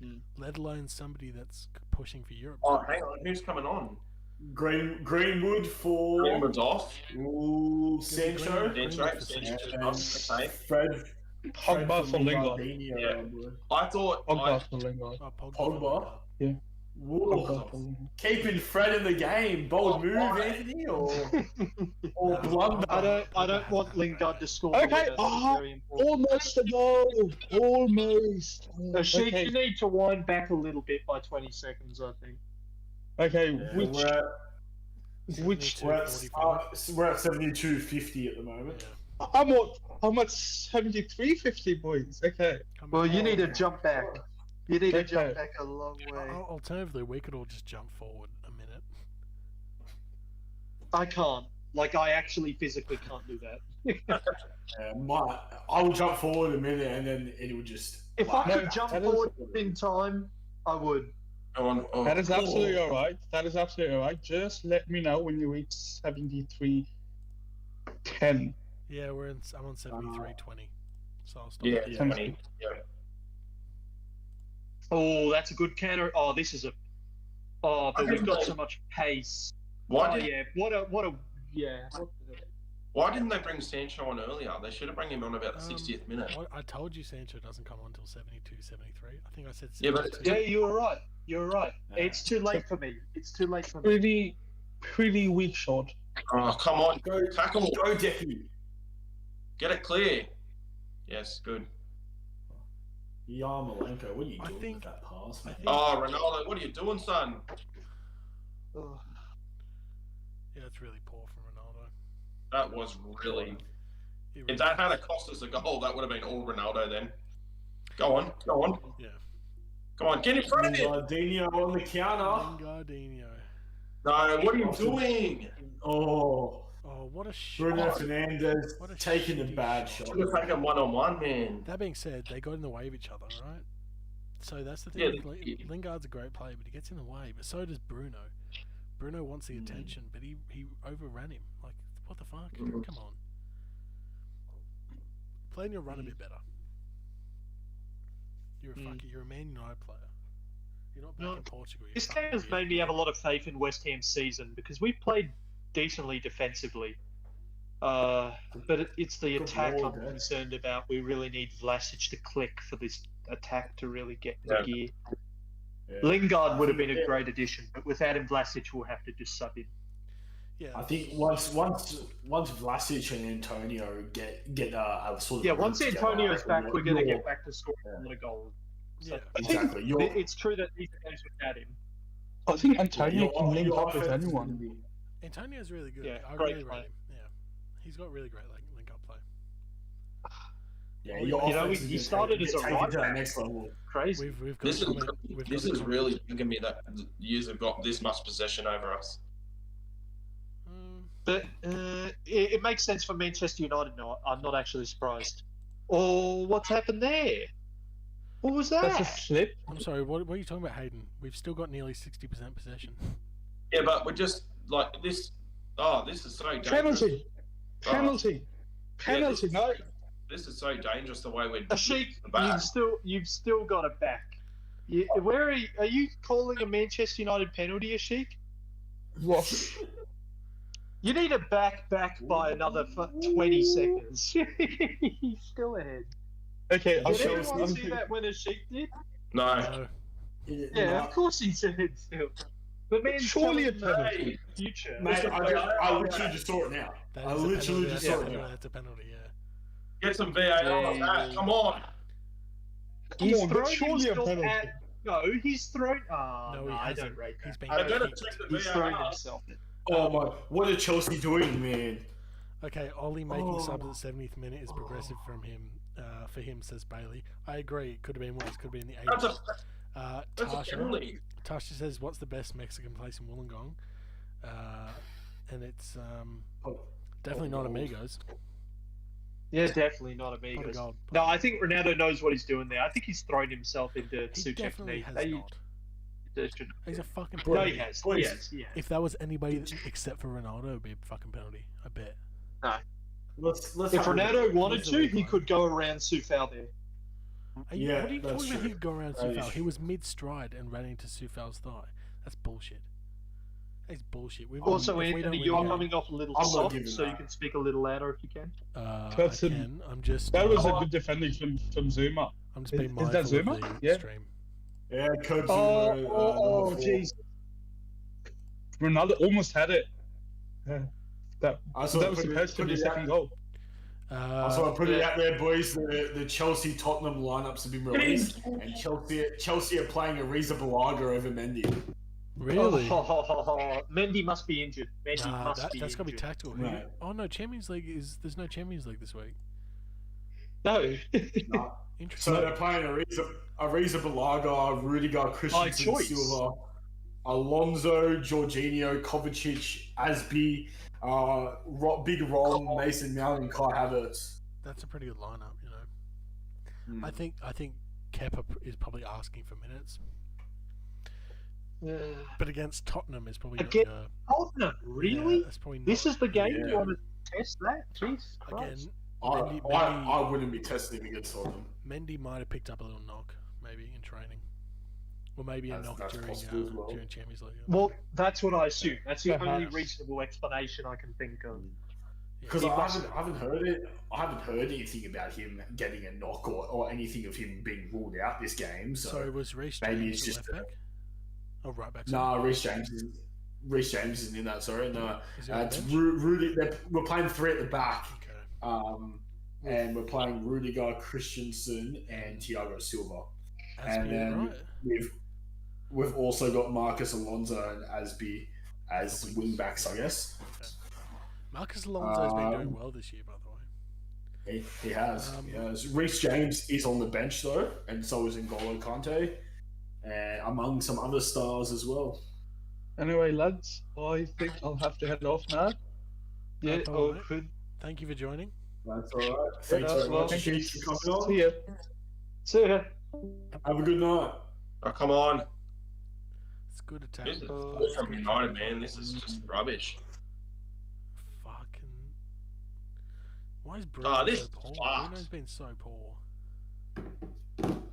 Mm. Let alone somebody that's pushing for Europe. Oh, hang on. Who's coming on? Greenwood for Greenwood's off. Sancho. Okay. Fred. Pogba for Lingard. Yeah. I thought. Pogba for Lingard. Oh, Pogba. Yeah. Whoa. Pogba for Lingard. Keeping Fred in the game. Bold move, Anthony, or blunder. I don't want Lingard to score. Okay. Very important. Almost a goal. Almost. So Sheik, Okay. you need to wind back a little bit by 20 seconds, I think. Okay. Yeah, Which we're at 72.50 at the moment. Yeah. I'm at 73.50 points. Okay. Well, you need to jump back. You need to Okay. jump back a long way. Alternatively, we could all just jump forward a minute. I can't. Like, I actually physically can't do that. I will jump forward a minute, and then it will just. If I No, could jump that is- forward in time, I would. Go on. Oh. That is absolutely all right. That is absolutely all right. Just let me know when you reach 73.10. Yeah, I'm on 73.20, so I'll stop. Yeah, there. Yeah. 20. Yeah. Oh, that's a good counter. Oh, this is a. Oh, but we've got so much pace. Why Oh, did yeah. Yeah. Why didn't they bring Sancho on earlier? They should have brought him on about the 60th minute. I told you Sancho doesn't come on until 72, 73. I think I said Yeah, 72. but Yeah, you were right. You're right. It's too late for me. It's too late for me. Pretty weak shot. Oh, come on. Go Tackle. Go, Decky. Get it clear. Yes, good. Yarmolenko, what are you I doing think- with that pass, man? Oh, Ronaldo, what are you doing, son? Ugh. Yeah, it's really poor from Ronaldo. That was really. It If really- that had cost us a goal, that would have been all Ronaldo then. Go on. Yeah. Come on, get in front of him. Lingardinho on the counter. Lingardinho. No, what are you doing? Oh, Oh, what a Bruno shot. Fernandes What a taking a shitty bad shot. shot. Should have taken one-on-one, man. That being said, they got in the way of each other, right? So that's the thing. Yeah, Lingard's a great player, but he gets in the way. But so does Bruno. Bruno wants the attention, but he overran him. Like, what the fuck? Come on. Plan your run a bit better. You're a Man United player. You're not back in Portugal. This game has made me have a lot of faith in West Ham's season because we played decently defensively. But it's the attack I'm concerned about. We really need Vlasic to click for this attack to really get into gear. Yeah. Lingard would have been a great addition, but without him, Vlasic will have to just sub in. Yeah, I think once Vlasic and Antonio get a sort of once Antonio's back, we're going to get back to scoring a lot of goals. yeah, exactly. It's true that these games without him. I think Antonio can link up with anyone. Antonio's really good. Yeah, I great really play. rate him. Yeah, he's got really great link up play. Yeah, he started as a right to the back. next level. Crazy. We've got This a comment. this is really giving me that years have got this much possession over us. But it makes sense for Manchester United now. I'm not actually surprised. Oh, what's happened there? What was that? That's a slip. I'm sorry. What are you talking about, Hayden? We've still got nearly 60% possession. Yeah, but we're just like this. Oh, this is so dangerous. Penalty. No. This is so dangerous the way we're. Ashik, back. you've still got it back. Where are you calling a Manchester United penalty, Ashik? What? You need a back by another 20 seconds. He's still ahead. Okay, Did anyone see that when Ashik did? No. Yeah, of course he's ahead still. But man, surely a penalty. Future. Mate, I literally just saw it now. I literally just saw it now. That's a penalty. Yeah. Get some VAR on that. Come on. He's but thrown surely a himself penalty. at. No, he's thrown. No, he I hasn't. don't rate that. He's been. I better check the He's thrown VAR. himself. Oh my! What are Chelsea doing, man? Okay, Ollie making subs at 70th minute is progressive from him. For him, says Bailey. I agree. It could have been worse. Could have been the 80s. That's a penalty. Tasha says, "What's the best Mexican place in Wollongong?" And it's definitely not Amigos. Yeah, definitely not Amigos. No, I think Ronaldo knows what he's doing there. I think he's thrown himself into He Suchek's definitely knee. has not. Should... He's a fucking No, penalty. he has. Please. He has. If that was anybody except for Ronaldo, it'd be a fucking penalty. I bet. No. Let's If Ronaldo wanted Let's to, have a he look. could go around Sufal there. What are you that's talking about? true. He'd go around That is Sufal. He true. was mid-stride and ran into Sufal's thigh. That's bullshit. That's bullshit. Also, if we don't Anthony, win you're the coming off a little I'm not soft, giving so you that. can speak a little louder if you can. I That's a- can. I'm just. That was a good defending from Zuma. I'm just being is mindful that Zuma? of the Yeah. stream. Yeah, Code Oh, Zuma, jeez. Ronaldo almost had it. Yeah. That I was supposed to be a second goal. So I put it out there, boys. The Chelsea Tottenham lineups have been released, and Chelsea are playing Ariza Balaga over Mendy. Really? Mendy must be injured. Mendy must be that's got to be injured. tactical. Right. Oh no, Champions League there's no Champions League this week. No. Interesting. So they're playing Ariza Balaga, Rudiger, Christensen, choice. Silva, Alonso, Jorginho, Kovacic, Asby, Big Ron, Mason Mount, and Kai Havertz. That's a pretty good lineup, you know. I think Kepa is probably asking for minutes, but against Tottenham is probably Again, not. Tottenham, really? Yeah, that's probably This not, is the game Yeah. you want to test that? Jeez Christ. again. I wouldn't be testing against Tottenham. Mendy might have picked up a little knock, maybe in training, or maybe a knock That's during possible as well. during Champions League. Well, that's what I assume. That's the only Perhaps. reasonable explanation I can think of. Because I haven't heard it. I haven't heard anything about him getting a knock or anything of him being ruled out this game. So was Reece maybe James it's the just left back? Oh, right back. sorry. No, Reece James isn't in that. Sorry, no. Is he on the It's bench? Rudy. We're playing three at the back, Okay. and we're playing Rudiger, Christensen, and Thiago Silva. That's And then right. we've also got Marcus Alonso and Asby as wing backs, I guess. Marcus Alonso's been doing well this year, by the way. He has. Reece James is on the bench though, and so is N'Golo Kante, and among some other stars as well. Anyway, lads, I think I'll have to head off now. Yeah, all right. good. Thank you for joining. That's all right. Thanks very well, much. thank you. Thanks for coming on. See ya. See ya. Have a good night. Oh, come on. It's good attack. This is but bull from United, man. This is just rubbish. fucking. Why is Bruno this so poor? sucks. Bruno's been so poor.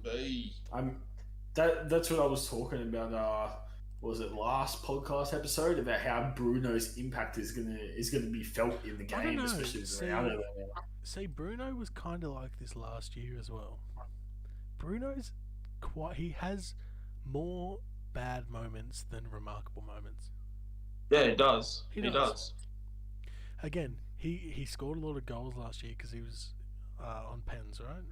Hey. That's what I was talking about. Was it last podcast episode about how Bruno's impact is gonna be felt in the game, especially with Ronaldo. See, Bruno was kind of like this last year as well. He has more bad moments than remarkable moments. Yeah, he does. He does. Again, he scored a lot of goals last year because he was on pens, right?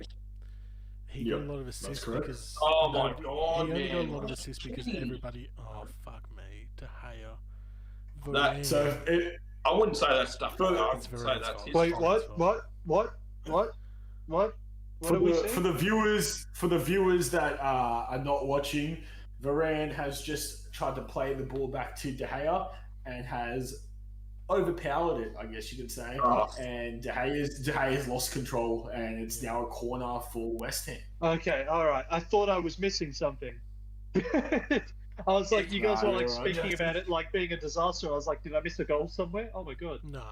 He got a lot of assists because... Oh my god, He only got a lot of assists because everybody... Oh, fuck me. De Gea. I wouldn't say that stuff. It's very Wait, what? What are we saying? For the viewers that are not watching, Varane has just tried to play the ball back to De Gea and has overpowered it, I guess you could say. And De Gea's lost control, and it's now a corner for West Ham. Okay, all right. I thought I was missing something. I was like, you guys were like speaking about it like being a disaster. I was like, did I miss a goal somewhere? Oh my god. No.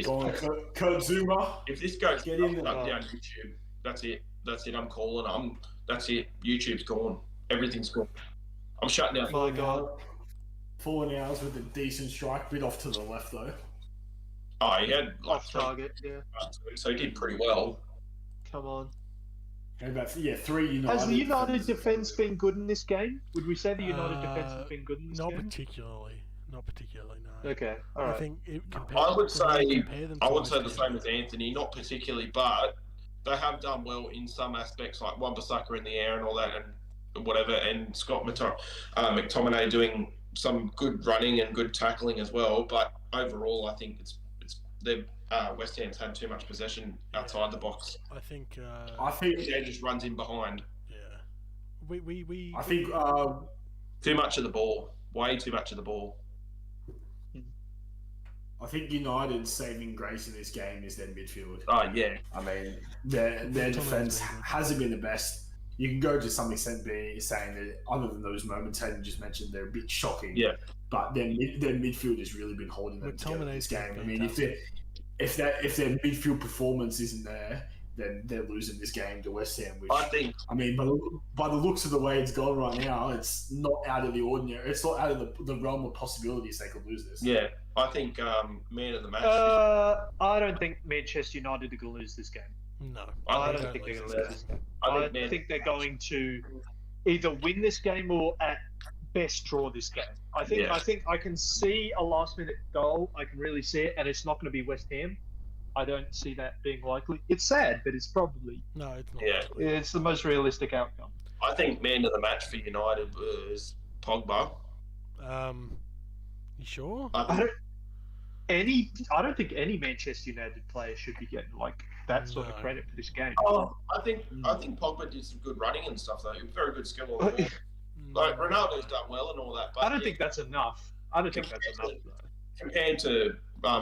Go on, Kurt Zuma. If this goes down YouTube, that's it. I'm calling. That's it. YouTube's gone. Everything's gone. I'm shutting down. My god. 4 hours with a decent strike, bit off to the left though. Oh, he had like Off target, yeah. So he did pretty well. Come on. And about 3 United. Has the United defence been good in this game? Would we say the United defence has been good in this game? Not particularly, no. Okay, all right. I think I would say the same as Anthony, not particularly, but they have done well in some aspects, like Wan-Bissaka in the air and all that, and whatever, and Scott McTominay doing some good running and good tackling as well. But overall, I think West Ham's had too much possession outside the box. I think they just runs in behind. Yeah, I think too much of the ball, way too much of the ball. I think United's saving grace in this game is their midfield. Oh yeah, I mean their defense hasn't been the best. You can go to some extent saying that other than those moments Hayden just mentioned, they're a bit shocking. Yeah, but their midfield has really been holding them together in this game. I mean, if their midfield performance isn't there, then they're losing this game to West Ham. Which by the looks of the way it's gone right now, it's not out of the ordinary. It's not out of the realm of possibilities they could lose this. Yeah, I think man of the match. I don't think Manchester United are going to lose this game. No, I don't think they're going to lose this game. I think they're going to either win this game or at best draw this game. I think I can see a last-minute goal. I can really see it, and it's not going to be West Ham. I don't see that being likely. It's sad, but it's probably it's not. Yeah, it's the most realistic outcome. I think man of the match for United is Pogba. You sure? I don't think any Manchester United player should be getting like that sort of credit for this game. I think Pogba did some good running and stuff though. Very good skill on the ball. Like Ronaldo's done well and all that, but I don't think that's enough. Compared to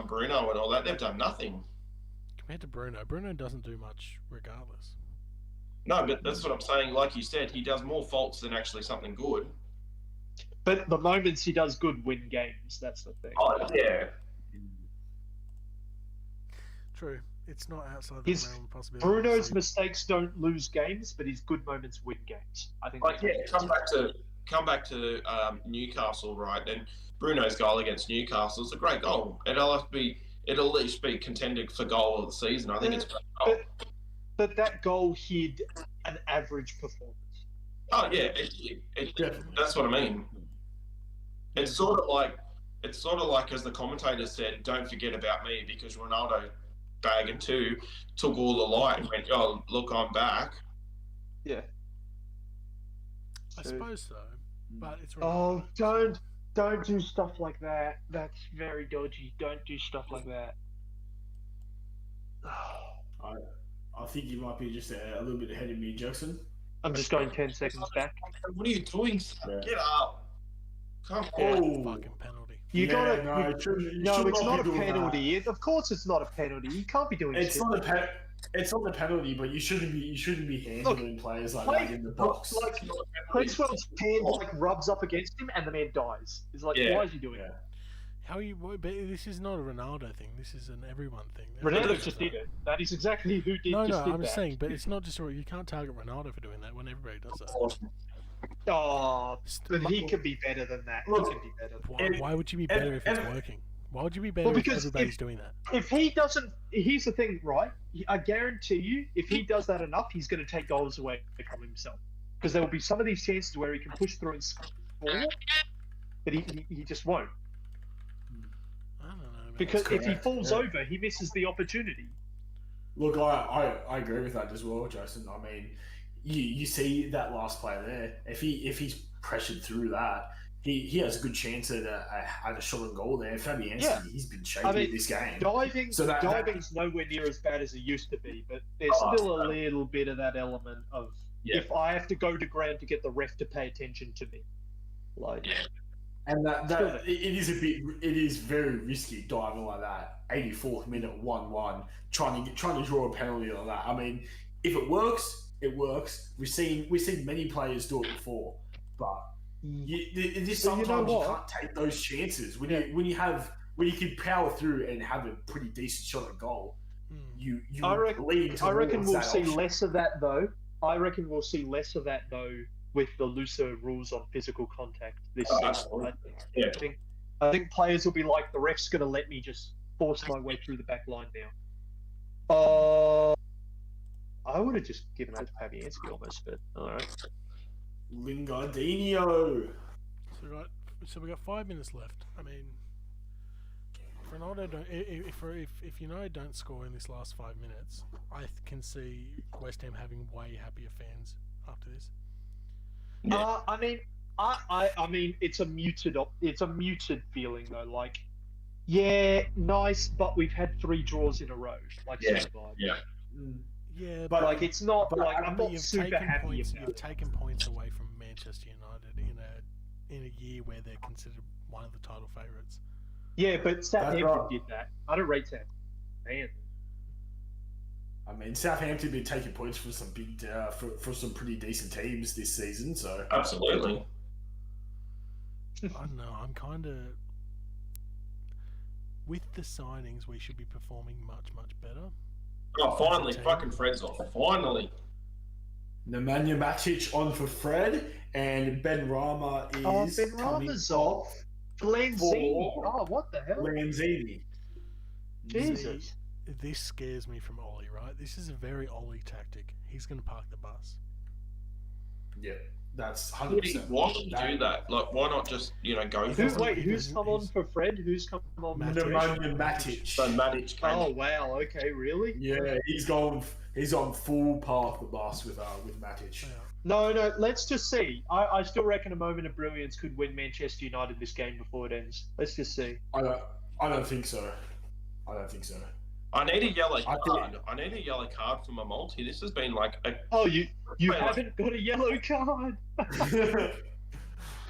Bruno and all that, they've done nothing. Compared to Bruno doesn't do much regardless. No, but that's what I'm saying. Like you said, he does more faults than actually something good. But the moments he does good win games. That's the thing. Oh yeah. True. It's not outside the realm of possibility. Bruno's mistakes don't lose games, but his good moments win games. I think. Come back to Newcastle, right? And Bruno's goal against Newcastle is a great goal. It'll at least be contended for goal of the season. I think it's a great goal. But that goal hid an average performance. Oh yeah, that's what I mean. It's sort of like as the commentator said, "Don't forget about me," because Ronaldo bag and two took all the light and went, "Oh, look, I'm back." Yeah, I suppose so, but it's Ronaldo. Don't do stuff like that. That's very dodgy. Don't do stuff like that. I think you might be just a little bit ahead of me, Jackson. I'm just going 10 seconds back. What are you doing? Yeah. Get up! Come on! Oh, fucking penalty. It's not a penalty. Of course, it's not a penalty. You can't be doing. It's not a penalty, but you shouldn't be handling players like that in the box. Like Cresswell's hand rubs up against him, and the man dies. It's like, why is he doing that? How are you? But this is not a Ronaldo thing. This is an everyone thing. Ronaldo just did it. That is exactly who did. No, I'm just saying. But it's not just you can't target Ronaldo for doing that when everybody does that. Oh, but he can be better than that. He can be better. Why would you be better if it's working? Why would you be better if everybody's doing that? If he doesn't, here's the thing, right? I guarantee you, if he does that enough, he's going to take goals away from himself. Because there will be some of these chances where he can push through and score, but he just won't. I don't know, man. Because if he falls over, he misses the opportunity. Look, I agree with that as well, Jason. I mean, you see that last play there. If he's pressured through that, he has a good chance at a shot on goal there. Fabianski, he's been shaky this game. Diving's nowhere near as bad as it used to be, but there's still a little bit of that element of if I have to go to ground to get the ref to pay attention to me, And that it is very risky diving like that. 84th minute, 1-1, trying to draw a penalty like that. I mean, if it works, it works. We've seen many players do it before, but sometimes you can't take those chances when you can power through and have a pretty decent shot at goal. I reckon we'll see less of that though. With the looser rules on physical contact this season. I think players will be like, the ref's going to let me just force my way through the back line now. I would have just given that to Fabianski almost, but alright. Lingardinho. So we got 5 minutes left. I mean, Ronaldo if United don't score in this last 5 minutes, I can see West Ham having way happier fans after this. I mean, it's a muted feeling though. Like, yeah, nice, but we've had 3 draws in a row. Like, yeah, but like, it's not like I'm not you've super happy. You've taken points away from Manchester United in a year where they're considered one of the title favourites. Yeah, but Southampton did that. I don't rate Southampton. Man. I mean, Southampton been taking points for some big, for some pretty decent teams this season. So absolutely. I don't know. I'm kind of with the signings. We should be performing much better. Oh, finally, fucking Fred's off. Finally. Nemanja Matic on for Fred, and Ben Rama is coming off. Lanzini. Oh, what the hell? Lanzini. Jesus. This scares me from Ollie, right? This is a very Ollie tactic. He's going to park the bus. Yeah, that's 100%. Why would he do that? Like, why not just, go for it? Who's come on for Fred? Who's come on? Nemanja Matic. So Matic came. Oh, wow. Okay, really? Yeah, he's on full park the bus with Matic. Yeah. No, let's just see. I still reckon a moment of brilliance could win Manchester United this game before it ends. Let's just see. I don't think so. I need a yellow card. I need a yellow card for my multi. This has been like a... Oh, you haven't got a yellow card?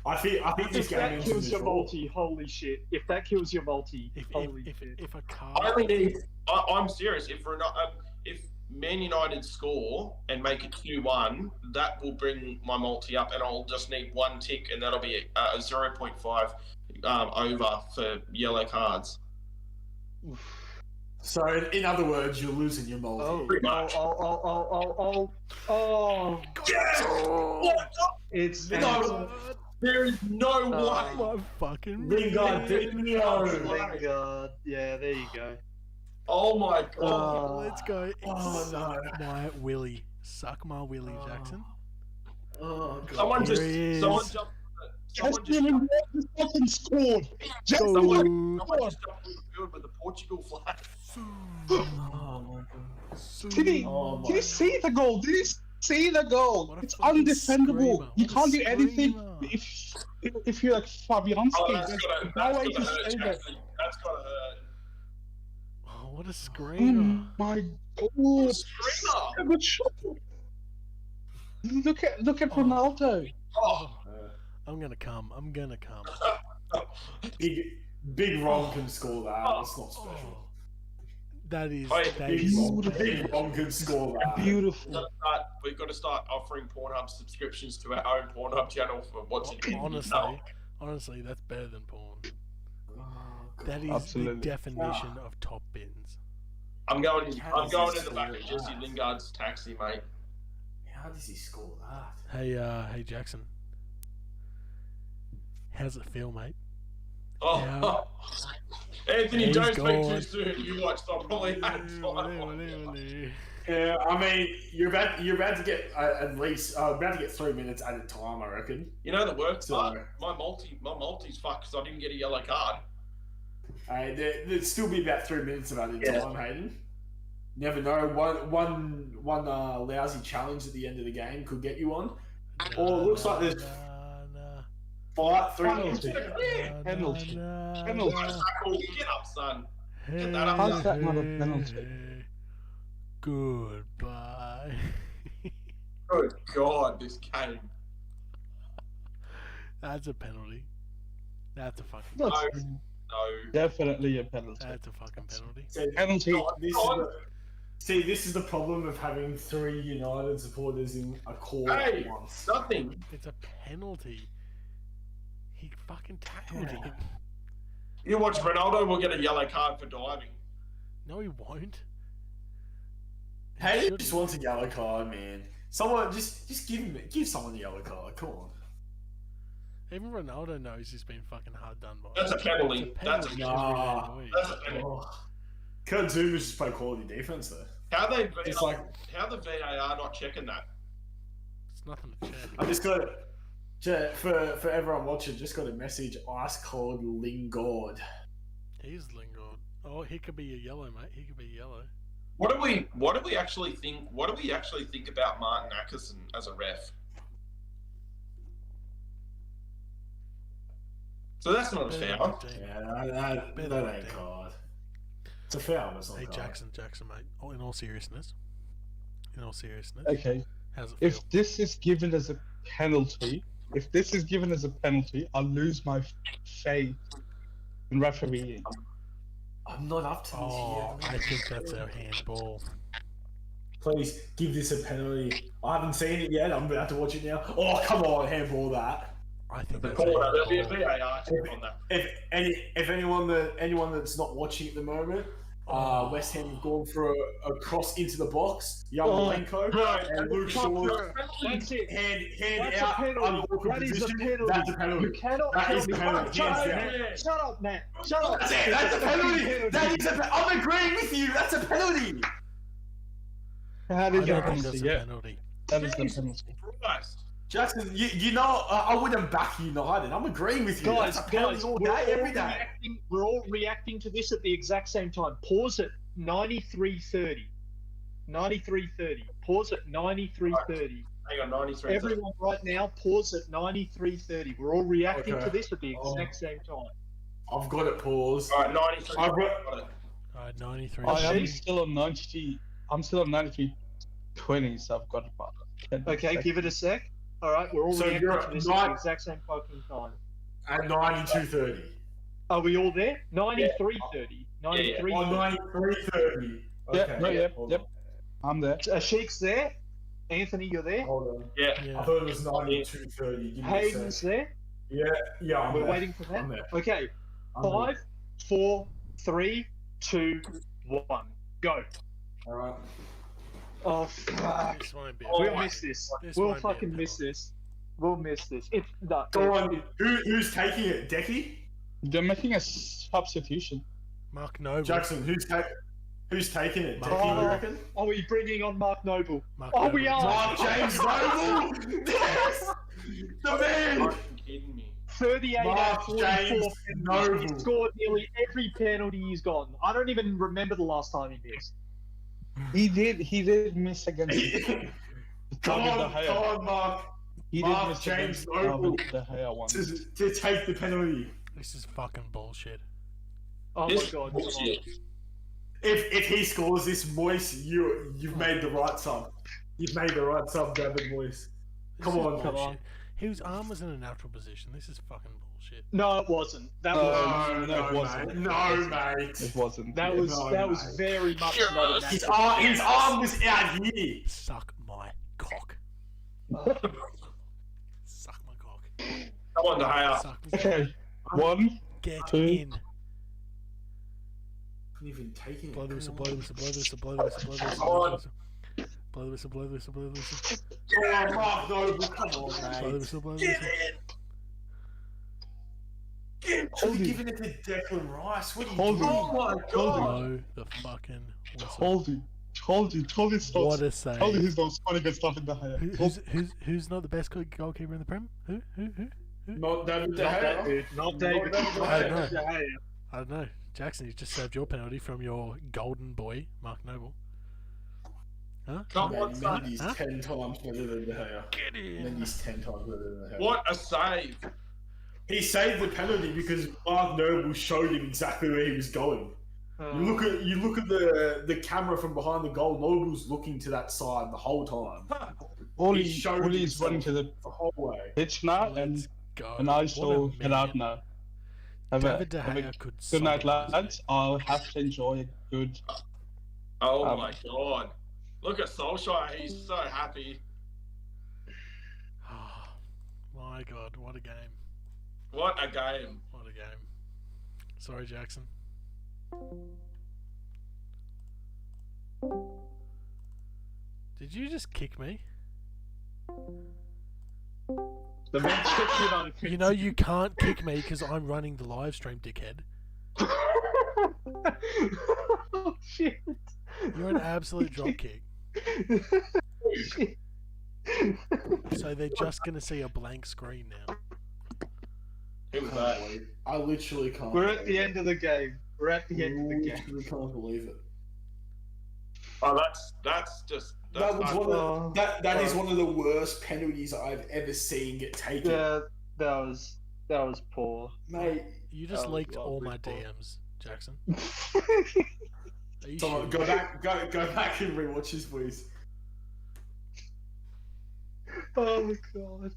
I think this game ends kills your multi, holy shit. If that kills your multi, holy shit. If a card... I only need... I'm serious. If Man United score and make it 2-1, that will bring my multi up, and I'll just need 1 tick, and that'll be a 0.5 over for yellow cards. So, in other words, you're losing your multi. Pretty much. Yes! It's there is no way. My fucking Lingard. Yeah, there you go. Oh my god. Let's go. No. My willy. Suck my willy, Jackson. Oh god. Someone just fucking scored. Someone just jumped on the field with the Portugal flag. Oh my god. Did you see the goal? Did you see the goal? It's undefendable. You can't do anything if you're like Fabianski. Oh, that's gotta hurt. Oh, what a screamer! Oh my god! Screamer! Good shot. Look at Ronaldo. Oh. I'm gonna come. Big Ron can score that. It's not special. That is Big Ron can score that. Beautiful. We've got to start offering Pornhub subscriptions to our own Pornhub channel for watching. Honestly, that's better than porn. Oh, that is the definition of top bins. I'm going in the back of Jesse Lingard's taxi, mate. How does he score that? Hey Jackson. How's it feel, mate? Oh, Anthony, He's don't gone. speak too soon. You watch probably had time. Yeah, I mean, you're about to get at least about to get 3 minutes at a time, I reckon. You know the worst So- part? My multi's fucked because I didn't get a yellow card. There'd still be about 3 minutes of added time, Hayden. Never know. One lousy challenge at the end of the game could get you on. Or it looks like there's three. Penalty. Penalty. Penalty. Get up, son. Hey, Get that up. How's that not a penalty? Goodbye. Good God, this game. That's a penalty. That's a fucking. That's No. definitely a penalty. That's a fucking penalty. Penalty. This is the problem of having 3 United supporters in a court Hey, at once. nothing. It's a penalty. He fucking tackled him. You watch Ronaldo will get a yellow card for diving. No, he won't. Hey, just wants a yellow card, man. Someone just give someone a yellow card. Come on. Even Ronaldo knows he's been fucking hard done by. That's a penalty. It's a That's a penalty penalty. every game of the week. That's a penalty. Oh. Kurtzuma's just play quality defense though. How the VAR not checking that? It's nothing to check. I just got for everyone watching. Just got a message. Ice cold Lingard. He's Lingard. Oh, he could be a yellow, mate. He could be yellow. What do we actually think? What do we actually think about Martin Atkinson as a ref? So that's not a foul. Yeah, that ain't card. It's a foul, but it's not Hey, a card. Jackson, mate. Oh, in all seriousness. Okay. How's it feel? If this is given as a penalty, I'll lose my faith in refereeing. I'm not up to this Oh, yet. I think that's our handball. Please give this a penalty. I haven't seen it yet. I'm about to watch it now. Oh, come on, handball that. I think The that's corner. our There'll be a handball. VAR check on that. If anyone that's not watching at the moment, West Ham have gone for a cross into the box. Yarmolenko and Luke Shaw. That's it. Hand That's out. a penalty. Unwelcome That is a position. penalty. That's a penalty. You cannot That tell is me. a penalty. Hands Shut up, Matt. Shut up. That's it. That's a penalty. That is I'm agreeing with you. That's a penalty. How I did don't that think that's a yeah, penalty. that is the penalty. Christ. Jackson, you know I wouldn't back United. I'm agreeing with you. Guys, That's a penalty all day, every day. We're all reacting to this at the exact same time. Pause at 93:30. 93:30. Pause at 93:30. Hang on, 93. Everyone right now, pause at 93:30. We're all reacting Okay. to this at the exact same time. I've got it paused. All right, 93. I've Got it. Alright, 93. I am still on 90. I'm still on 93:20, so I've got about 10 Okay, seconds. give it a sec. All right, we're all So reacting you're to this not- at the exact same fucking time. At 92:30. Are we all there? 93:30. 93. On 93:30. Yep, no, yep, hold yep. on. I'm there. Ashik's there. Anthony, you're there. Hold on. Yeah. I Yeah. thought it was 92:30. Give me a Hayden's sec. there. Yeah, I'm We're there. waiting for I'm that. there. Okay. I'm there. 5, 4, 3, 2, 1. Go. All right. Oh, fuck. This won't be a Oh, We'll my- miss this. This We'll won't be a fucking miss penalty. this. We'll miss this. It's no. Go on. Who's taking it? Decky? They're making a substitution. Mark Noble. Jackson, who's taking it? Mark Decky, you Noble. reckon? Are we bringing on Mark Noble? Mark Oh, Noble. we are. Mark James Noble! Yes! The man! Are you kidding me? 38 Mark out of 44 James penalties. He Noble. scored nearly every penalty he's gotten. I don't even remember the last time he missed. He did miss against Come David on, De Gea. come on, Mark. He Mark did miss James against Noble. David De Gea once. To take the penalty. This is fucking bullshit. Oh This my god. Come on. bullshit. If he scores this, Moyes, you've made the right sub. You've made the right sub, David Moyes. This Come is on, come bullshit. His arm was in a natural position. This is fucking bullshit. No, it wasn't. That No, was no, it wasn't. mate. No, mate. It wasn't. that was No, that was mate. very much not a His natural. arm was out here. Suck my cock. Suck my cock. Come on, De Gea. Suck me. Okay, 1, Get 2. in. Couldn't even take it. Blow the whistle, blow the whistle, blow the whistle, blow the whistle, blow the whistle, Come on. blow the whistle, blow the whistle, blow the whistle, Come on, Mark Noble. Come on, blow the mate. whistle, blow the whistle. Should have given it to Declan Rice. What are you doing? Oh my god! Blow the fucking whistle. Told you. What a save. Told you he's not scoring good stuff in the higher. Who's not the best goalkeeper in the Prem? Who? Not David De Gea. Not David. I don't know. Jackson, you just served your penalty from your golden boy, Mark Noble. Huh? Come on, son. Mendy's 10 times better than De Gea. Get in. Mendy's 10 times better than De Gea. What a save! He saved the penalty because Mark Noble showed him exactly where he was going. You look at the camera from behind the goal. Noble's looking to that side the whole time. All he's running to the whole way. pitch now, and I shall head out now. Have a good night, lads. I'll have to enjoy a good. Oh my god! Look at Solskjaer. He's so happy. Oh my god! What a game! What a game! What a game! Sorry, Jackson. Did you just kick me? The Manchester United. You know you can't kick me because I'm running the live stream, dickhead. Oh shit! You're an absolute dropkick. So they're just gonna see a blank screen now. Who was that? I literally can't. We're at the end of the game. We're at the end of the I game. literally can't believe it. Oh, that's just. That is one of the worst penalties I've ever seen get taken. Yeah, that was poor, mate. You just leaked all my DMs, Jackson. Go back and rewatch his please. Oh my god!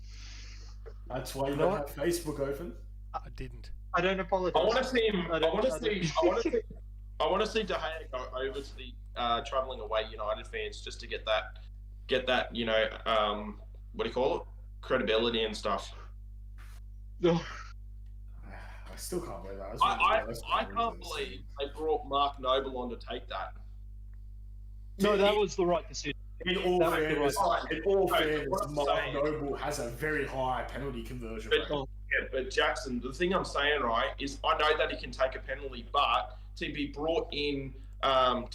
That's why you don't have Facebook open. I didn't. I don't apologize. I want to see him. I want to see De Gea go over to the travelling away United fans just to get that what do you call it, credibility and stuff. I still can't believe that. I can't believe they brought Mark Noble on to take that. No, that was the right decision. In all fairness, Mark Noble has a very high penalty conversion rate. But Jackson, the thing I'm saying, right, is I know that he can take a penalty, but to be brought in on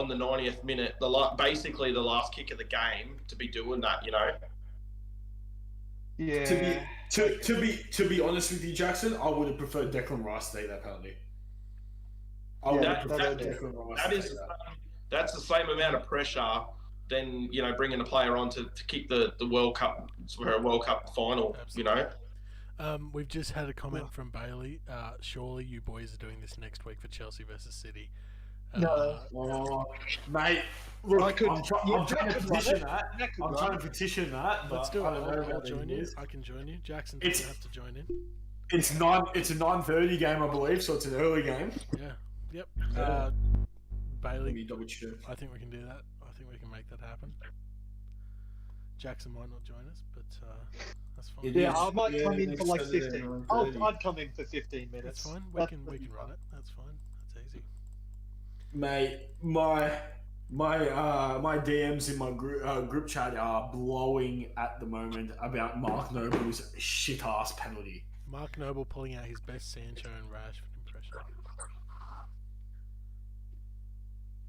the 90th minute, basically the last kick of the game, to be doing that, Yeah. To be honest with you, Jackson, I would have preferred Declan Rice to take that penalty. That's the same amount of pressure than bringing a player on to kick the World Cup for a World Cup final. Absolutely. We've just had a comment from Bailey. Surely you boys are doing this next week for Chelsea versus City. Mate, look, I'm trying to petition that. I'm trying to petition that. Let's do it. I'll join you. I can join you. Jackson doesn't have to join in. It's a 9:30 game, I believe, so it's an early game. Yeah. Yep. Bailey, I think we can do that. I think we can make that happen. Jackson might not join us, but that's fine. Yeah, I might come in for like 15. I'd come in for 15 minutes. That's fine. We can run it. That's fine. That's easy. Mate, my DMs in my group chat are blowing at the moment about Mark Noble's shit ass penalty. Mark Noble pulling out his best Sancho and Rashford impression.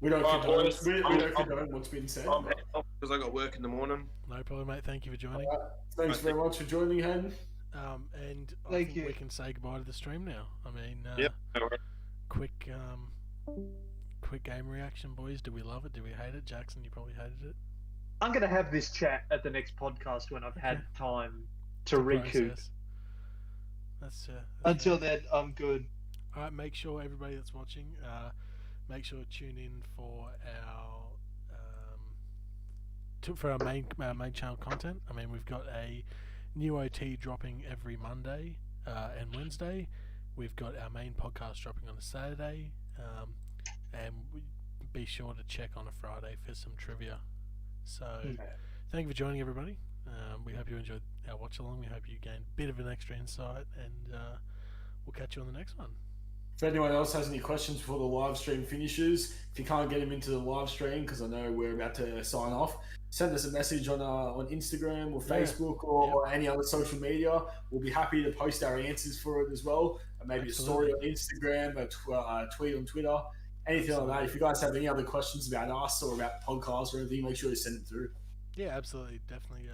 We don't condone what's been said. Because I got work in the morning. No problem, mate. Thank you for joining. Thanks very much for joining, Hen. And I think we can say goodbye to the stream now. I mean, quick game reaction, boys. Do we love it? Do we hate it? Jackson, you probably hated it. I'm going to have this chat at the next podcast when I've had time to recoup. Until then, I'm good. All right, make sure everybody that's watching, make sure to tune in for our main channel content. I mean, we've got a new OT dropping every Monday and Wednesday. We've got our main podcast dropping on a Saturday, and be sure to check on a Friday for some trivia. So, thank you for joining, everybody. We hope you enjoyed our watch along. We hope you gained a bit of an extra insight, and we'll catch you on the next one. If anyone else has any questions before the live stream finishes, if you can't get them into the live stream, because I know we're about to sign off, send us a message on Instagram or Facebook or any other social media. We'll be happy to post our answers for it as well. Maybe a story on Instagram, a tweet on Twitter, anything like that. If you guys have any other questions about us or about podcasts or anything, make sure to send it through. Yeah, absolutely. Definitely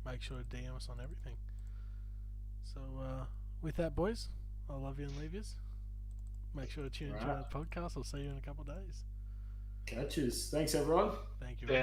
make sure to DM us on everything. So with that, boys, I love you and leave yous. Make sure to tune into our podcast. I'll see you in a couple of days. Catches. Thanks, everyone. Thank you.